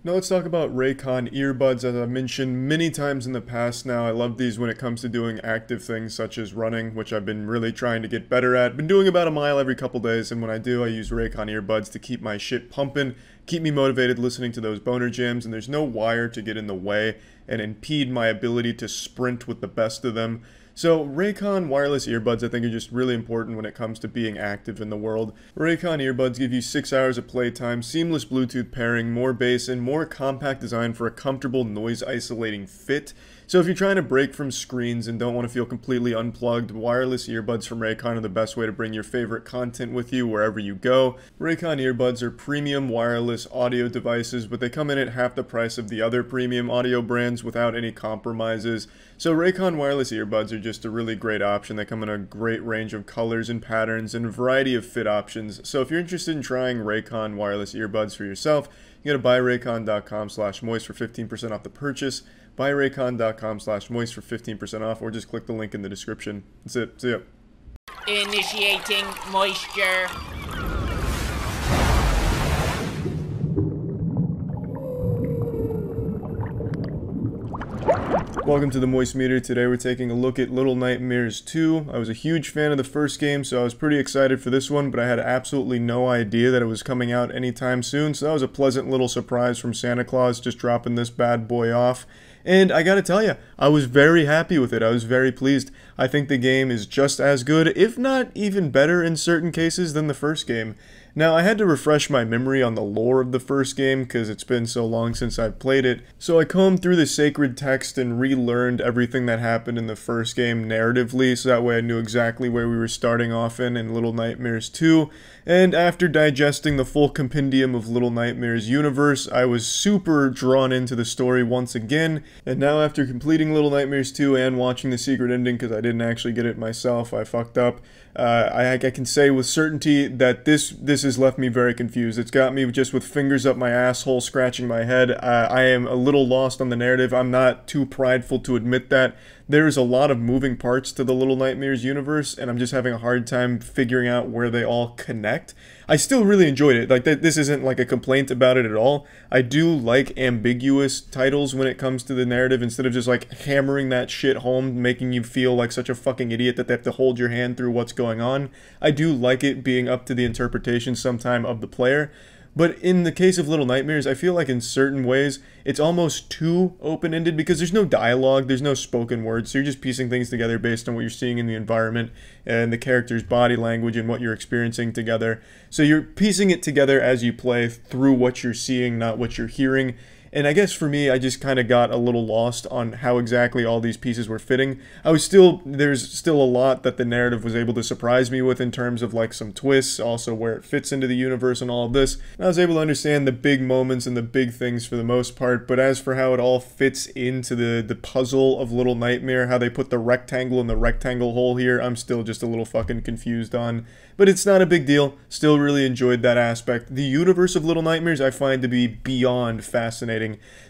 Now let's talk about Raycon earbuds. As I've mentioned many times in the past now, I love these when it comes to doing active things such as running, which I've been really trying to get better at. Been doing about a mile every couple days, and when I do, I use Raycon earbuds to keep my shit pumping, keep me motivated listening to those boner jams, and there's no wire to get in the way and impede my ability to sprint with the best of them. So Raycon wireless earbuds I think are just really important when it comes to being active in the world. Raycon earbuds give you 6 hours of playtime, seamless Bluetooth pairing, more bass, and more compact design for a comfortable noise isolating fit. So if you're trying to break from screens and don't want to feel completely unplugged, wireless earbuds from Raycon are the best way to bring your favorite content with you wherever you go. Raycon earbuds are premium wireless audio devices, but they come in at half the price of the other premium audio brands without any compromises. So Raycon wireless earbuds are just a really great option. They come in a great range of colors and patterns and a variety of fit options. So if you're interested in trying Raycon wireless earbuds for yourself, you go to buyraycon.com/moist for 15% off the purchase. Buyraycon.com/moist for 15% off, or just click the link in the description. That's it. See ya. Initiating moisture. Welcome to the Moist Meter. Today we're taking a look at Little Nightmares 2. I was a huge fan of the first game, so I was pretty excited for this one, but I had absolutely no idea that it was coming out anytime soon, so that was a pleasant little surprise from Santa Claus, just dropping this bad boy off. And I gotta tell you, I was very happy with it. I was very pleased. I think the game is just as good, if not even better in certain cases, than the first game. Now, I had to refresh my memory on the lore of the first game because it's been so long since I've played it, so I combed through the sacred text and relearned everything that happened in the first game narratively, so that way I knew exactly where we were starting off in Little Nightmares 2, and after digesting the full compendium of Little Nightmares universe, I was super drawn into the story once again, and now after completing Little Nightmares 2 and watching the secret ending because I didn't actually get it myself, I fucked up, I can say with certainty that this has left me very confused. It's got me just with fingers up my asshole, scratching my head. I am a little lost on the narrative. I'm not too prideful to admit that. There's a lot of moving parts to the Little Nightmares universe, and I'm just having a hard time figuring out where they all connect. I still really enjoyed it. Like, this isn't like a complaint about it at all. I do like ambiguous titles when it comes to the narrative, instead of just like hammering that shit home, making you feel like such a fucking idiot that they have to hold your hand through what's going on. I do like it being up to the interpretation sometime of the player. But in the case of Little Nightmares, I feel like in certain ways, it's almost too open-ended because there's no dialogue, there's no spoken words, so you're just piecing things together based on what you're seeing in the environment and the character's body language and what you're experiencing together. So you're piecing it together as you play through what you're seeing, not what you're hearing. And I guess for me, I just kind of got a little lost on how exactly all these pieces were fitting. There's still a lot that the narrative was able to surprise me with in terms of like some twists, also where it fits into the universe and all of this. And I was able to understand the big moments and the big things for the most part, but as for how it all fits into the puzzle of Little Nightmare, how they put the rectangle in the rectangle hole here, I'm still just a little fucking confused on. But it's not a big deal. Still really enjoyed that aspect. The universe of Little Nightmares I find to be beyond fascinating.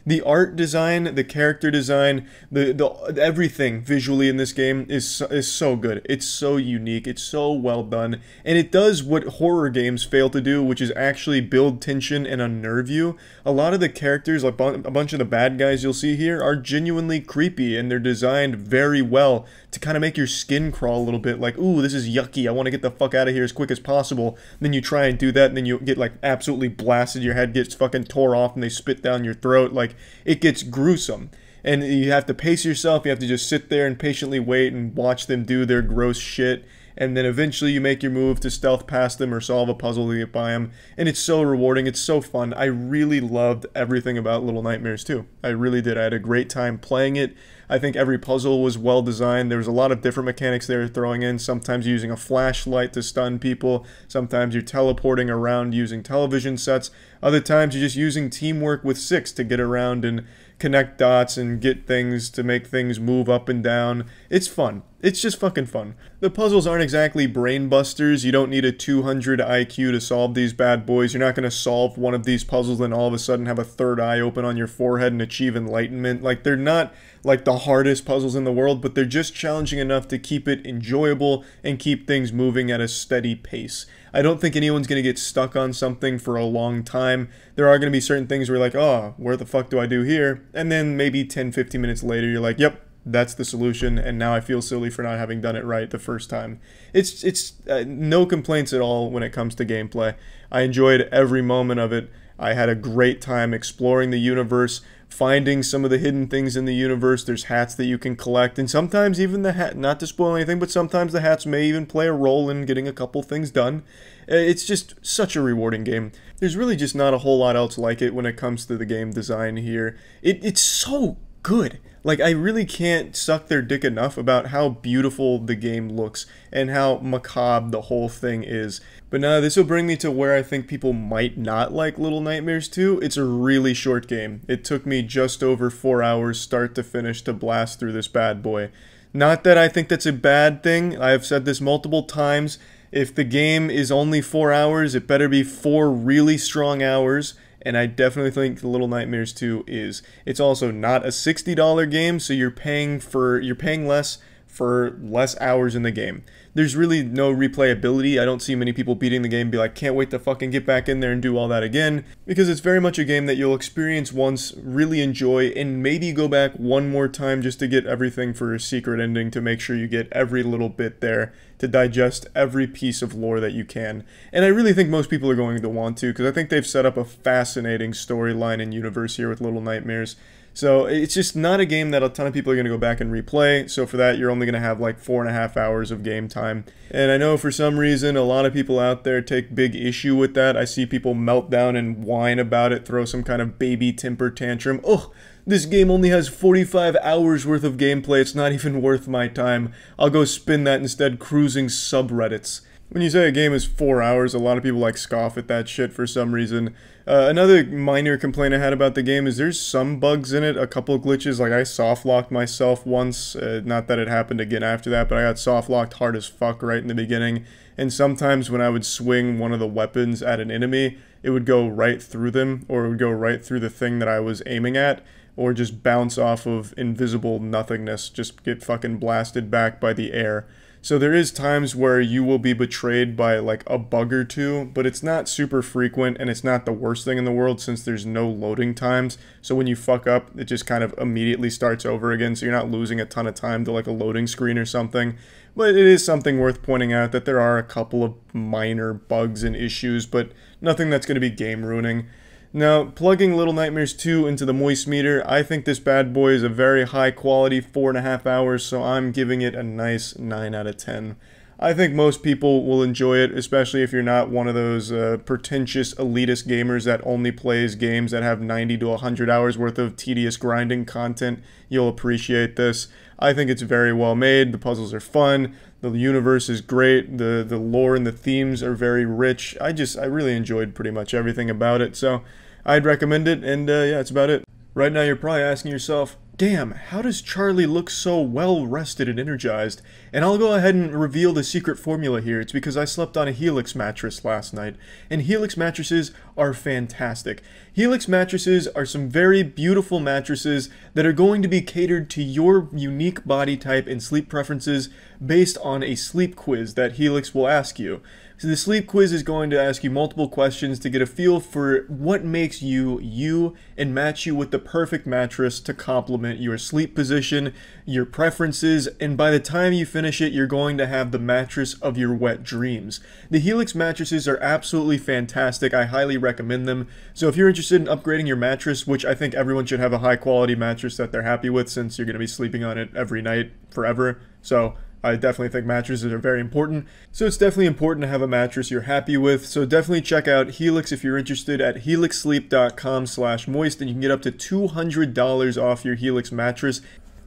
The art design, the character design, the everything visually in this game is so good. It's so unique. It's so well done. And it does what horror games fail to do, which is actually build tension and unnerve you. A lot of the characters, like a bunch of the bad guys you'll see here, are genuinely creepy, and they're designed very well to kind of make your skin crawl a little bit, like, ooh, this is yucky, I want to get the fuck out of here as quick as possible. Then you try and do that, and then you get like absolutely blasted, your head gets fucking tore off, and they spit down your throat. Like, it gets gruesome. And you have to pace yourself, you have to just sit there and patiently wait and watch them do their gross shit. And then eventually you make your move to stealth past them or solve a puzzle to get by them. And it's so rewarding, it's so fun. I really loved everything about Little Nightmares 2. I really did. I had a great time playing it. I think every puzzle was well designed. There was a lot of different mechanics they were throwing in. Sometimes you're using a flashlight to stun people. Sometimes you're teleporting around using television sets. Other times you're just using teamwork with six to get around and connect dots and get things to make things move up and down. It's fun. It's just fucking fun. The puzzles aren't exactly brain busters. You don't need a 200 IQ to solve these bad boys. You're not going to solve one of these puzzles and all of a sudden have a third eye open on your forehead and achieve enlightenment. Like, they're not like the hardest puzzles in the world, but they're just challenging enough to keep it enjoyable and keep things moving at a steady pace. I don't think anyone's going to get stuck on something for a long time. There are going to be certain things where you're like, oh, where the fuck do I do here? And then maybe 10-15 minutes later, you're like, yep, that's the solution, and now I feel silly for not having done it right the first time. It's no complaints at all when it comes to gameplay. I enjoyed every moment of it. I had a great time exploring the universe, finding some of the hidden things in the universe. There's hats that you can collect, and sometimes even the hat, not to spoil anything, but sometimes the hats may even play a role in getting a couple things done. It's just such a rewarding game. There's really just not a whole lot else like it when it comes to the game design here. It's so good. Like, I really can't suck their dick enough about how beautiful the game looks and how macabre the whole thing is. But now this will bring me to where I think people might not like Little Nightmares 2. It's a really short game. It took me just over 4 hours start to finish to blast through this bad boy. Not that I think that's a bad thing. I've said this multiple times. If the game is only 4 hours, it better be 4 really strong hours. And I definitely think The Little Nightmares 2 is. It's also not a $60 game, so you're paying less for less hours in the game. There's really no replayability. I don't see many people beating the game and be like, can't wait to fucking get back in there and do all that again, because it's very much a game that you'll experience once, really enjoy, and maybe go back one more time just to get everything for a secret ending to make sure you get every little bit there to digest every piece of lore that you can. And I really think most people are going to want to, because I think they've set up a fascinating storyline and universe here with Little Nightmares. So it's just not a game that a ton of people are going to go back and replay, so for that you're only going to have like 4.5 hours of game time. And I know for some reason a lot of people out there take big issue with that. I see people melt down and whine about it, throw some kind of baby temper tantrum. Oh, this game only has 45 hours worth of gameplay, it's not even worth my time. I'll go spin that instead cruising subreddits. When you say a game is 4 hours, a lot of people like scoff at that shit for some reason. Another minor complaint I had about the game is there's some bugs in it, a couple glitches, like I soft-locked myself once, not that it happened again after that, but I got soft-locked hard as fuck right in the beginning, and sometimes when I would swing one of the weapons at an enemy, it would go right through them, or it would go right through the thing that I was aiming at, or just bounce off of invisible nothingness, just get fucking blasted back by the air. So there is times where you will be betrayed by like a bug or two, but it's not super frequent and it's not the worst thing in the world since there's no loading times. So when you fuck up, it just kind of immediately starts over again, so you're not losing a ton of time to like a loading screen or something. But it is something worth pointing out that there are a couple of minor bugs and issues, but nothing that's going to be game ruining. Now, plugging Little Nightmares 2 into the Moist meter, I think this bad boy is a very high quality 4.5 hours, so I'm giving it a nice 9 out of 10. I think most people will enjoy it, especially if you're not one of those pretentious elitist gamers that only plays games that have 90 to 100 hours worth of tedious grinding content. You'll appreciate this. I think it's very well made, the puzzles are fun, the universe is great, the lore and the themes are very rich. I really enjoyed pretty much everything about it, so I'd recommend it, and yeah, that's about it. Right now you're probably asking yourself, damn, how does Charlie look so well rested and energized? And I'll go ahead and reveal the secret formula here. It's because I slept on a Helix mattress last night, and Helix mattresses are fantastic. Helix mattresses are some very beautiful mattresses that are going to be catered to your unique body type and sleep preferences based on a sleep quiz that Helix will ask you. So the sleep quiz is going to ask you multiple questions to get a feel for what makes you you and match you with the perfect mattress to complement your sleep position, your preferences, and by the time you finish it, you're going to have the mattress of your wet dreams. The Helix mattresses are absolutely fantastic. I highly recommend them. So if you're interested in upgrading your mattress, which I think everyone should have a high quality mattress that they're happy with since you're going to be sleeping on it every night forever. So I definitely think mattresses are very important. So it's definitely important to have a mattress you're happy with. So definitely check out Helix if you're interested at helixsleep.com/moist, and you can get up to $200 off your Helix mattress.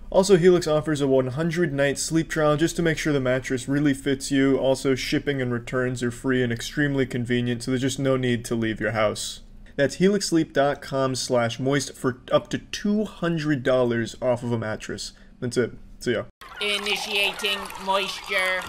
Also, Helix offers a 100-night sleep trial just to make sure the mattress really fits you. Also, shipping and returns are free and extremely convenient, so there's just no need to leave your house. That's helixsleep.com/moist for up to $200 off of a mattress. That's it. See ya. Initiating moisture.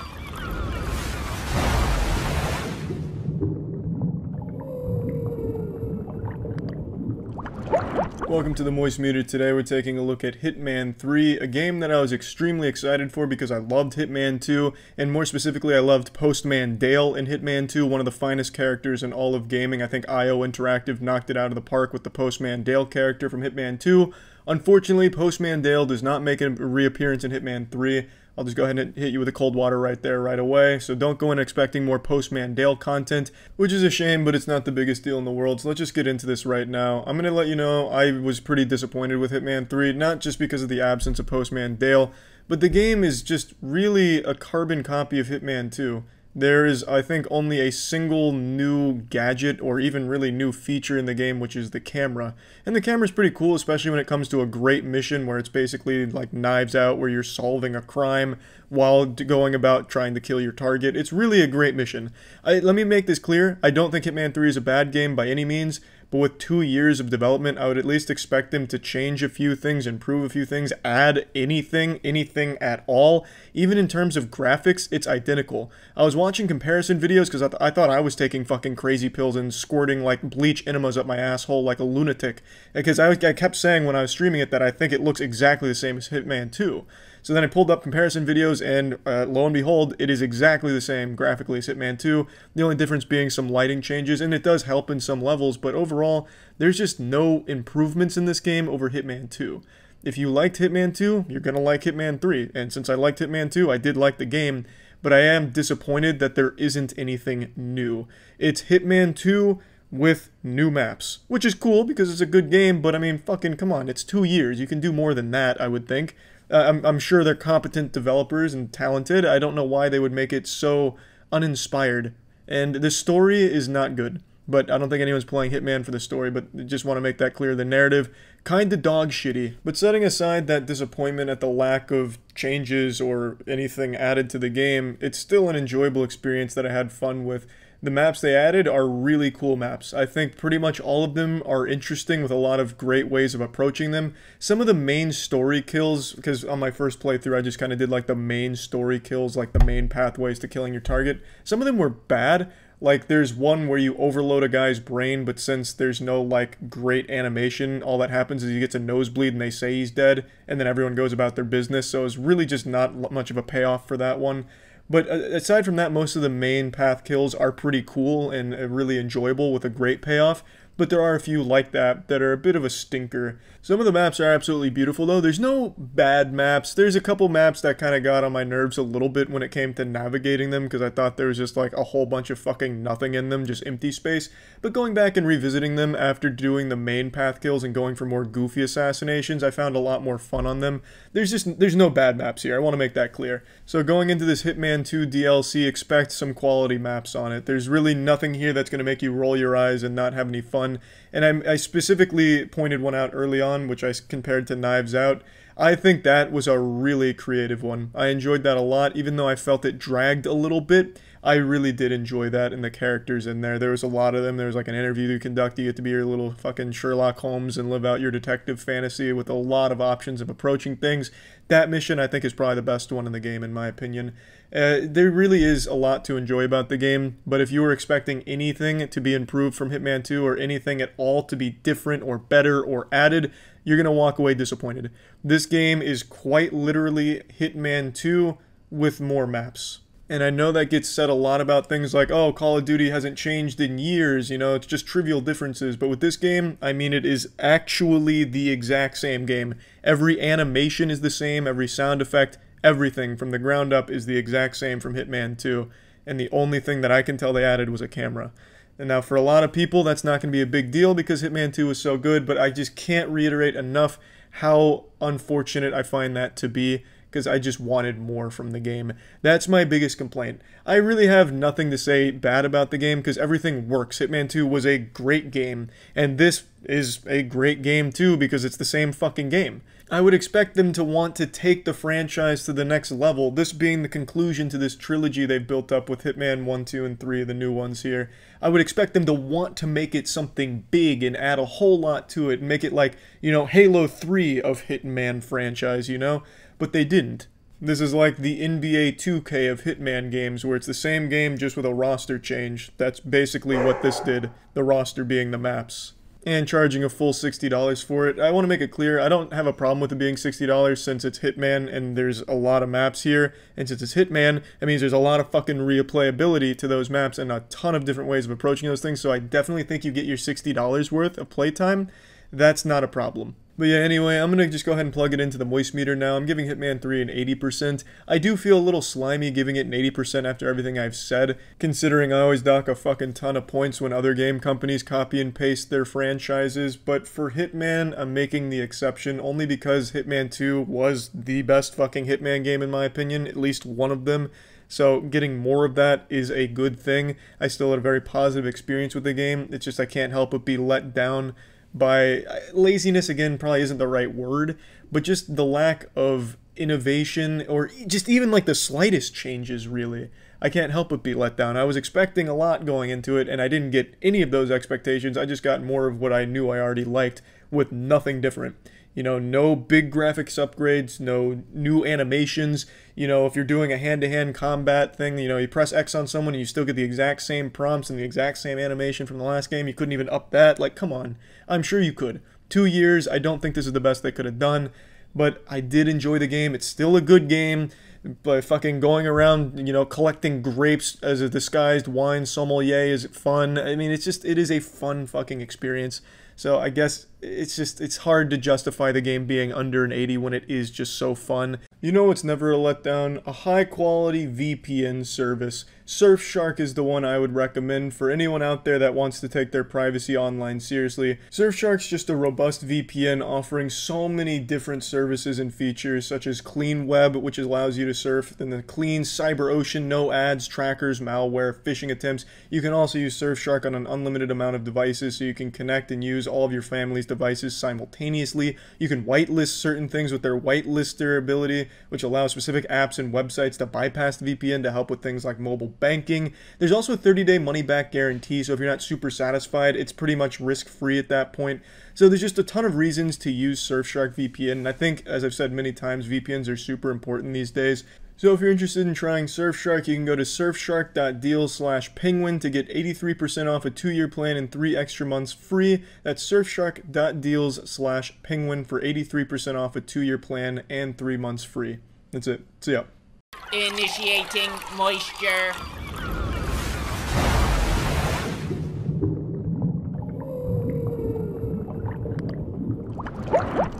Welcome to the Moist Meter. Today we're taking a look at Hitman 3, a game that I was extremely excited for because I loved Hitman 2, and more specifically I loved Postman Dale in Hitman 2, one of the finest characters in all of gaming. I think IO Interactive knocked it out of the park with the Postman Dale character from Hitman 2. Unfortunately, Postman Dale does not make a reappearance in Hitman 3. I'll just go ahead and hit you with a cold water right there right away. So don't go in expecting more Postman Dale content, which is a shame, but it's not the biggest deal in the world. So let's just get into this right now. I'm going to let you know I was pretty disappointed with Hitman 3, not just because of the absence of Postman Dale, but the game is just really a carbon copy of Hitman 2. There is, I think, only a single new gadget or even really new feature in the game, which is the camera. And the camera's pretty cool, especially when it comes to a great mission where it's basically like Knives Out, where you're solving a crime while going about trying to kill your target. It's really a great mission. Let me make this clear. I don't think Hitman 3 is a bad game by any means, but with 2 years of development, I would at least expect them to change a few things, improve a few things, add anything at all. Even in terms of graphics, it's identical. I was watching comparison videos because I thought I was taking fucking crazy pills and squirting like bleach enemas up my asshole like a lunatic. Because I kept saying when I was streaming it that I think it looks exactly the same as Hitman 2. So then I pulled up comparison videos, and lo and behold, it is exactly the same graphically as Hitman 2, the only difference being some lighting changes, and it does help in some levels, but overall, there's just no improvements in this game over Hitman 2. If you liked Hitman 2, you're gonna like Hitman 3, and since I liked Hitman 2, I did like the game, but I am disappointed that there isn't anything new. It's Hitman 2 with new maps, which is cool because it's a good game, but I mean, fucking come on, it's 2 years, you can do more than that, I would think. I'm sure they're competent developers and talented. I don't know why they would make it so uninspired. And the story is not good. But I don't think anyone's playing Hitman for the story, but just want to make that clear. The narrative, kinda dog shitty. But setting aside that disappointment at the lack of changes or anything added to the game, it's still an enjoyable experience that I had fun with. The maps they added are really cool maps. I think pretty much all of them are interesting with a lot of great ways of approaching them. Some of the main story kills, because on my first playthrough I just kind of did like the main story kills, like the main pathways to killing your target. Some of them were bad. Like there's one where you overload a guy's brain, but since there's no like great animation, all that happens is he gets a nosebleed and they say he's dead, and then everyone goes about their business. So it's really just not much of a payoff for that one. But aside from that, most of the main path kills are pretty cool and really enjoyable with a great payoff. But there are a few like that are a bit of a stinker. Some of the maps are absolutely beautiful though. There's no bad maps. There's a couple maps that kind of got on my nerves a little bit when it came to navigating them because I thought there was just like a whole bunch of fucking nothing in them, just empty space. But going back and revisiting them after doing the main path kills and going for more goofy assassinations, I found a lot more fun on them. There's no bad maps here. I want to make that clear. So going into this Hitman 2 DLC, expect some quality maps on it. There's really nothing here that's going to make you roll your eyes and not have any fun. And I specifically pointed one out early on, which I compared to Knives Out. I think that was a really creative one. I enjoyed that a lot, even though I felt it dragged a little bit. I really did enjoy that and the characters in there. There was a lot of them. There was like an interview to conduct. You get to be your little fucking Sherlock Holmes and live out your detective fantasy with a lot of options of approaching things. That mission, I think, is probably the best one in the game, in my opinion. There really is a lot to enjoy about the game, but if you were expecting anything to be improved from Hitman 2 or anything at all to be different or better or added, you're going to walk away disappointed. This game is quite literally Hitman 2 with more maps. And I know that gets said a lot about things like, oh, Call of Duty hasn't changed in years, you know, it's just trivial differences. But with this game, I mean, it is actually the exact same game. Every animation is the same, every sound effect, everything from the ground up is the exact same from Hitman 2. And the only thing that I can tell they added was a camera. And now for a lot of people, that's not going to be a big deal because Hitman 2 is so good, but I just can't reiterate enough how unfortunate I find that to be, because I just wanted more from the game. That's my biggest complaint. I really have nothing to say bad about the game because everything works. Hitman 2 was a great game, and this is a great game too because it's the same fucking game. I would expect them to want to take the franchise to the next level, this being the conclusion to this trilogy they've built up with Hitman 1, 2, and 3, the new ones here. I would expect them to want to make it something big and add a whole lot to it and make it like, you know, Halo 3 of Hitman franchise, you know? But they didn't. This is like the NBA 2K of Hitman games, where it's the same game just with a roster change. That's basically what this did, the roster being the maps. And charging a full $60 for it. I want to make it clear, I don't have a problem with it being $60 since it's Hitman and there's a lot of maps here. And since it's Hitman, it means there's a lot of fucking replayability to those maps and a ton of different ways of approaching those things. So I definitely think you get your $60 worth of playtime. That's not a problem. But yeah, anyway, I'm gonna just go ahead and plug it into the moist meter now. I'm giving Hitman 3 an 80%. I do feel a little slimy giving it an 80% after everything I've said, considering I always dock a fucking ton of points when other game companies copy and paste their franchises. But for Hitman, I'm making the exception only because Hitman 2 was the best fucking Hitman game in my opinion, at least one of them. So getting more of that is a good thing. I still had a very positive experience with the game. It's just I can't help but be let down by laziness. Again, probably isn't the right word, but just the lack of innovation or just even like the slightest changes, really. I can't help but be let down. I was expecting a lot going into it, and I didn't get any of those expectations. I just got more of what I knew I already liked with nothing different. You know, no big graphics upgrades, no new animations. You know, if you're doing a hand-to-hand combat thing, you know, you press X on someone and you still get the exact same prompts and the exact same animation from the last game. You couldn't even up that. Like, come on. I'm sure you could. 2 years, I don't think this is the best they could have done, but I did enjoy the game. It's still a good game. By fucking going around, you know, collecting grapes as a disguised wine sommelier is fun. I mean, it is a fun fucking experience. So I guess it's hard to justify the game being under an 80 when it is just so fun. You know what's never a letdown? A high quality VPN service. Surfshark is the one I would recommend for anyone out there that wants to take their privacy online seriously. Surfshark's just a robust VPN offering so many different services and features such as Clean Web, which allows you to surf in the clean cyber ocean, no ads, trackers, malware, phishing attempts. You can also use Surfshark on an unlimited amount of devices so you can connect and use all of your family's devices simultaneously. You can whitelist certain things with their whitelister ability, which allows specific apps and websites to bypass the VPN to help with things like mobile banking. There's also a 30-day money-back guarantee, so if you're not super satisfied, it's pretty much risk-free at that point. So there's just a ton of reasons to use Surfshark VPN, and I think, as I've said many times, VPNs are super important these days. So if you're interested in trying Surfshark, you can go to surfshark.deal/penguin to get 83% off a 2-year plan and 3 extra months free. That's surfshark.deals/penguin for 83% off a 2-year plan and 3 months free. That's it. See ya. Initiating moisture.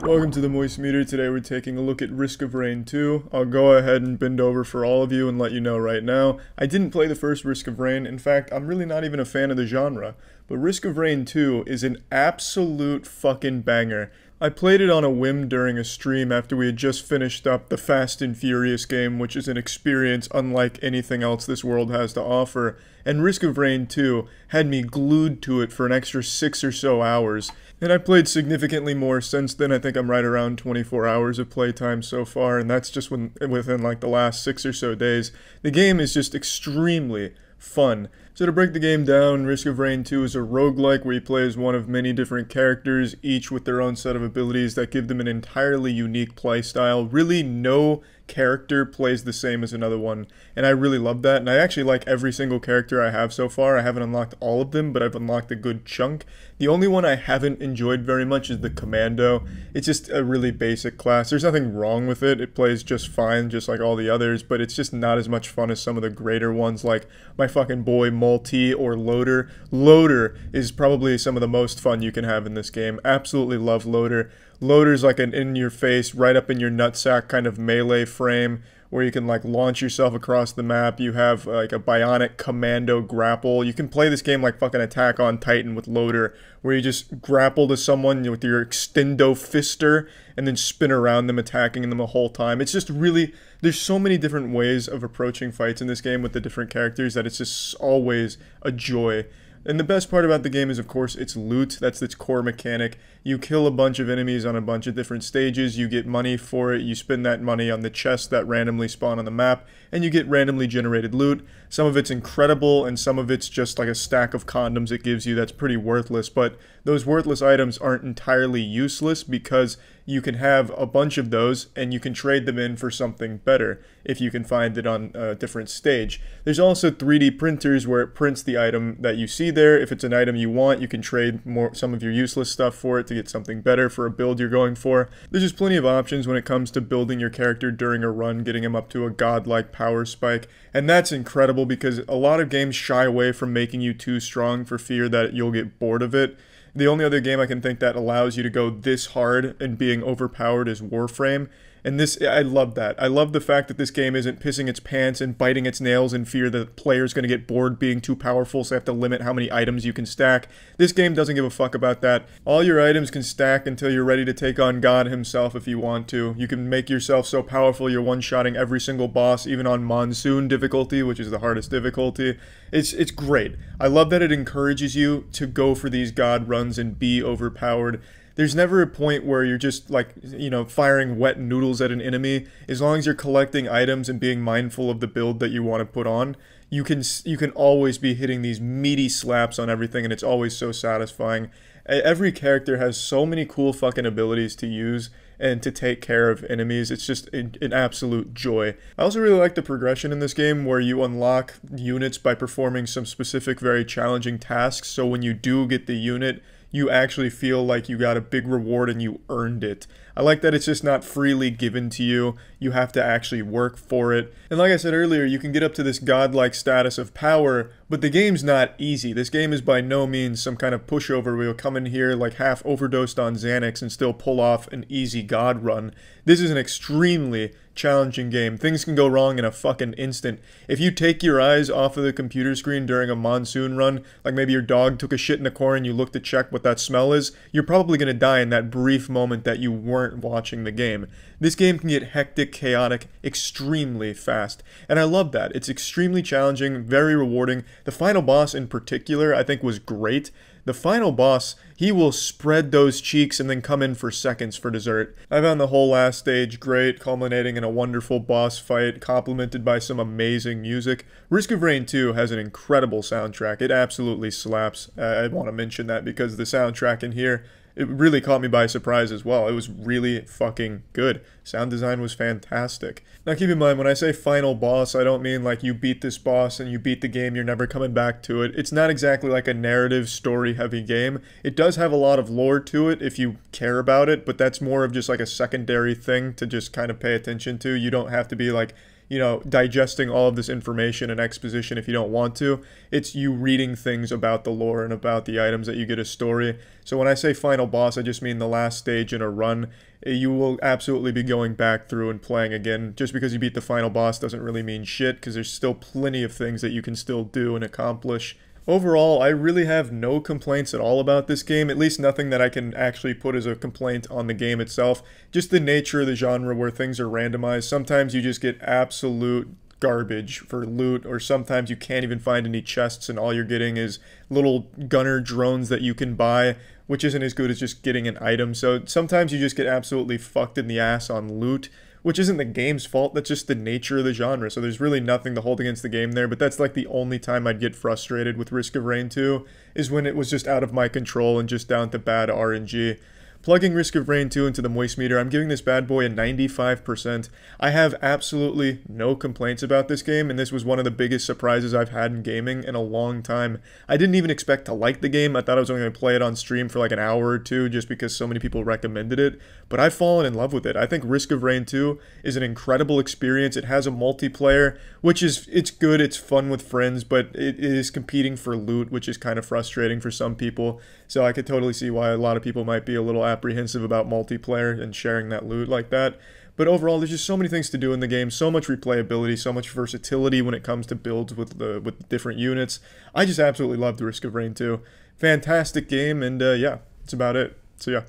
Welcome to the Moist Meter. Today we're taking a look at Risk of Rain 2. I'll go ahead and bend over for all of you and let you know right now. I didn't play the first Risk of Rain. In fact, I'm really not even a fan of the genre. But Risk of Rain 2 is an absolute fucking banger. I played it on a whim during a stream after we had just finished up the Fast and Furious game, which is an experience unlike anything else this world has to offer. And Risk of Rain 2 had me glued to it for an extra 6 or so hours. And I played significantly more since then. I think I'm right around 24 hours of playtime so far, and that's just within like the last 6 or so days. The game is just extremely fun. So to break the game down, Risk of Rain 2 is a roguelike where you play as one of many different characters, each with their own set of abilities that give them an entirely unique playstyle. Really, no character plays the same as another one, and I really love that. And I actually like every single character I have so far. I haven't unlocked all of them, but I've unlocked a good chunk. The only one I haven't enjoyed very much is the Commando. It's just a really basic class. There's nothing wrong with it. It plays just fine, just like all the others, but it's just not as much fun as some of the greater ones like my fucking boy Multi or Loader. Loader is probably some of the most fun you can have in this game. Absolutely love Loader. Loader's like an in-your-face, right up in your nutsack kind of melee frame where you can like launch yourself across the map. You have like a bionic commando grapple. You can play this game like fucking Attack on Titan with Loader, where you just grapple to someone with your extendo fister and then spin around them, attacking them the whole time. It's just really, there's so many different ways of approaching fights in this game with the different characters that it's just always a joy. And the best part about the game is, of course, its loot. That's its core mechanic. You kill a bunch of enemies on a bunch of different stages, you get money for it, you spend that money on the chests that randomly spawn on the map, and you get randomly generated loot. Some of it's incredible, and some of it's just like a stack of condoms it gives you that's pretty worthless, but those worthless items aren't entirely useless because you can have a bunch of those, and you can trade them in for something better if you can find it on a different stage. There's also 3D printers where it prints the item that you see there. If it's an item you want, you can trade some of your useless stuff for it to get something better for a build you're going for. There's just plenty of options when it comes to building your character during a run, getting him up to a godlike power spike, and that's incredible because a lot of games shy away from making you too strong for fear that you'll get bored of it. The only other game I can think that allows you to go this hard and being overpowered is Warframe. And this, I love that. I love the fact that this game isn't pissing its pants and biting its nails in fear that the player's going to get bored being too powerful, so they have to limit how many items you can stack. This game doesn't give a fuck about that. All your items can stack until you're ready to take on God himself if you want to. You can make yourself so powerful you're one-shotting every single boss, even on Monsoon difficulty, which is the hardest difficulty. It's great. I love that it encourages you to go for these God runs and be overpowered. There's never a point where you're just, like, you know, firing wet noodles at an enemy. As long as you're collecting items and being mindful of the build that you want to put on, you can always be hitting these meaty slaps on everything, and it's always so satisfying. Every character has so many cool fucking abilities to use and to take care of enemies. It's just an absolute joy. I also really like the progression in this game where you unlock units by performing some specific, very challenging tasks. So when you do get the unit, you actually feel like you got a big reward and you earned it. I like that it's just not freely given to you. You have to actually work for it. And like I said earlier, you can get up to this godlike status of power, but the game's not easy. This game is by no means some kind of pushover where you'll come in here like half overdosed on Xanax and still pull off an easy god run. This is an extremely challenging game. Things can go wrong in a fucking instant. If you take your eyes off of the computer screen during a monsoon run, like maybe your dog took a shit in the corner and you look to check what that smell is, you're probably going to die in that brief moment that you weren't watching the game. This game can get hectic, chaotic, extremely fast, and I love that. It's extremely challenging, very rewarding. The final boss in particular, I think, was great. The final boss, he will spread those cheeks and then come in for seconds for dessert. I found the whole last stage great, culminating in a wonderful boss fight, complemented by some amazing music. Risk of Rain 2 has an incredible soundtrack. It absolutely slaps. I want to mention that because the soundtrack in here, it really caught me by surprise as well. It was really fucking good. Sound design was fantastic. Now keep in mind, when I say final boss, I don't mean like you beat this boss and you beat the game, you're never coming back to it. It's not exactly like a narrative, story-heavy game. It does have a lot of lore to it if you care about it, but that's more of just like a secondary thing to just kind of pay attention to. You don't have to be like, you know, digesting all of this information and exposition if you don't want to. It's you reading things about the lore and about the items that you get a story. So when I say final boss, I just mean the last stage in a run. You will absolutely be going back through and playing again. Just because you beat the final boss doesn't really mean shit, because there's still plenty of things that you can still do and accomplish. Overall, I really have no complaints at all about this game, at least nothing that I can actually put as a complaint on the game itself. Just the nature of the genre where things are randomized. Sometimes you just get absolute garbage for loot, or sometimes you can't even find any chests and all you're getting is little gunner drones that you can buy, which isn't as good as just getting an item. So sometimes you just get absolutely fucked in the ass on loot, which isn't the game's fault, that's just the nature of the genre, so there's really nothing to hold against the game there, but that's like the only time I'd get frustrated with Risk of Rain 2, is when it was just out of my control and just down to bad RNG. Plugging Risk of Rain 2 into the Moist meter, I'm giving this bad boy a 95%. I have absolutely no complaints about this game, and this was one of the biggest surprises I've had in gaming in a long time. I didn't even expect to like the game. I thought I was only going to play it on stream for like an hour or two just because so many people recommended it, but I've fallen in love with it. I think Risk of Rain 2 is an incredible experience. It has a multiplayer, which is, it's good, it's fun with friends, but it is competing for loot, which is kind of frustrating for some people, so I could totally see why a lot of people might be a little apprehensive about multiplayer and sharing that loot like that. But overall, there's just so many things to do in the game, so much replayability, so much versatility when it comes to builds with different units. I just absolutely loved Risk of Rain 2. Fantastic game, and yeah, that's about it. So yeah.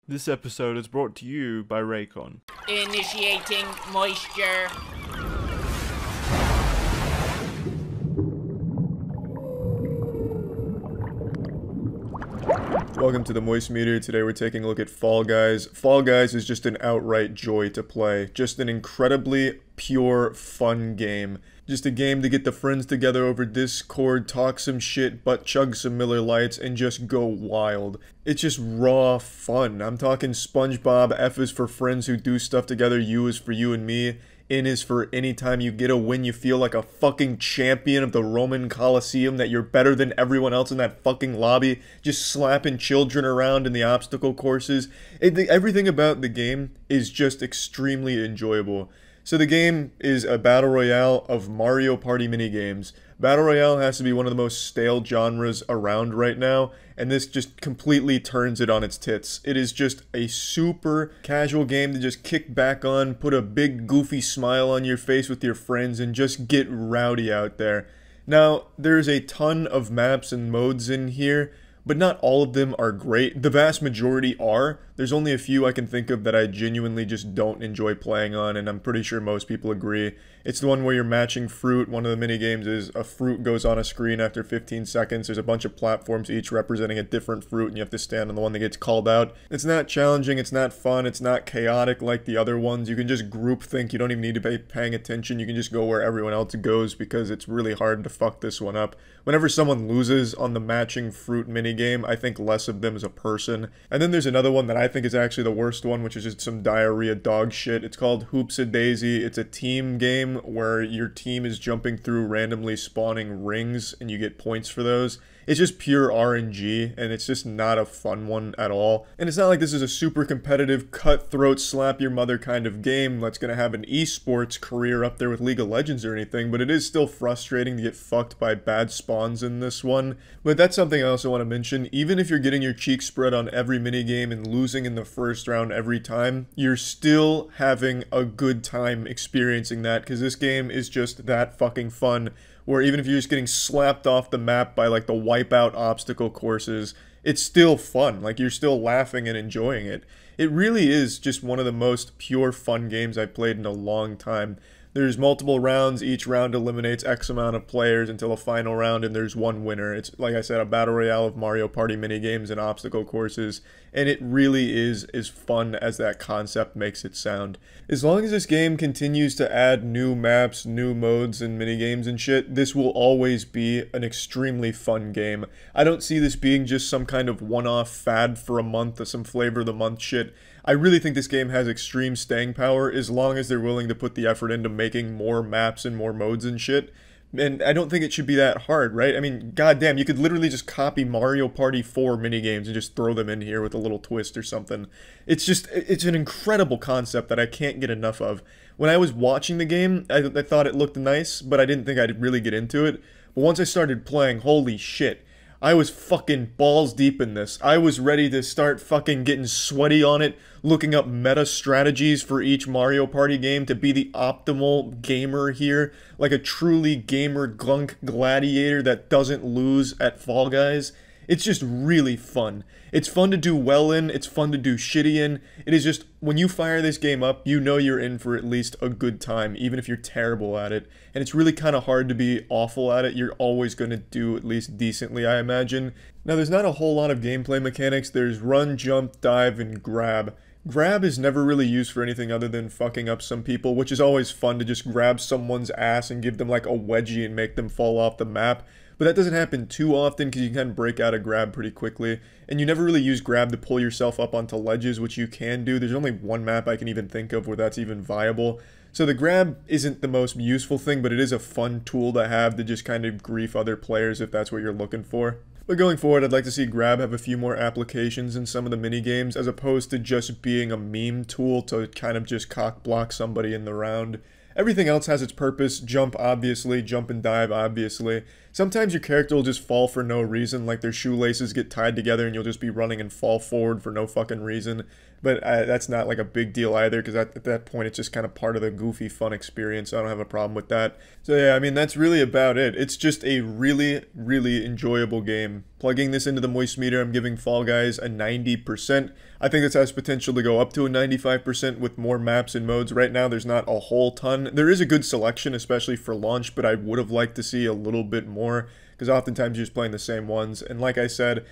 This episode is brought to you by Raycon. Initiating moisture. Welcome to the Moist Meter. Today we're taking a look at Fall Guys. Fall Guys is just an outright joy to play. Just an incredibly pure, fun game. Just a game to get the friends together over Discord, talk some shit, butt chug some Miller Lights, and just go wild. It's just raw fun. I'm talking SpongeBob, F is for friends who do stuff together, U is for you and me. N is for anytime you get a win, you feel like a fucking champion of the Roman Colosseum, that you're better than everyone else in that fucking lobby, just slapping children around in the obstacle courses. Everything about the game is just extremely enjoyable. So the game is a battle royale of Mario Party minigames. Battle royale has to be one of the most stale genres around right now, and this just completely turns it on its tits. It is just a super casual game to just kick back on, put a big goofy smile on your face with your friends, and just get rowdy out there. Now, there's a ton of maps and modes in here, but not all of them are great. The vast majority are. There's only a few I can think of that I genuinely just don't enjoy playing on, and I'm pretty sure most people agree. It's the one where you're matching fruit. One of the mini games is a fruit goes on a screen after 15 seconds. There's a bunch of platforms, each representing a different fruit, and you have to stand on the one that gets called out. It's not challenging, it's not fun, it's not chaotic like the other ones. You can just group think, you don't even need to be paying attention. You can just go where everyone else goes because it's really hard to fuck this one up. Whenever someone loses on the matching fruit mini game, I think less of them as a person. And then there's another one that I think is actually the worst one, which is just some diarrhea dog shit. It's called Hoops-A-Daisy. It's a team game where your team is jumping through randomly spawning rings and you get points for those. It's just pure RNG, and it's just not a fun one at all. And it's not like this is a super competitive, cutthroat, slap your mother kind of game that's going to have an esports career up there with League of Legends or anything, but it is still frustrating to get fucked by bad spawns in this one. But that's something I also want to mention. Even if you're getting your cheeks spread on every minigame and losing in the first round every time, you're still having a good time experiencing that, because this game is just that fucking fun. Where even if you're just getting slapped off the map by like the wipeout obstacle courses, it's still fun. Like, you're still laughing and enjoying it. It really is just one of the most pure fun games I've played in a long time. There's multiple rounds, each round eliminates X amount of players until a final round, and there's one winner. It's, like I said, a battle royale of Mario Party minigames and obstacle courses, and it really is as fun as that concept makes it sound. As long as this game continues to add new maps, new modes, and minigames and shit, this will always be an extremely fun game. I don't see this being just some kind of one-off fad for a month or some flavor of the month shit. I really think this game has extreme staying power as long as they're willing to put the effort into making more maps and more modes and shit. And I don't think it should be that hard, right? I mean, goddamn, you could literally just copy Mario Party 4 minigames and just throw them in here with a little twist or something. It's just, it's an incredible concept that I can't get enough of. When I was watching the game, I thought it looked nice, but I didn't think I'd really get into it. But once I started playing, holy shit. I was fucking balls deep in this. I was ready to start fucking getting sweaty on it, looking up meta strategies for each Mario Party game to be the optimal gamer here, like a truly gamer glunk gladiator that doesn't lose at Fall Guys. It's just really fun. It's fun to do well in, it's fun to do shitty in. It is just, when you fire this game up, you know you're in for at least a good time, even if you're terrible at it. And it's really kind of hard to be awful at it. You're always going to do at least decently, I imagine. Now, there's not a whole lot of gameplay mechanics. There's run, jump, dive, and grab. Grab is never really used for anything other than fucking up some people, which is always fun to just grab someone's ass and give them like a wedgie and make them fall off the map. But that doesn't happen too often because you can break out a grab pretty quickly. And you never really use grab to pull yourself up onto ledges, which you can do. There's only one map I can even think of where that's even viable. So the grab isn't the most useful thing, but it is a fun tool to have to just kind of grief other players if that's what you're looking for. But going forward, I'd like to see grab have a few more applications in some of the mini-games, as opposed to just being a meme tool to kind of just cock block somebody in the round. Everything else has its purpose. Jump, obviously. Jump and dive, obviously. Sometimes your character will just fall for no reason, like their shoelaces get tied together and you'll just be running and fall forward for no fucking reason. But that's not like a big deal either, because at that point it's just kind of part of the goofy fun experience, so I don't have a problem with that. So yeah, I mean, that's really about it. It's just a really, really enjoyable game. Plugging this into the moist meter, I'm giving Fall Guys a 90%. I think this has potential to go up to a 95% with more maps and modes. Right now, there's not a whole ton. There is a good selection, especially for launch, but I would have liked to see a little bit more, because oftentimes you're just playing the same ones. And like I said,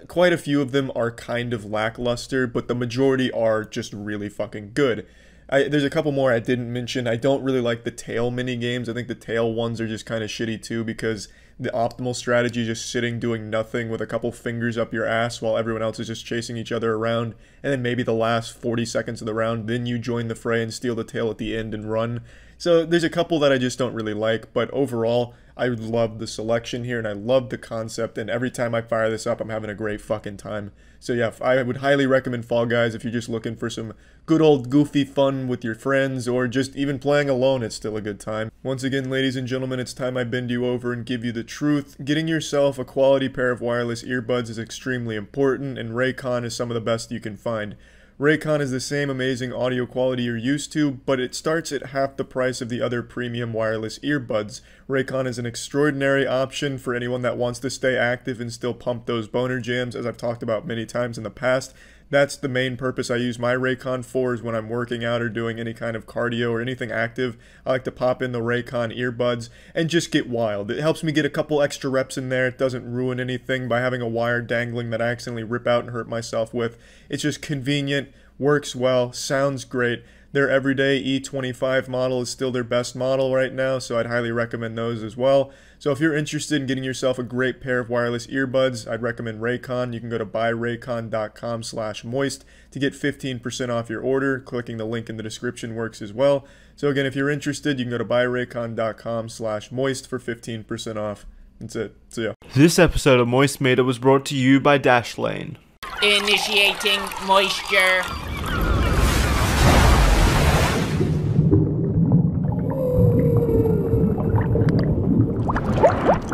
quite a few of them are kind of lackluster, but the majority are just really fucking good. There's a couple more I didn't mention. I don't really like the tail mini games. I think the tail ones are just kind of shitty too, because the optimal strategy is just sitting doing nothing with a couple fingers up your ass while everyone else is just chasing each other around, and then maybe the last 40 seconds of the round, then you join the fray and steal the tail at the end and run. So there's a couple that I just don't really like, but overall, I love the selection here, and I love the concept, and every time I fire this up, I'm having a great fucking time. So yeah, I would highly recommend Fall Guys if you're just looking for some good old goofy fun with your friends, or just even playing alone, it's still a good time. Once again, ladies and gentlemen, it's time I bend you over and give you the truth. Getting yourself a quality pair of wireless earbuds is extremely important, and Raycon is some of the best you can find. Raycon is the same amazing audio quality you're used to, but it starts at half the price of the other premium wireless earbuds. Raycon is an extraordinary option for anyone that wants to stay active and still pump those boner jams, as I've talked about many times in the past. That's the main purpose I use my Raycon for, is when I'm working out or doing any kind of cardio or anything active. I like to pop in the Raycon earbuds and just get wild. It helps me get a couple extra reps in there. It doesn't ruin anything by having a wire dangling that I accidentally rip out and hurt myself with. It's just convenient, works well, sounds great. Their everyday E25 model is still their best model right now, so I'd highly recommend those as well. So if you're interested in getting yourself a great pair of wireless earbuds, I'd recommend Raycon. You can go to buyraycon.com/moist to get 15% off your order. Clicking the link in the description works as well. So again, if you're interested, you can go to buyraycon.com/moist for 15% off. That's it. So yeah. This episode of Moist Meter was brought to you by Dashlane. Initiating moisture.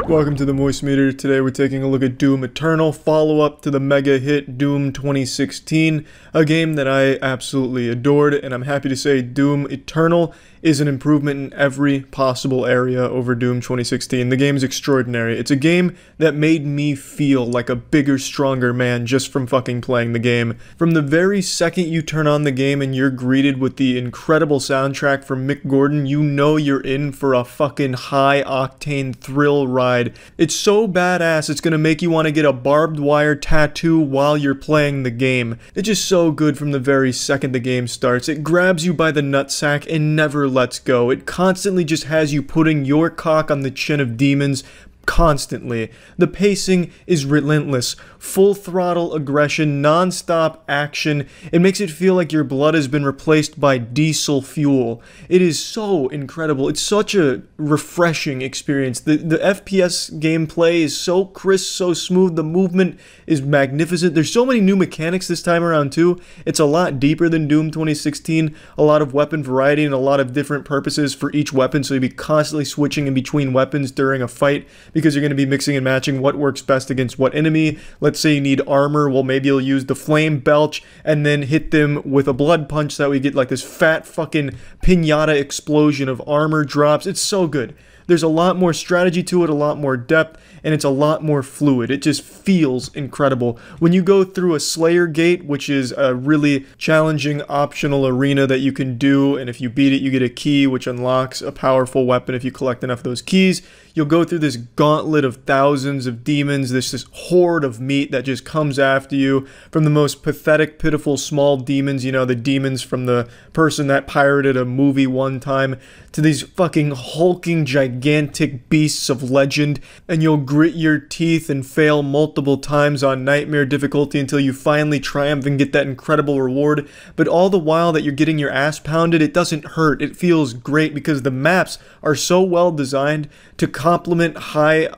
Welcome to the Moist Meter. Today we're taking a look at Doom Eternal, follow-up to the mega hit Doom 2016, a game that I absolutely adored, and I'm happy to say Doom Eternal is an improvement in every possible area over Doom 2016. The game is extraordinary. It's a game that made me feel like a bigger, stronger man just from fucking playing the game. From the very second you turn on the game and you're greeted with the incredible soundtrack from Mick Gordon, you know you're in for a fucking high-octane thrill ride. It's so badass, it's gonna make you want to get a barbed wire tattoo while you're playing the game. It's just so good from the very second the game starts. It grabs you by the nutsack and never lets go. It constantly just has you putting your cock on the chin of demons, constantly. The pacing is relentless. Full throttle aggression, non-stop action. It makes it feel like your blood has been replaced by diesel fuel. It is so incredible. It's such a refreshing experience. The FPS gameplay is so crisp, so smooth. The movement is magnificent. There's so many new mechanics this time around too. It's a lot deeper than Doom 2016. A lot of weapon variety and a lot of different purposes for each weapon, so you'll be constantly switching in between weapons during a fight, because you're going to be mixing and matching what works best against what enemy. Let's say you need armor, well maybe you'll use the flame belch and then hit them with a blood punch so that we get like this fat fucking piñata explosion of armor drops. It's so good. There's a lot more strategy to it, a lot more depth, and it's a lot more fluid. It just feels incredible. When you go through a Slayer Gate, which is a really challenging optional arena that you can do, and if you beat it, you get a key, which unlocks a powerful weapon if you collect enough of those keys. You'll go through this gauntlet of thousands of demons, this horde of meat that just comes after you, from the most pathetic, pitiful, small demons, you know, the demons from the person that pirated a movie one time, to these fucking hulking, gigantic beasts of legend, and you'll grit your teeth and fail multiple times on nightmare difficulty until you finally triumph and get that incredible reward. But all the while that you're getting your ass pounded, it doesn't hurt. It feels great because the maps are so well designed to complement high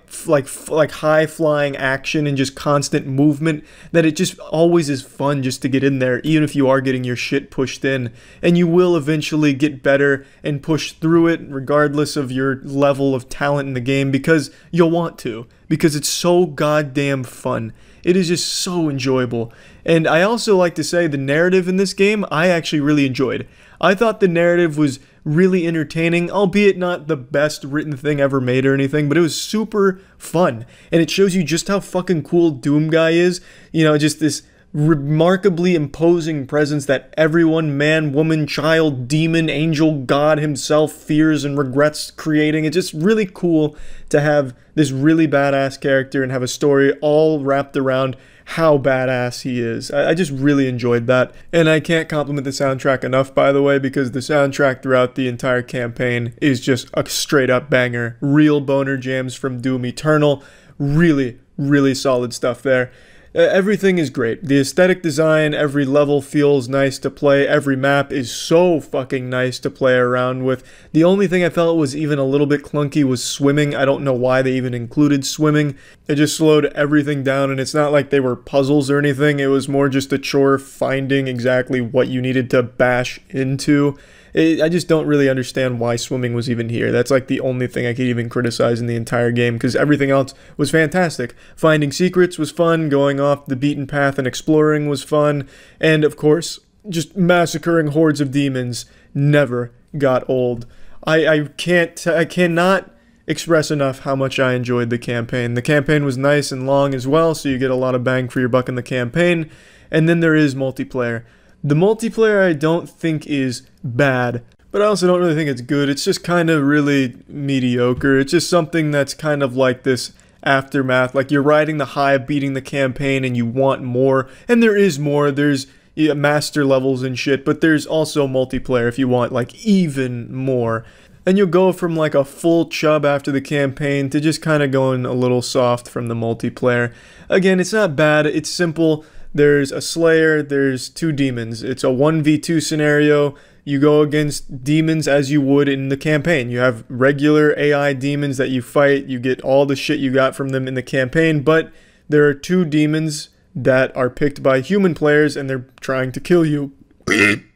flying action and just constant movement that it just always is fun just to get in there, even if you are getting your shit pushed in. And you will eventually get better and push through it regardless of your level of talent in the game, because you'll want to, because it's so goddamn fun. It is just so enjoyable. And I also like to say the narrative in this game I actually really enjoyed. I thought the narrative was really entertaining, albeit not the best written thing ever made or anything, but it was super fun. And it shows you just how fucking cool Doom Guy is. You know, just this remarkably imposing presence that everyone, man, woman, child, demon, angel, God himself fears and regrets creating. It's just really cool to have this really badass character and have a story all wrapped around how badass he is. I just really enjoyed that. And I can't compliment the soundtrack enough, by the way, because the soundtrack throughout the entire campaign is just a straight up banger. Real boner jams from Doom Eternal. Really, really solid stuff there. Everything is great. The aesthetic design, every level feels nice to play. Every map is so fucking nice to play around with. The only thing I felt was even a little bit clunky was swimming. I don't know why they even included swimming. It just slowed everything down, and it's not like they were puzzles or anything. It was more just a chore finding exactly what you needed to bash into. I just don't really understand why swimming was even here. That's like the only thing I could even criticize in the entire game, because everything else was fantastic. Finding secrets was fun, going off the beaten path and exploring was fun, and of course, just massacring hordes of demons never got old. I cannot express enough how much I enjoyed the campaign. The campaign was nice and long as well, so you get a lot of bang for your buck in the campaign, and then there is multiplayer. The multiplayer I don't think is bad, but I also don't really think it's good. It's just kind of really mediocre. It's just something that's kind of like this aftermath. Like you're riding the high of beating the campaign and you want more. And there is more. There's master levels and shit, but there's also multiplayer if you want like even more. And you'll go from like a full chub after the campaign to just kind of going a little soft from the multiplayer. Again, it's not bad. It's simple. There's a Slayer, there's 2 demons. It's a 1v2 scenario. You go against demons as you would in the campaign. You have regular AI demons that you fight. You get all the shit you got from them in the campaign, but there are 2 demons that are picked by human players and they're trying to kill you,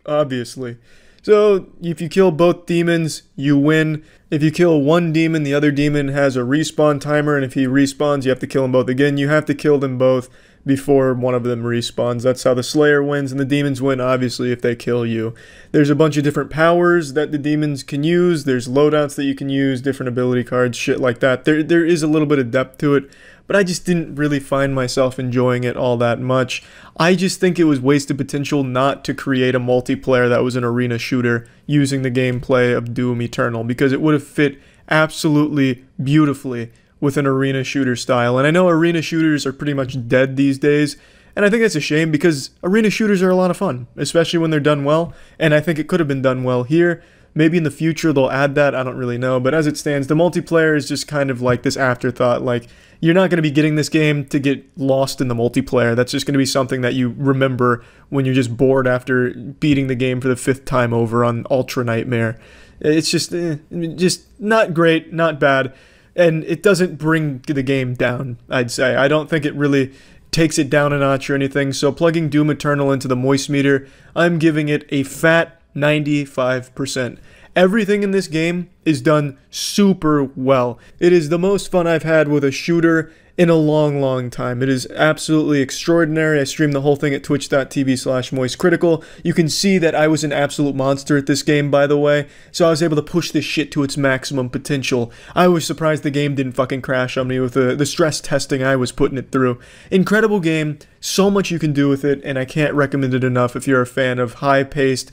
obviously. So if you kill both demons, you win. If you kill one demon, the other demon has a respawn timer, and if he respawns, you have to kill them both again. You have to kill them both before one of them respawns. That's how the Slayer wins, and the demons win, obviously, if they kill you. There's a bunch of different powers that the demons can use. There's loadouts that you can use, different ability cards, shit like that. There is a little bit of depth to it, but I just didn't really find myself enjoying it all that much. I just think it was wasted potential not to create a multiplayer that was an arena shooter using the gameplay of Doom Eternal, because it would have fit absolutely beautifully with an arena shooter style. And I know arena shooters are pretty much dead these days, and I think that's a shame because arena shooters are a lot of fun, especially when they're done well, and I think it could have been done well here. Maybe in the future they'll add that, I don't really know, but as it stands, the multiplayer is just kind of like this afterthought. Like, you're not going to be getting this game to get lost in the multiplayer. That's just going to be something that you remember when you're just bored after beating the game for the 5th time over on Ultra Nightmare. It's just not great, not bad. And it doesn't bring the game down, I'd say. I don't think it really takes it down a notch or anything. So plugging Doom Eternal into the moist meter, I'm giving it a fat 95%. Everything in this game is done super well. It is the most fun I've had with a shooter in a long, long time. It is absolutely extraordinary. I streamed the whole thing at twitch.tv/moistcritical. You can see that I was an absolute monster at this game, by the way, so I was able to push this shit to its maximum potential. I was surprised the game didn't fucking crash on me with the stress testing I was putting it through. Incredible game, so much you can do with it, and I can't recommend it enough if you're a fan of high-paced,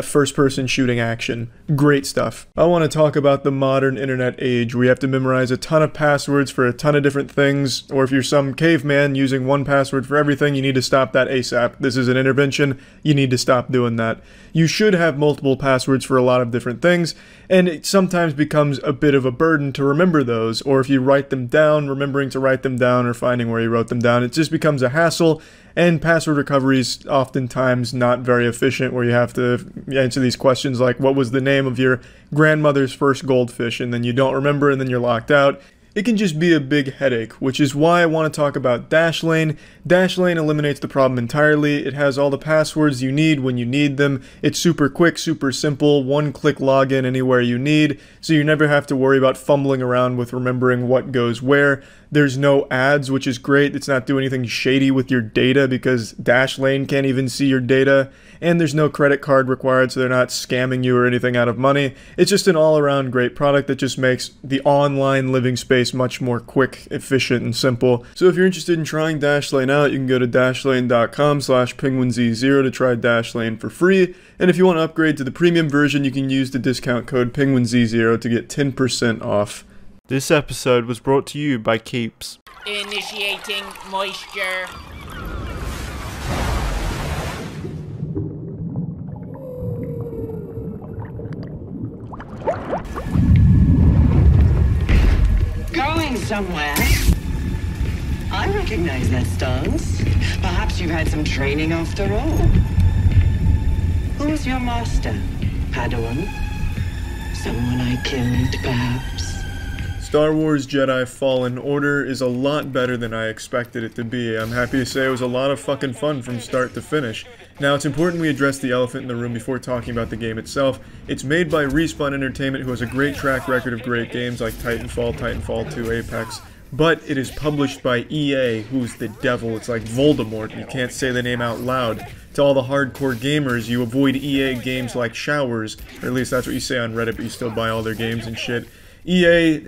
first-person shooting action. Great stuff. I want to talk about the modern internet age where you have to memorize a ton of passwords for a ton of different things, or if you're some caveman using one password for everything, you need to stop that ASAP. This is an intervention. You need to stop doing that. You should have multiple passwords for a lot of different things, and it sometimes becomes a bit of a burden to remember those, or if you write them down, remembering to write them down or finding where you wrote them down, it just becomes a hassle. And password recovery is oftentimes not very efficient, where you have to answer these questions like, what was the name of your grandmother's first goldfish? And then you don't remember, and then you're locked out. It can just be a big headache, which is why I want to talk about Dashlane. Dashlane eliminates the problem entirely. It has all the passwords you need when you need them. It's super quick, super simple, one-click login anywhere you need, so you never have to worry about fumbling around with remembering what goes where. There's no ads, which is great. It's not doing anything shady with your data because Dashlane can't even see your data. And there's no credit card required, so they're not scamming you or anything out of money. It's just an all-around great product that just makes the online living space much more quick, efficient, and simple. So if you're interested in trying Dashlane out, you can go to dashlane.com/Penguinz0 to try Dashlane for free. And if you want to upgrade to the premium version, you can use the discount code Penguinz0 to get 10% off. This episode was brought to you by Keeps. Initiating moisture. Going somewhere? I recognize that stance. Perhaps you've had some training after all. Who's your master, Padawan? Someone I killed, perhaps? Star Wars Jedi Fallen Order is a lot better than I expected it to be. I'm happy to say it was a lot of fucking fun from start to finish. Now, it's important we address the elephant in the room before talking about the game itself. It's made by Respawn Entertainment, who has a great track record of great games like Titanfall, Titanfall 2, Apex. But it is published by EA, who's the devil. It's like Voldemort. You can't say the name out loud. To all the hardcore gamers, you avoid EA games like showers. Or at least that's what you say on Reddit, but you still buy all their games and shit. EA,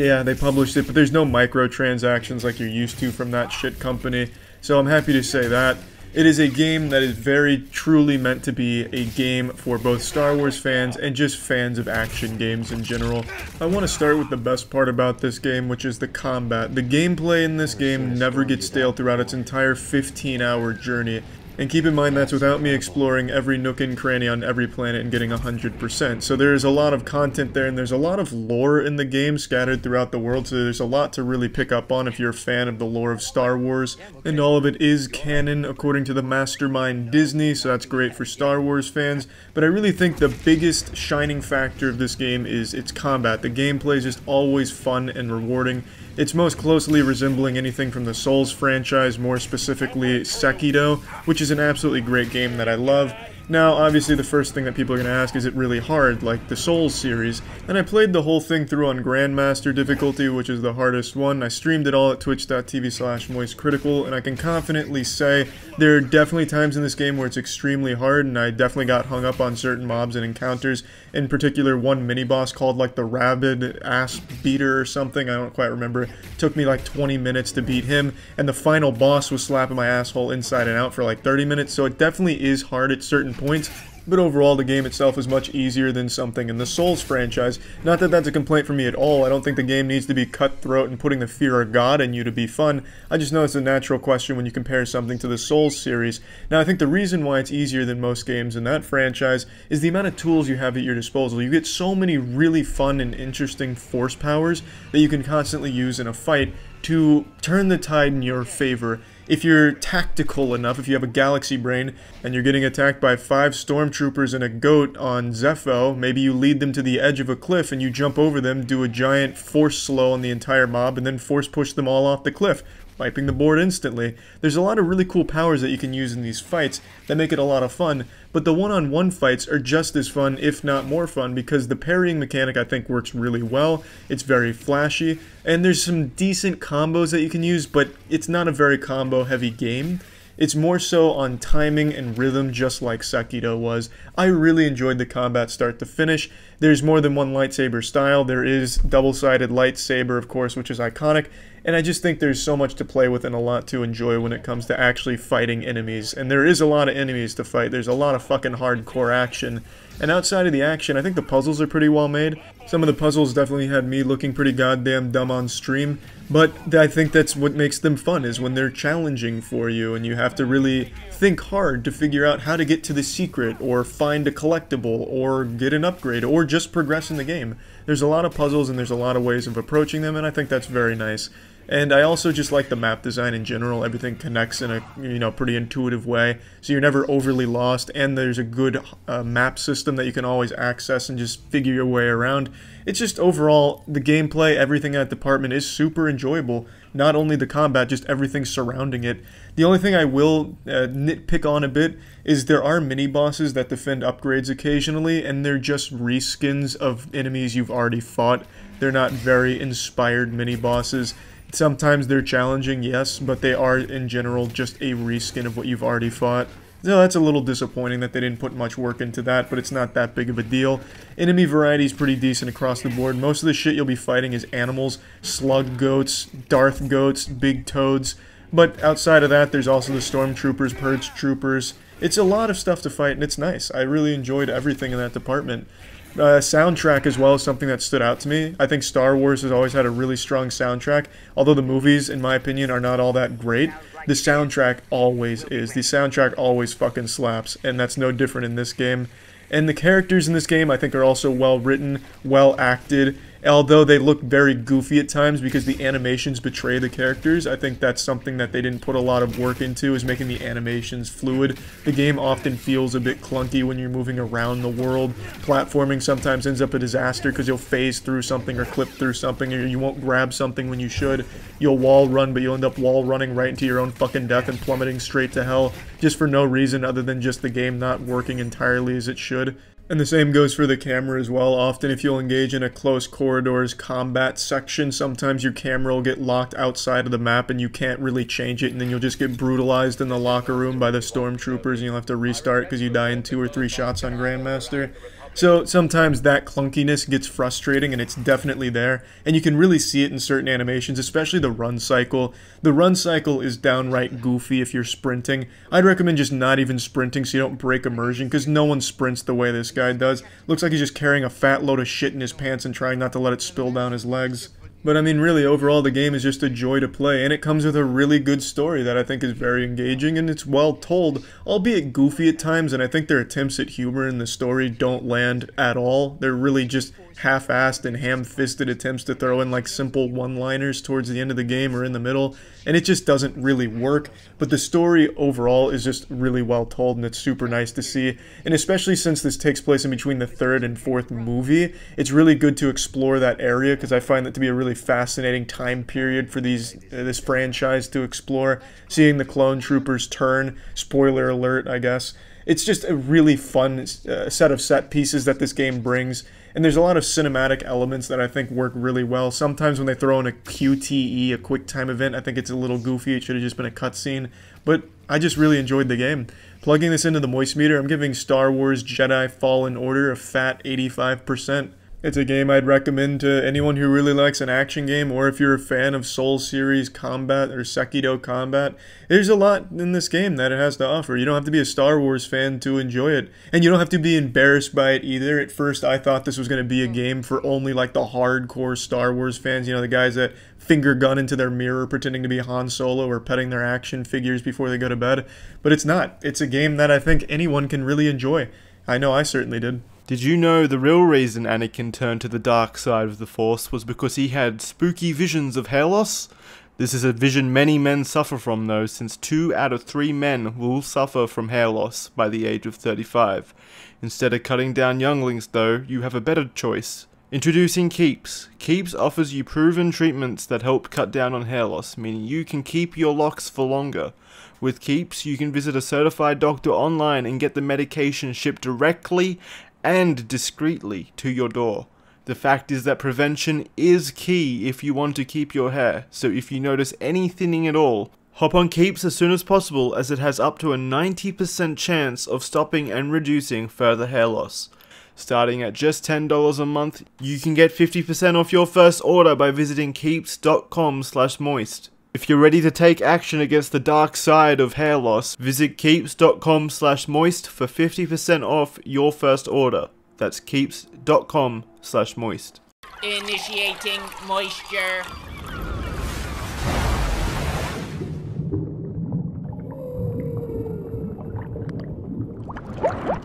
yeah, they published it, but there's no microtransactions like you're used to from that shit company. So I'm happy to say that. It is a game that is very truly meant to be a game for both Star Wars fans and just fans of action games in general. I want to start with the best part about this game, which is the combat. The gameplay in this game never gets stale throughout its entire 15-hour journey. And keep in mind that's without me exploring every nook and cranny on every planet and getting 100%. So there's a lot of content there, and there's a lot of lore in the game scattered throughout the world, so there's a lot to really pick up on if you're a fan of the lore of Star Wars. And all of it is canon according to the mastermind Disney, so that's great for Star Wars fans. But I really think the biggest shining factor of this game is its combat. The gameplay is just always fun and rewarding. It's most closely resembling anything from the Souls franchise, more specifically Sekiro, which is an absolutely great game that I love. Now, obviously the first thing that people are going to ask, is it really hard, like the Souls series? And I played the whole thing through on Grandmaster difficulty, which is the hardest one. I streamed it all at twitch.tv/moistcritical, and I can confidently say there are definitely times in this game where it's extremely hard, and I definitely got hung up on certain mobs and encounters. In particular, one mini-boss called like the Rabid Ass Beater or something, I don't quite remember. It took me like 20 minutes to beat him, and the final boss was slapping my asshole inside and out for like 30 minutes, so it definitely is hard at certain points, but overall the game itself is much easier than something in the Souls franchise. Not that that's a complaint for me at all. I don't think the game needs to be cutthroat and putting the fear of God in you to be fun. I just know it's a natural question when you compare something to the Souls series. Now, I think the reason why it's easier than most games in that franchise is the amount of tools you have at your disposal. You get so many really fun and interesting force powers that you can constantly use in a fight to turn the tide in your favor. If you're tactical enough, if you have a galaxy brain, and you're getting attacked by 5 stormtroopers and a goat on Zepho, maybe you lead them to the edge of a cliff and you jump over them, do a giant force slow on the entire mob, and then force push them all off the cliff, wiping the board instantly. There's a lot of really cool powers that you can use in these fights that make it a lot of fun, but the one-on-one fights are just as fun, if not more fun, because the parrying mechanic I think works really well. It's very flashy, and there's some decent combos that you can use, but it's not a very combo-heavy game. It's more so on timing and rhythm, just like Sekiro was. I really enjoyed the combat start to finish. There's more than one lightsaber style. There is double-sided lightsaber, of course, which is iconic. And I just think there's so much to play with and a lot to enjoy when it comes to actually fighting enemies. And there is a lot of enemies to fight. There's a lot of fucking hardcore action. And outside of the action, I think the puzzles are pretty well made. Some of the puzzles definitely had me looking pretty goddamn dumb on stream. But I think that's what makes them fun, is when they're challenging for you and you have to really think hard to figure out how to get to the secret, or find a collectible, or get an upgrade, or just progress in the game. There's a lot of puzzles and there's a lot of ways of approaching them, and I think that's very nice. And I also just like the map design in general. Everything connects in a, pretty intuitive way, so you're never overly lost, and there's a good map system that you can always access and just figure your way around. It's just overall, the gameplay, everything in that department is super enjoyable. Not only the combat, just everything surrounding it. The only thing I will nitpick on a bit is there are mini-bosses that defend upgrades occasionally, and they're just reskins of enemies you've already fought. They're not very inspired mini-bosses. Sometimes they're challenging, yes, but they are, in general, just a reskin of what you've already fought. So that's a little disappointing that they didn't put much work into that, but it's not that big of a deal. Enemy variety is pretty decent across the board. Most of the shit you'll be fighting is animals, slug goats, Darth goats, big toads. But outside of that, there's also the stormtroopers, purge troopers. It's a lot of stuff to fight, and it's nice. I really enjoyed everything in that department. Soundtrack as well is something that stood out to me. I think Star Wars has always had a really strong soundtrack. Although the movies, in my opinion, are not all that great, the soundtrack always is. The soundtrack always fucking slaps, and that's no different in this game. And the characters in this game, I think, are also well written, well acted, Although they look very goofy at times because the animations betray the characters, I think that's something that they didn't put a lot of work into, is making the animations fluid. The game often feels a bit clunky when you're moving around the world. Platforming sometimes ends up a disaster because you'll phase through something or clip through something, or you won't grab something when you should. You'll wall run, but you'll end up wall running right into your own fucking death and plummeting straight to hell, just for no reason other than just the game not working entirely as it should. And the same goes for the camera as well. Often if you'll engage in a close corridors combat section, sometimes your camera will get locked outside of the map and you can't really change it, and then you'll just get brutalized in the locker room by the stormtroopers and you'll have to restart because you die in 2 or 3 shots on Grandmaster. So sometimes that clunkiness gets frustrating, and it's definitely there, and you can really see it in certain animations, especially the run cycle. The run cycle is downright goofy if you're sprinting. I'd recommend just not even sprinting so you don't break immersion, because no one sprints the way this guy does. Looks like he's just carrying a fat load of shit in his pants and trying not to let it spill down his legs. But I mean, really, overall, the game is just a joy to play, and it comes with a really good story that I think is very engaging, and it's well told, albeit goofy at times, and I think their attempts at humor in the story don't land at all. They're really just half-assed and ham-fisted attempts to throw in like simple one-liners towards the end of the game or in the middle, and it just doesn't really work. But the story overall is just really well told, and it's super nice to see. And especially since this takes place in between the 3rd and 4th movie, it's really good to explore that area, because I find that to be a really fascinating time period for this franchise to explore. Seeing the clone troopers turn, spoiler alert, I guess. It's just a really fun set of set pieces that this game brings. And there's a lot of cinematic elements that I think work really well. Sometimes when they throw in a QTE, a quick time event, I think it's a little goofy. It should have just been a cutscene. But I just really enjoyed the game. Plugging this into the Moist Meter, I'm giving Star Wars Jedi Fallen Order a fat 85%. It's a game I'd recommend to anyone who really likes an action game, or if you're a fan of Soul Series combat or Sekido combat. There's a lot in this game that it has to offer. You don't have to be a Star Wars fan to enjoy it, and you don't have to be embarrassed by it either. At first I thought this was going to be a game for only like the hardcore Star Wars fans, you know, the guys that finger gun into their mirror pretending to be Han Solo or petting their action figures before they go to bed. But it's not. It's a game that I think anyone can really enjoy. I know I certainly did. Did you know the real reason Anakin turned to the dark side of the Force was because he had spooky visions of hair loss? This is a vision many men suffer from though, since 2 out of 3 men will suffer from hair loss by the age of 35. Instead of cutting down younglings though, you have a better choice. Introducing Keeps. Keeps offers you proven treatments that help cut down on hair loss, meaning you can keep your locks for longer. With Keeps, you can visit a certified doctor online and get the medication shipped directly and discreetly to your door. The fact is that prevention is key if you want to keep your hair, so if you notice any thinning at all, hop on Keeps as soon as possible, as it has up to a 90% chance of stopping and reducing further hair loss. Starting at just $10 a month, you can get 50% off your first order by visiting keeps.com/moist. If you're ready to take action against the dark side of hair loss, visit keeps.com/moist for 50% off your first order. That's keeps.com/moist. Initiating moisture.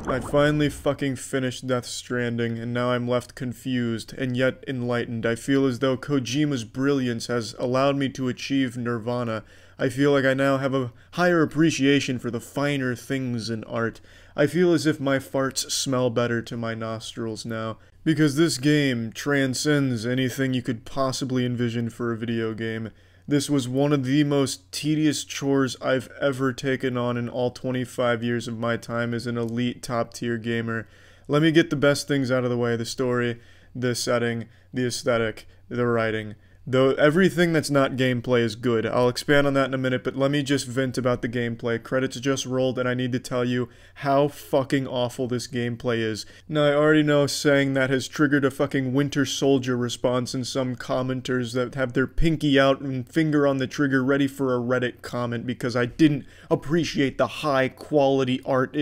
I finally fucking finished Death Stranding, and now I'm left confused, and yet enlightened. I feel as though Kojima's brilliance has allowed me to achieve nirvana. I feel like I now have a higher appreciation for the finer things in art. I feel as if my farts smell better to my nostrils now. Because this game transcends anything you could possibly envision for a video game. This was one of the most tedious chores I've ever taken on in all 25 years of my time as an elite top-tier gamer. Let me get the best things out of the way: the story, the setting, the aesthetic, the writing. Though everything that's not gameplay is good. I'll expand on that in a minute, but let me just vent about the gameplay. Credits just rolled, and I need to tell you how fucking awful this gameplay is. Now, I already know saying that has triggered a fucking Winter Soldier response in some commenters that have their pinky out and finger on the trigger ready for a Reddit comment because I didn't appreciate the high-quality art.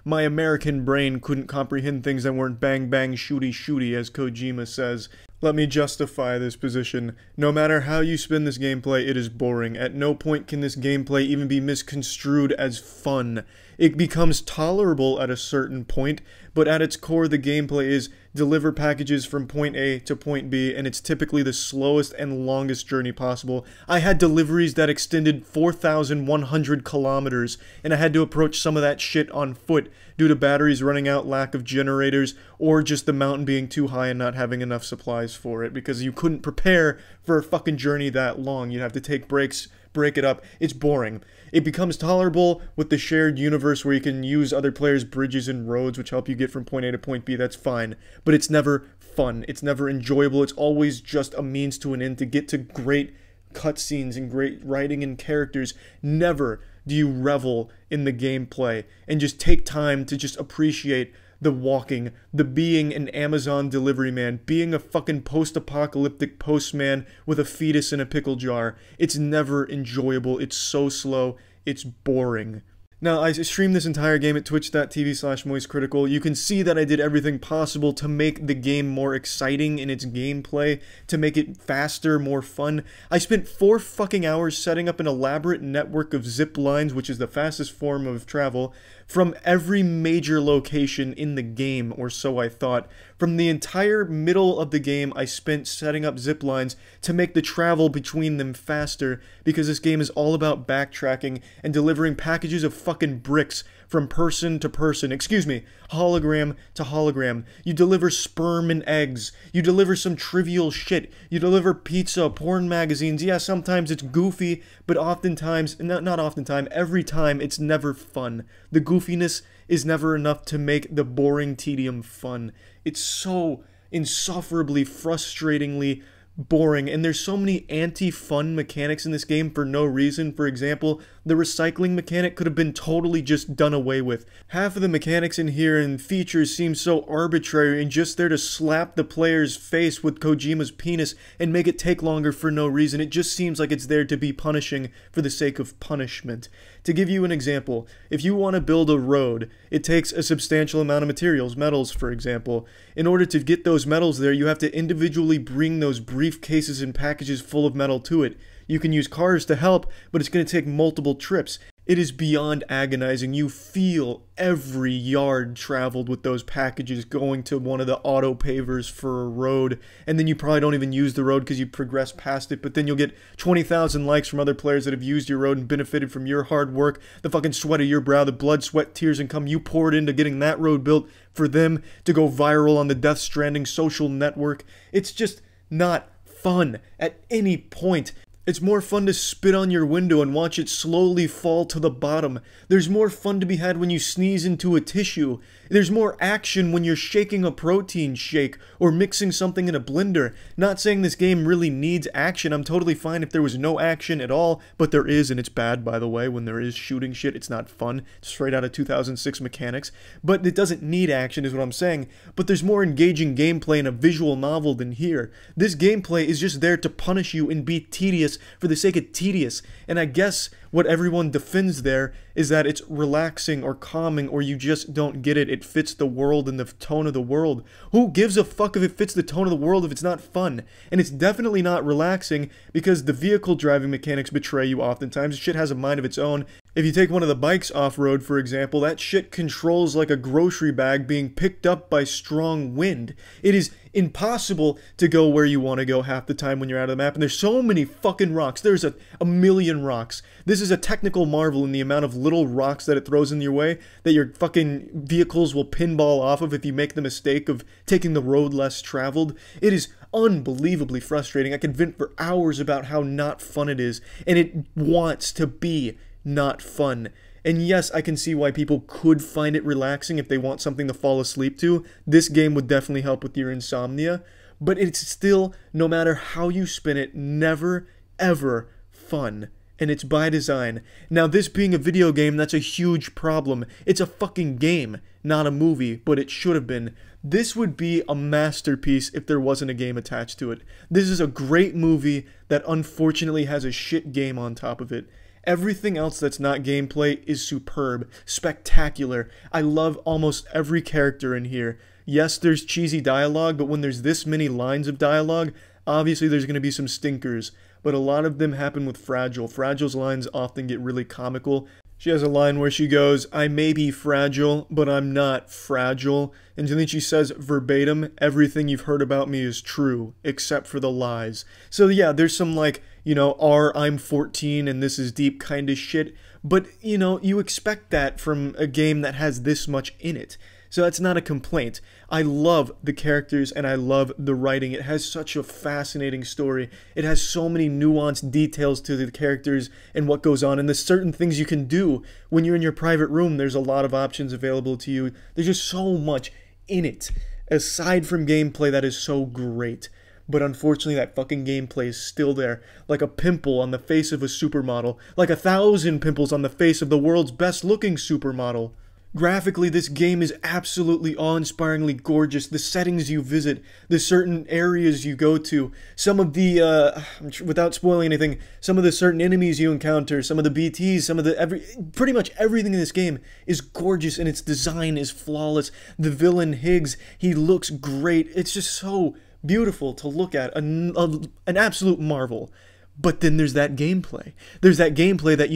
My American brain couldn't comprehend things that weren't bang bang shooty shooty, as Kojima says. Let me justify this position. No matter how you spin this gameplay, it is boring. At no point can this gameplay even be misconstrued as fun. It becomes tolerable at a certain point, but at its core the gameplay is deliver packages from point A to point B, and it's typically the slowest and longest journey possible. I had deliveries that extended 4,100 kilometers, and I had to approach some of that shit on foot due to batteries running out, lack of generators, or just the mountain being too high and not having enough supplies for it, because you couldn't prepare for a fucking journey that long. You'd have to take breaks, break it up. It's boring. It becomes tolerable with the shared universe where you can use other players' bridges and roads which help you get from point A to point B. That's fine. But it's never fun. It's never enjoyable. It's always just a means to an end to get to great cutscenes and great writing and characters. Never do you revel in the gameplay and just take time to just appreciate the walking, the being an Amazon delivery man, being a fucking post-apocalyptic postman with a fetus in a pickle jar. It's never enjoyable. It's so slow. It's boring. Now, I streamed this entire game at twitch.tv/moistcritical. You can see that I did everything possible to make the game more exciting in its gameplay, to make it faster, more fun. I spent 4 fucking hours setting up an elaborate network of zip lines, which is the fastest form of travel, from every major location in the game, or so I thought. From the entire middle of the game, I spent setting up zip lines to make the travel between them faster, because this game is all about backtracking and delivering packages of fucking bricks from person to person. Excuse me, hologram to hologram. You deliver sperm and eggs. You deliver some trivial shit. You deliver pizza, porn magazines. Yeah, sometimes it's goofy, but oftentimes, not oftentimes, every time it's never fun. The goofiness is never enough to make the boring tedium fun. It's so insufferably, frustratingly boring, and there's so many anti-fun mechanics in this game for no reason. For example, the recycling mechanic could have been totally just done away with. Half of the mechanics in here and features seem so arbitrary and just there to slap the player's face with Kojima's penis and make it take longer for no reason. It just seems like it's there to be punishing for the sake of punishment. To give you an example, if you want to build a road, it takes a substantial amount of materials, metals for example. In order to get those metals there, you have to individually bring those briefcases and packages full of metal to it. You can use cars to help, but it's going to take multiple trips. It is beyond agonizing. You feel every yard traveled with those packages going to one of the auto pavers for a road, and then you probably don't even use the road because you progress past it, but then you'll get 20,000 likes from other players that have used your road and benefited from your hard work, the fucking sweat of your brow, the blood, sweat, tears, and cum you poured into getting that road built for them to go viral on the Death Stranding social network. It's just not fun at any point. It's more fun to spit on your window and watch it slowly fall to the bottom. There's more fun to be had when you sneeze into a tissue. There's more action when you're shaking a protein shake or mixing something in a blender. Not saying this game really needs action. I'm totally fine if there was no action at all, but there is, and it's bad, by the way. When there is shooting shit, it's not fun. It's straight out of 2006 mechanics. But it doesn't need action is what I'm saying. But there's more engaging gameplay in a visual novel than here. This gameplay is just there to punish you and be tedious for the sake of tedious. And I guess what everyone defends there is that it's relaxing or calming, or you just don't get it. It fits the world and the tone of the world. Who gives a fuck if it fits the tone of the world if it's not fun? And it's definitely not relaxing because the vehicle driving mechanics betray you oftentimes. Shit has a mind of its own. If you take one of the bikes off-road, for example, that shit controls like a grocery bag being picked up by strong wind. It is impossible to go where you want to go half the time when you're out of the map, and there's so many fucking rocks. There's a million rocks. This is a technical marvel in the amount of little rocks that it throws in your way that your fucking vehicles will pinball off of if you make the mistake of taking the road less traveled. It is unbelievably frustrating. I could vent for hours about how not fun it is, and it wants to be not fun. And yes, I can see why people could find it relaxing if they want something to fall asleep to. This game would definitely help with your insomnia, but it's still, no matter how you spin it, never, ever fun. And it's by design. Now, this being a video game, that's a huge problem. It's a fucking game, not a movie, but it should have been. This would be a masterpiece if there wasn't a game attached to it. This is a great movie that unfortunately has a shit game on top of it. Everything else that's not gameplay is superb, spectacular. I love almost every character in here. Yes, there's cheesy dialogue, but when there's this many lines of dialogue, obviously there's going to be some stinkers. But a lot of them happen with Fragile. Fragile's lines often get really comical. She has a line where she goes, "I may be fragile, but I'm not fragile." And then she says verbatim, "Everything you've heard about me is true, except for the lies." So yeah, there's some like, I'm 14 and this is deep kind of shit. But, you expect that from a game that has this much in it. So that's not a complaint. I love the characters and I love the writing. It has such a fascinating story. It has so many nuanced details to the characters and what goes on. And there's certain things you can do when you're in your private room. There's a lot of options available to you. There's just so much in it. Aside from gameplay that is so great. But unfortunately, that fucking gameplay is still there. Like a pimple on the face of a supermodel. Like 1,000 pimples on the face of the world's best-looking supermodel. Graphically, this game is absolutely awe-inspiringly gorgeous. The settings you visit, the certain areas you go to, some of the, without spoiling anything, some of the certain enemies you encounter, some of the BTs, some of the, pretty much everything in this game is gorgeous and its design is flawless. The villain, Higgs, he looks great. It's just so beautiful to look at, an absolute marvel. But then there's that gameplay. There's that gameplay that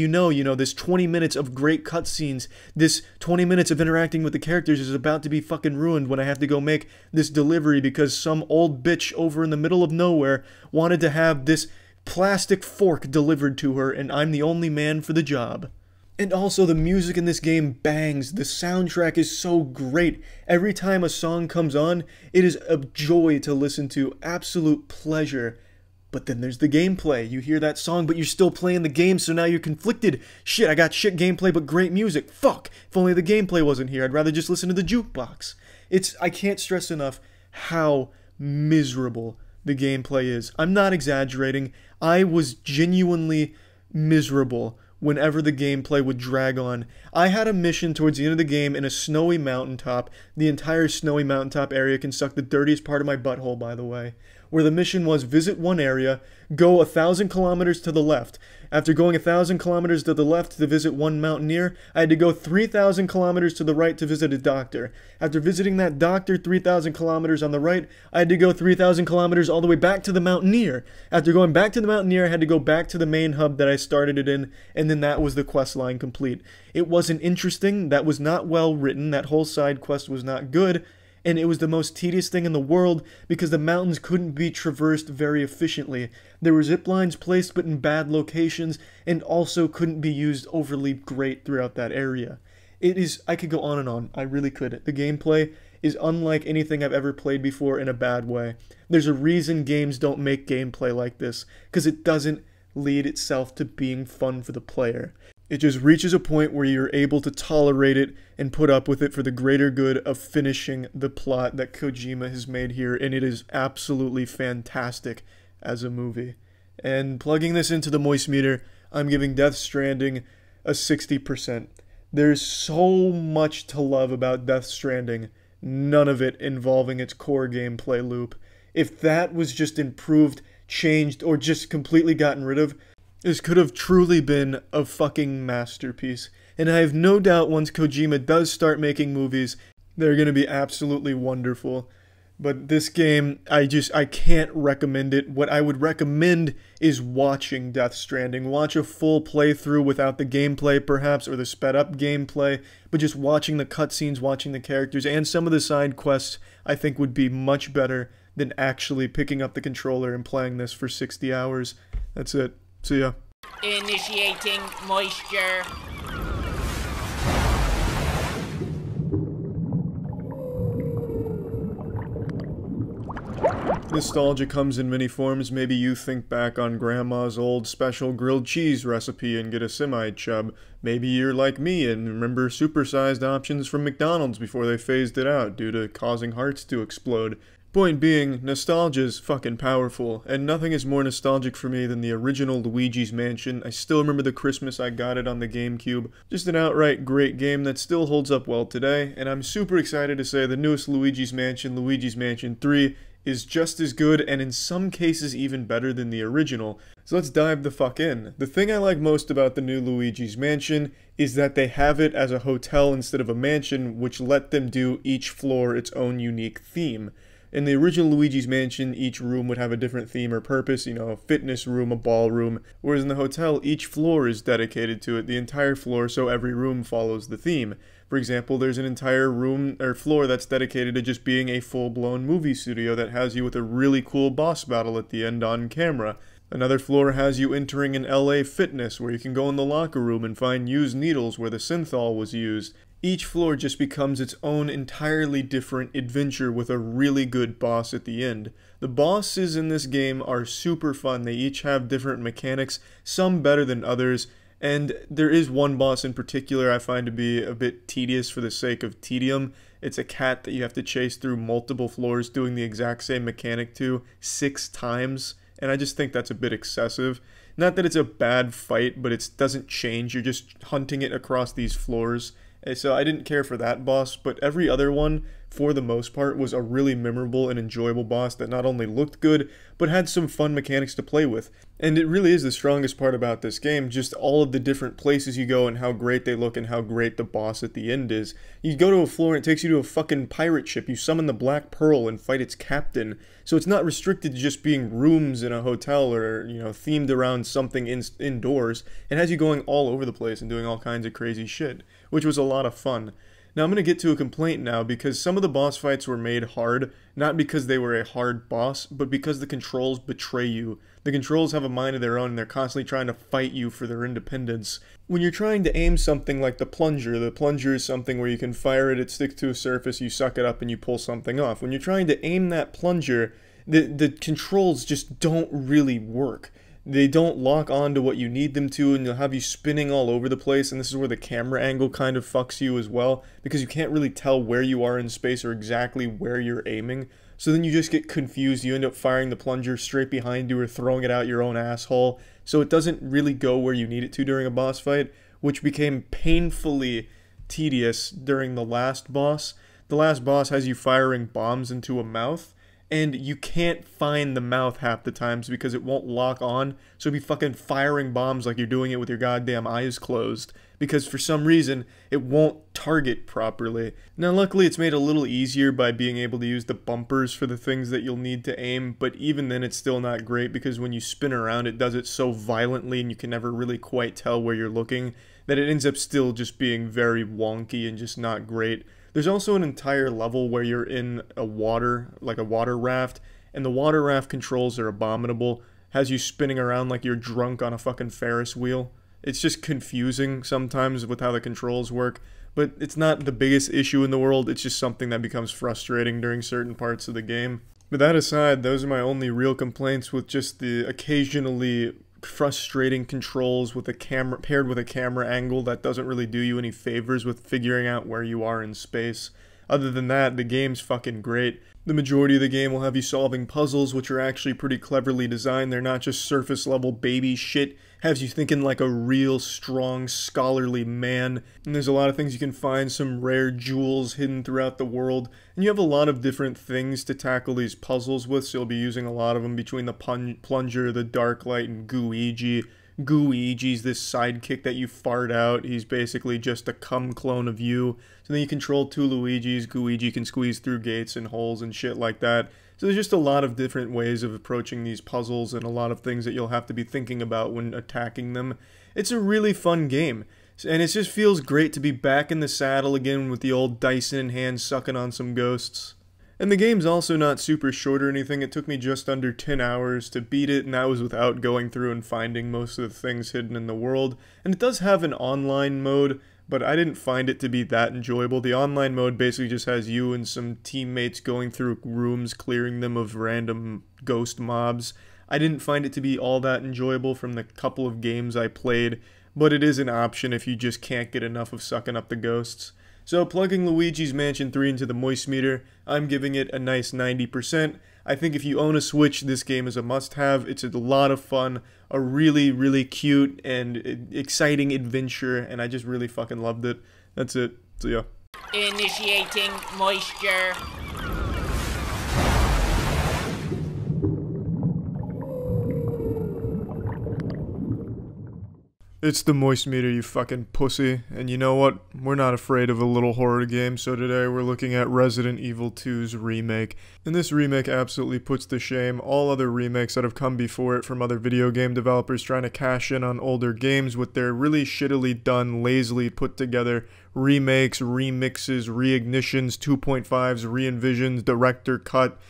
this 20 minutes of great cutscenes, this 20 minutes of interacting with the characters is about to be fucking ruined when I have to go make this delivery because some old bitch over in the middle of nowhere wanted to have this plastic fork delivered to her and I'm the only man for the job. And also the music in this game bangs. The soundtrack is so great. Every time a song comes on, it is a joy to listen to, absolute pleasure. But then there's the gameplay. You hear that song, but you're still playing the game, so now you're conflicted. Shit, I got shit gameplay, but great music. Fuck, if only the gameplay wasn't here. I'd rather just listen to the jukebox. I can't stress enough how miserable the gameplay is. I'm not exaggerating. I was genuinely miserable whenever the gameplay would drag on. I had a mission towards the end of the game in a snowy mountaintop. The entire snowy mountaintop area can suck the dirtiest part of my butthole, by the way. Where the mission was visit one area, go 1,000 kilometers to the left. After going 1,000 kilometers to the left to visit one mountaineer, I had to go 3,000 kilometers to the right to visit a doctor. After visiting that doctor 3,000 kilometers on the right, I had to go 3,000 kilometers all the way back to the mountaineer. After going back to the mountaineer, I had to go back to the main hub that I started it in, and then that was the quest line complete. It wasn't interesting, that was not well written, that whole side quest was not good, and it was the most tedious thing in the world because the mountains couldn't be traversed very efficiently. There were zip lines placed but in bad locations and also couldn't be used overly great throughout that area. I could go on and on, I really could. The gameplay is unlike anything I've ever played before in a bad way. There's a reason games don't make gameplay like this, because it doesn't lead itself to being fun for the player. It just reaches a point where you're able to tolerate it and put up with it for the greater good of finishing the plot that Kojima has made here, and it is absolutely fantastic as a movie. And plugging this into the moist meter, I'm giving Death Stranding a 60%. There's so much to love about Death Stranding, none of it involving its core gameplay loop. If that was just improved, changed, or just completely gotten rid of, this could have truly been a fucking masterpiece. And I have no doubt once Kojima does start making movies, they're going to be absolutely wonderful. But this game, I can't recommend it. What I would recommend is watching Death Stranding. Watch a full playthrough without the gameplay perhaps, or the sped up gameplay, but just watching the cutscenes, watching the characters, and some of the side quests I think would be much better than actually picking up the controller and playing this for 60 hours. That's it. See ya. Initiating moisture. Nostalgia comes in many forms. Maybe you think back on grandma's old special grilled cheese recipe and get a semi-chub. Maybe you're like me and remember supersized options from McDonald's before they phased it out due to causing hearts to explode. Point being, nostalgia's fucking powerful, and nothing is more nostalgic for me than the original Luigi's Mansion. I still remember the Christmas I got it on the GameCube. Just an outright great game that still holds up well today, and I'm super excited to say the newest Luigi's Mansion 3, is just as good and in some cases even better than the original. So let's dive the fuck in. The thing I like most about the new Luigi's Mansion is that they have it as a hotel instead of a mansion, which let them do each floor its own unique theme. In the original Luigi's Mansion, each room would have a different theme or purpose, you know, a fitness room, a ballroom, whereas in the hotel, each floor is dedicated to it, the entire floor, so every room follows the theme. For example, there's an entire room or floor that's dedicated to just being a full-blown movie studio that has you with a really cool boss battle at the end on camera. Another floor has you entering an LA Fitness, where you can go in the locker room and find used needles where the synthol was used. Each floor just becomes its own entirely different adventure with a really good boss at the end. The bosses in this game are super fun. They each have different mechanics, some better than others, and there is one boss in particular I find to be a bit tedious for the sake of tedium. It's a cat that you have to chase through multiple floors doing the exact same mechanic to 6 times. And I just think that's a bit excessive. Not that it's a bad fight, but it doesn't change. You're just hunting it across these floors. And so I didn't care for that boss, but every other one, for the most part, was a really memorable and enjoyable boss that not only looked good, but had some fun mechanics to play with. And it really is the strongest part about this game, just all of the different places you go and how great they look and how great the boss at the end is. You go to a floor and it takes you to a fucking pirate ship, you summon the Black Pearl and fight its captain. So it's not restricted to just being rooms in a hotel or, you know, themed around something indoors. It has you going all over the place and doing all kinds of crazy shit, which was a lot of fun. Now I'm going to get to a complaint now because some of the boss fights were made hard, not because they were a hard boss, but because the controls betray you. The controls have a mind of their own and they're constantly trying to fight you for their independence. When you're trying to aim something like the plunger is something where you can fire it sticks to a surface, you suck it up and you pull something off. When you're trying to aim that plunger, the controls just don't really work. They don't lock on to what you need them to, and they'll have you spinning all over the place, and this is where the camera angle kind of fucks you as well, because you can't really tell where you are in space or exactly where you're aiming. So then you just get confused, you end up firing the plunger straight behind you or throwing it out your own asshole, so it doesn't really go where you need it to during a boss fight, which became painfully tedious during the last boss. The last boss has you firing bombs into a mouth, and you can't find the mouth half the times because it won't lock on, so be fucking firing bombs like you're doing it with your goddamn eyes closed, because for some reason, it won't target properly. Now luckily it's made a little easier by being able to use the bumpers for the things that you'll need to aim, but even then it's still not great because when you spin around it does it so violently and you can never really quite tell where you're looking, that it ends up still just being very wonky and just not great. There's also an entire level where you're in a water raft, and the water raft controls are abominable. Has you spinning around like you're drunk on a fucking Ferris wheel. It's just confusing sometimes with how the controls work, but it's not the biggest issue in the world, it's just something that becomes frustrating during certain parts of the game. But that aside, those are my only real complaints with just the occasionally frustrating controls with a camera paired with a camera angle that doesn't really do you any favors with figuring out where you are in space. Other than that, the game's fucking great. The majority of the game will have you solving puzzles, which are actually pretty cleverly designed. They're not just surface level baby shit. Has you thinking like a real strong scholarly man. And there's a lot of things you can find, some rare jewels hidden throughout the world. And you have a lot of different things to tackle these puzzles with, so you'll be using a lot of them between the plunger, the dark light, and Luigi. Luigi's this sidekick that you fart out. He's basically just a cum clone of you. So then you control 2 Luigis. Luigi can squeeze through gates and holes and shit like that. So there's just a lot of different ways of approaching these puzzles and a lot of things that you'll have to be thinking about when attacking them. It's a really fun game. And it just feels great to be back in the saddle again with the old Dyson in hand sucking on some ghosts. And the game's also not super short or anything. It took me just under 10 hours to beat it, and that was without going through and finding most of the things hidden in the world. And it does have an online mode, but I didn't find it to be that enjoyable. The online mode basically just has you and some teammates going through rooms, clearing them of random ghost mobs. I didn't find it to be all that enjoyable from the couple of games I played, but it is an option if you just can't get enough of sucking up the ghosts. So plugging Luigi's Mansion 3 into the moist meter, I'm giving it a nice 90%. I think if you own a Switch, this game is a must-have. It's a lot of fun, a really, really cute and exciting adventure, and I just really fucking loved it. That's it. So yeah. Initiating moisture. It's the Moist Meter, you fucking pussy. And you know what? We're not afraid of a little horror game, so today we're looking at Resident Evil 2's remake. And this remake absolutely puts to shame all other remakes that have come before it from other video game developers trying to cash in on older games with their really shittily done, lazily put together remakes, remixes, reignitions, 2.5s, re-envisions, director cut,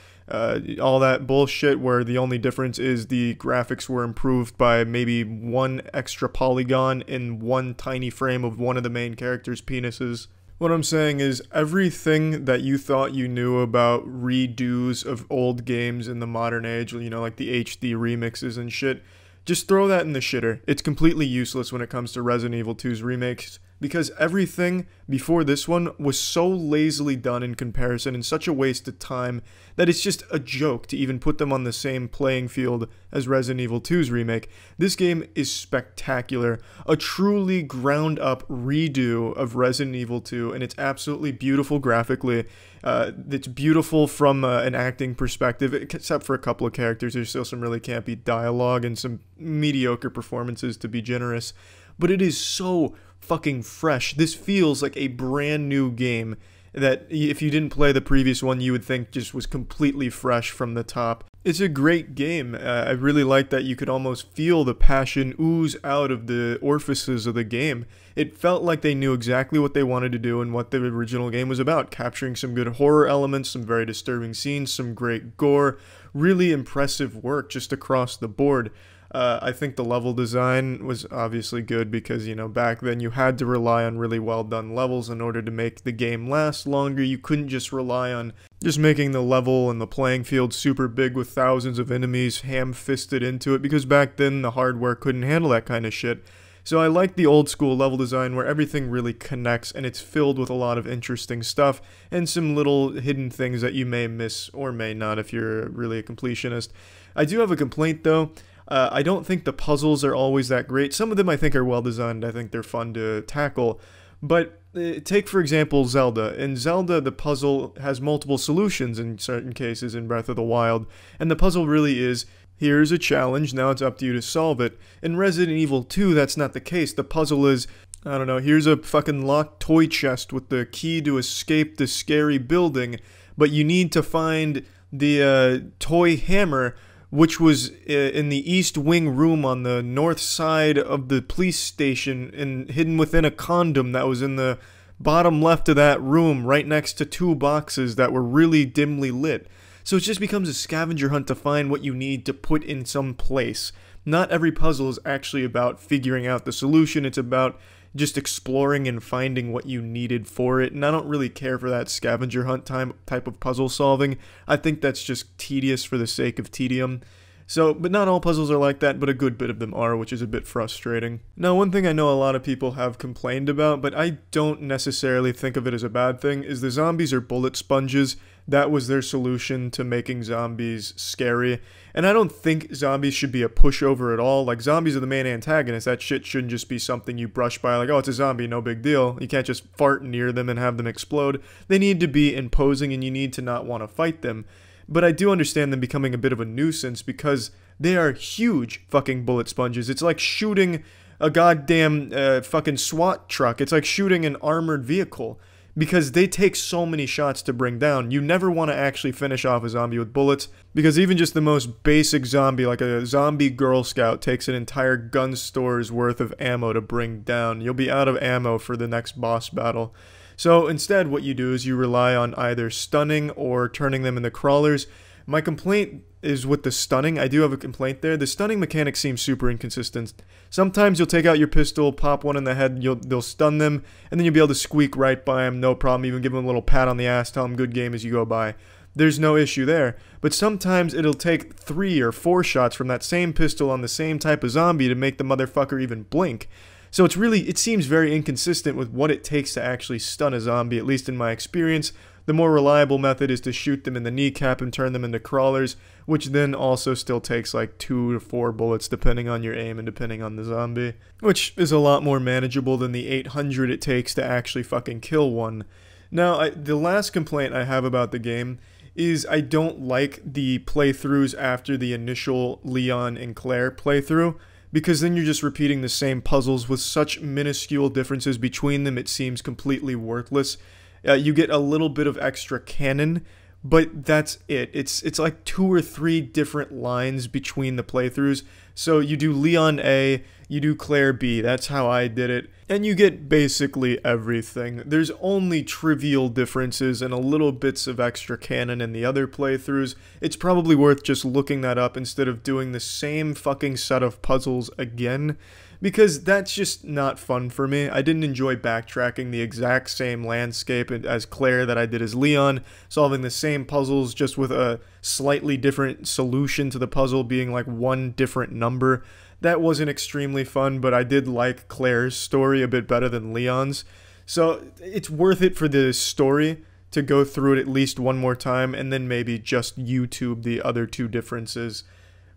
all that bullshit where the only difference is the graphics were improved by maybe one extra polygon in one tiny frame of one of the main characters' penises. What I'm saying is everything that you thought you knew about redos of old games in the modern age, you know, like the HD remixes and shit, just throw that in the shitter. It's completely useless when it comes to Resident Evil 2's remakes, because everything before this one was so lazily done in comparison and such a waste of time that it's just a joke to even put them on the same playing field as Resident Evil 2's remake. This game is spectacular, a truly ground-up redo of Resident Evil 2, and it's absolutely beautiful graphically. It's beautiful from an acting perspective, except for a couple of characters. There's still some really campy dialogue and some mediocre performances, to be generous. But it is so fucking fresh. This feels like a brand new game that if you didn't play the previous one, you would think just was completely fresh from the top. It's a great game. I really like that you could almost feel the passion ooze out of the orifices of the game. It felt like they knew exactly what they wanted to do and what the original game was about, capturing some good horror elements, some very disturbing scenes, some great gore, really impressive work just across the board. I think the level design was obviously good because, you know, back then you had to rely on really well done levels in order to make the game last longer. You couldn't just rely on just making the level and the playing field super big with thousands of enemies ham-fisted into it, because back then the hardware couldn't handle that kind of shit. So I like the old school level design where everything really connects and it's filled with a lot of interesting stuff and some little hidden things that you may miss or may not if you're really a completionist. I do have a complaint though. I don't think the puzzles are always that great. Some of them I think are well designed. I think they're fun to tackle. But take, for example, Zelda. In Zelda, the puzzle has multiple solutions in certain cases in Breath of the Wild. And the puzzle really is, here's a challenge, now it's up to you to solve it. In Resident Evil 2, that's not the case. The puzzle is, I don't know, here's a fucking locked toy chest with the key to escape the scary building. But you need to find the toy hammer, which was in the East Wing room on the north side of the police station and hidden within a condom that was in the bottom left of that room right next to two boxes that were really dimly lit. So it just becomes a scavenger hunt to find what you need to put in some place. Not every puzzle is actually about figuring out the solution, it's about just exploring and finding what you needed for it, and I don't really care for that scavenger hunt type of puzzle solving. I think that's just tedious for the sake of tedium. So, but not all puzzles are like that, but a good bit of them are, which is a bit frustrating. Now, one thing I know a lot of people have complained about, but I don't necessarily think of it as a bad thing, is the zombies are bullet sponges. That was their solution to making zombies scary. And I don't think zombies should be a pushover at all. Like, zombies are the main antagonist. That shit shouldn't just be something you brush by like, oh, it's a zombie, no big deal. You can't just fart near them and have them explode. They need to be imposing and you need to not want to fight them. But I do understand them becoming a bit of a nuisance because they are huge fucking bullet sponges. It's like shooting a goddamn fucking SWAT truck. It's like shooting an armored vehicle because they take so many shots to bring down. You never want to actually finish off a zombie with bullets because even just the most basic zombie, like a zombie Girl Scout, takes an entire gun store's worth of ammo to bring down. You'll be out of ammo for the next boss battle. So instead what you do is you rely on either stunning or turning them into crawlers. My complaint is with the stunning. I do have a complaint there. The stunning mechanic seems super inconsistent. Sometimes you'll take out your pistol, pop one in the head, they'll stun them, and then you'll be able to squeak right by them, no problem, even give them a little pat on the ass, tell them good game as you go by. There's no issue there. But sometimes it'll take 3 or 4 shots from that same pistol on the same type of zombie to make the motherfucker even blink. So it seems very inconsistent with what it takes to actually stun a zombie, at least in my experience. The more reliable method is to shoot them in the kneecap and turn them into crawlers, which then also still takes like 2 to 4 bullets depending on your aim and depending on the zombie. Which is a lot more manageable than the 800 it takes to actually fucking kill one. Now, the last complaint I have about the game is I don't like the playthroughs after the initial Leon and Claire playthrough, because then you're just repeating the same puzzles with such minuscule differences between them, it seems completely worthless. You get a little bit of extra canon, but that's it. It's like 2 or 3 different lines between the playthroughs. So you do Leon A, you do Claire B, that's how I did it, and you get basically everything. There's only trivial differences and a little bits of extra canon in the other playthroughs. It's probably worth just looking that up instead of doing the same fucking set of puzzles again, because that's just not fun for me. I didn't enjoy backtracking the exact same landscape as Claire that I did as Leon, solving the same puzzles just with a slightly different solution to the puzzle being like one different number. That wasn't extremely fun, but I did like Claire's story a bit better than Leon's. So it's worth it for the story to go through it at least one more time and then maybe just YouTube the other 2 differences.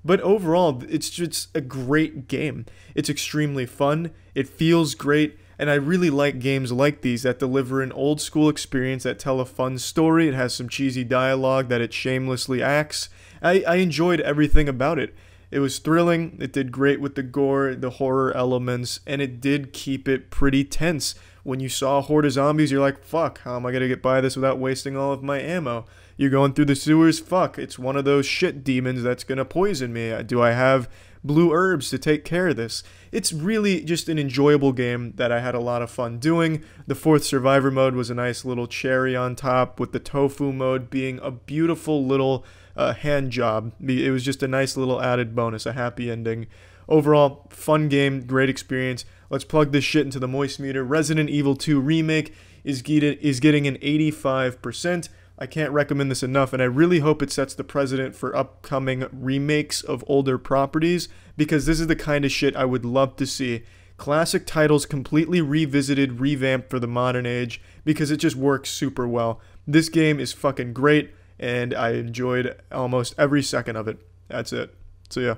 But overall, it's just a great game. It's extremely fun, it feels great, and I really like games like these that deliver an old school experience, that tell a fun story. It has some cheesy dialogue that it shamelessly acts. I enjoyed everything about it. It was thrilling, it did great with the gore, the horror elements, and it did keep it pretty tense. When you saw a horde of zombies, you're like, fuck, how am I gonna get by this without wasting all of my ammo? You're going through the sewers, fuck, it's one of those shit demons that's gonna poison me. Do I have blue herbs to take care of this? It's really just an enjoyable game that I had a lot of fun doing. The 4th survivor mode was a nice little cherry on top, with the tofu mode being a beautiful little hand job. It was just a nice little added bonus, a happy ending. Overall, fun game, great experience. Let's plug this shit into the moist meter. Resident Evil 2 Remake is getting an 85%. I can't recommend this enough, and I really hope it sets the precedent for upcoming remakes of older properties, because this is the kind of shit I would love to see. Classic titles completely revisited, revamped for the modern age, because it just works super well. This game is fucking great, and I enjoyed almost every second of it. That's it. So yeah.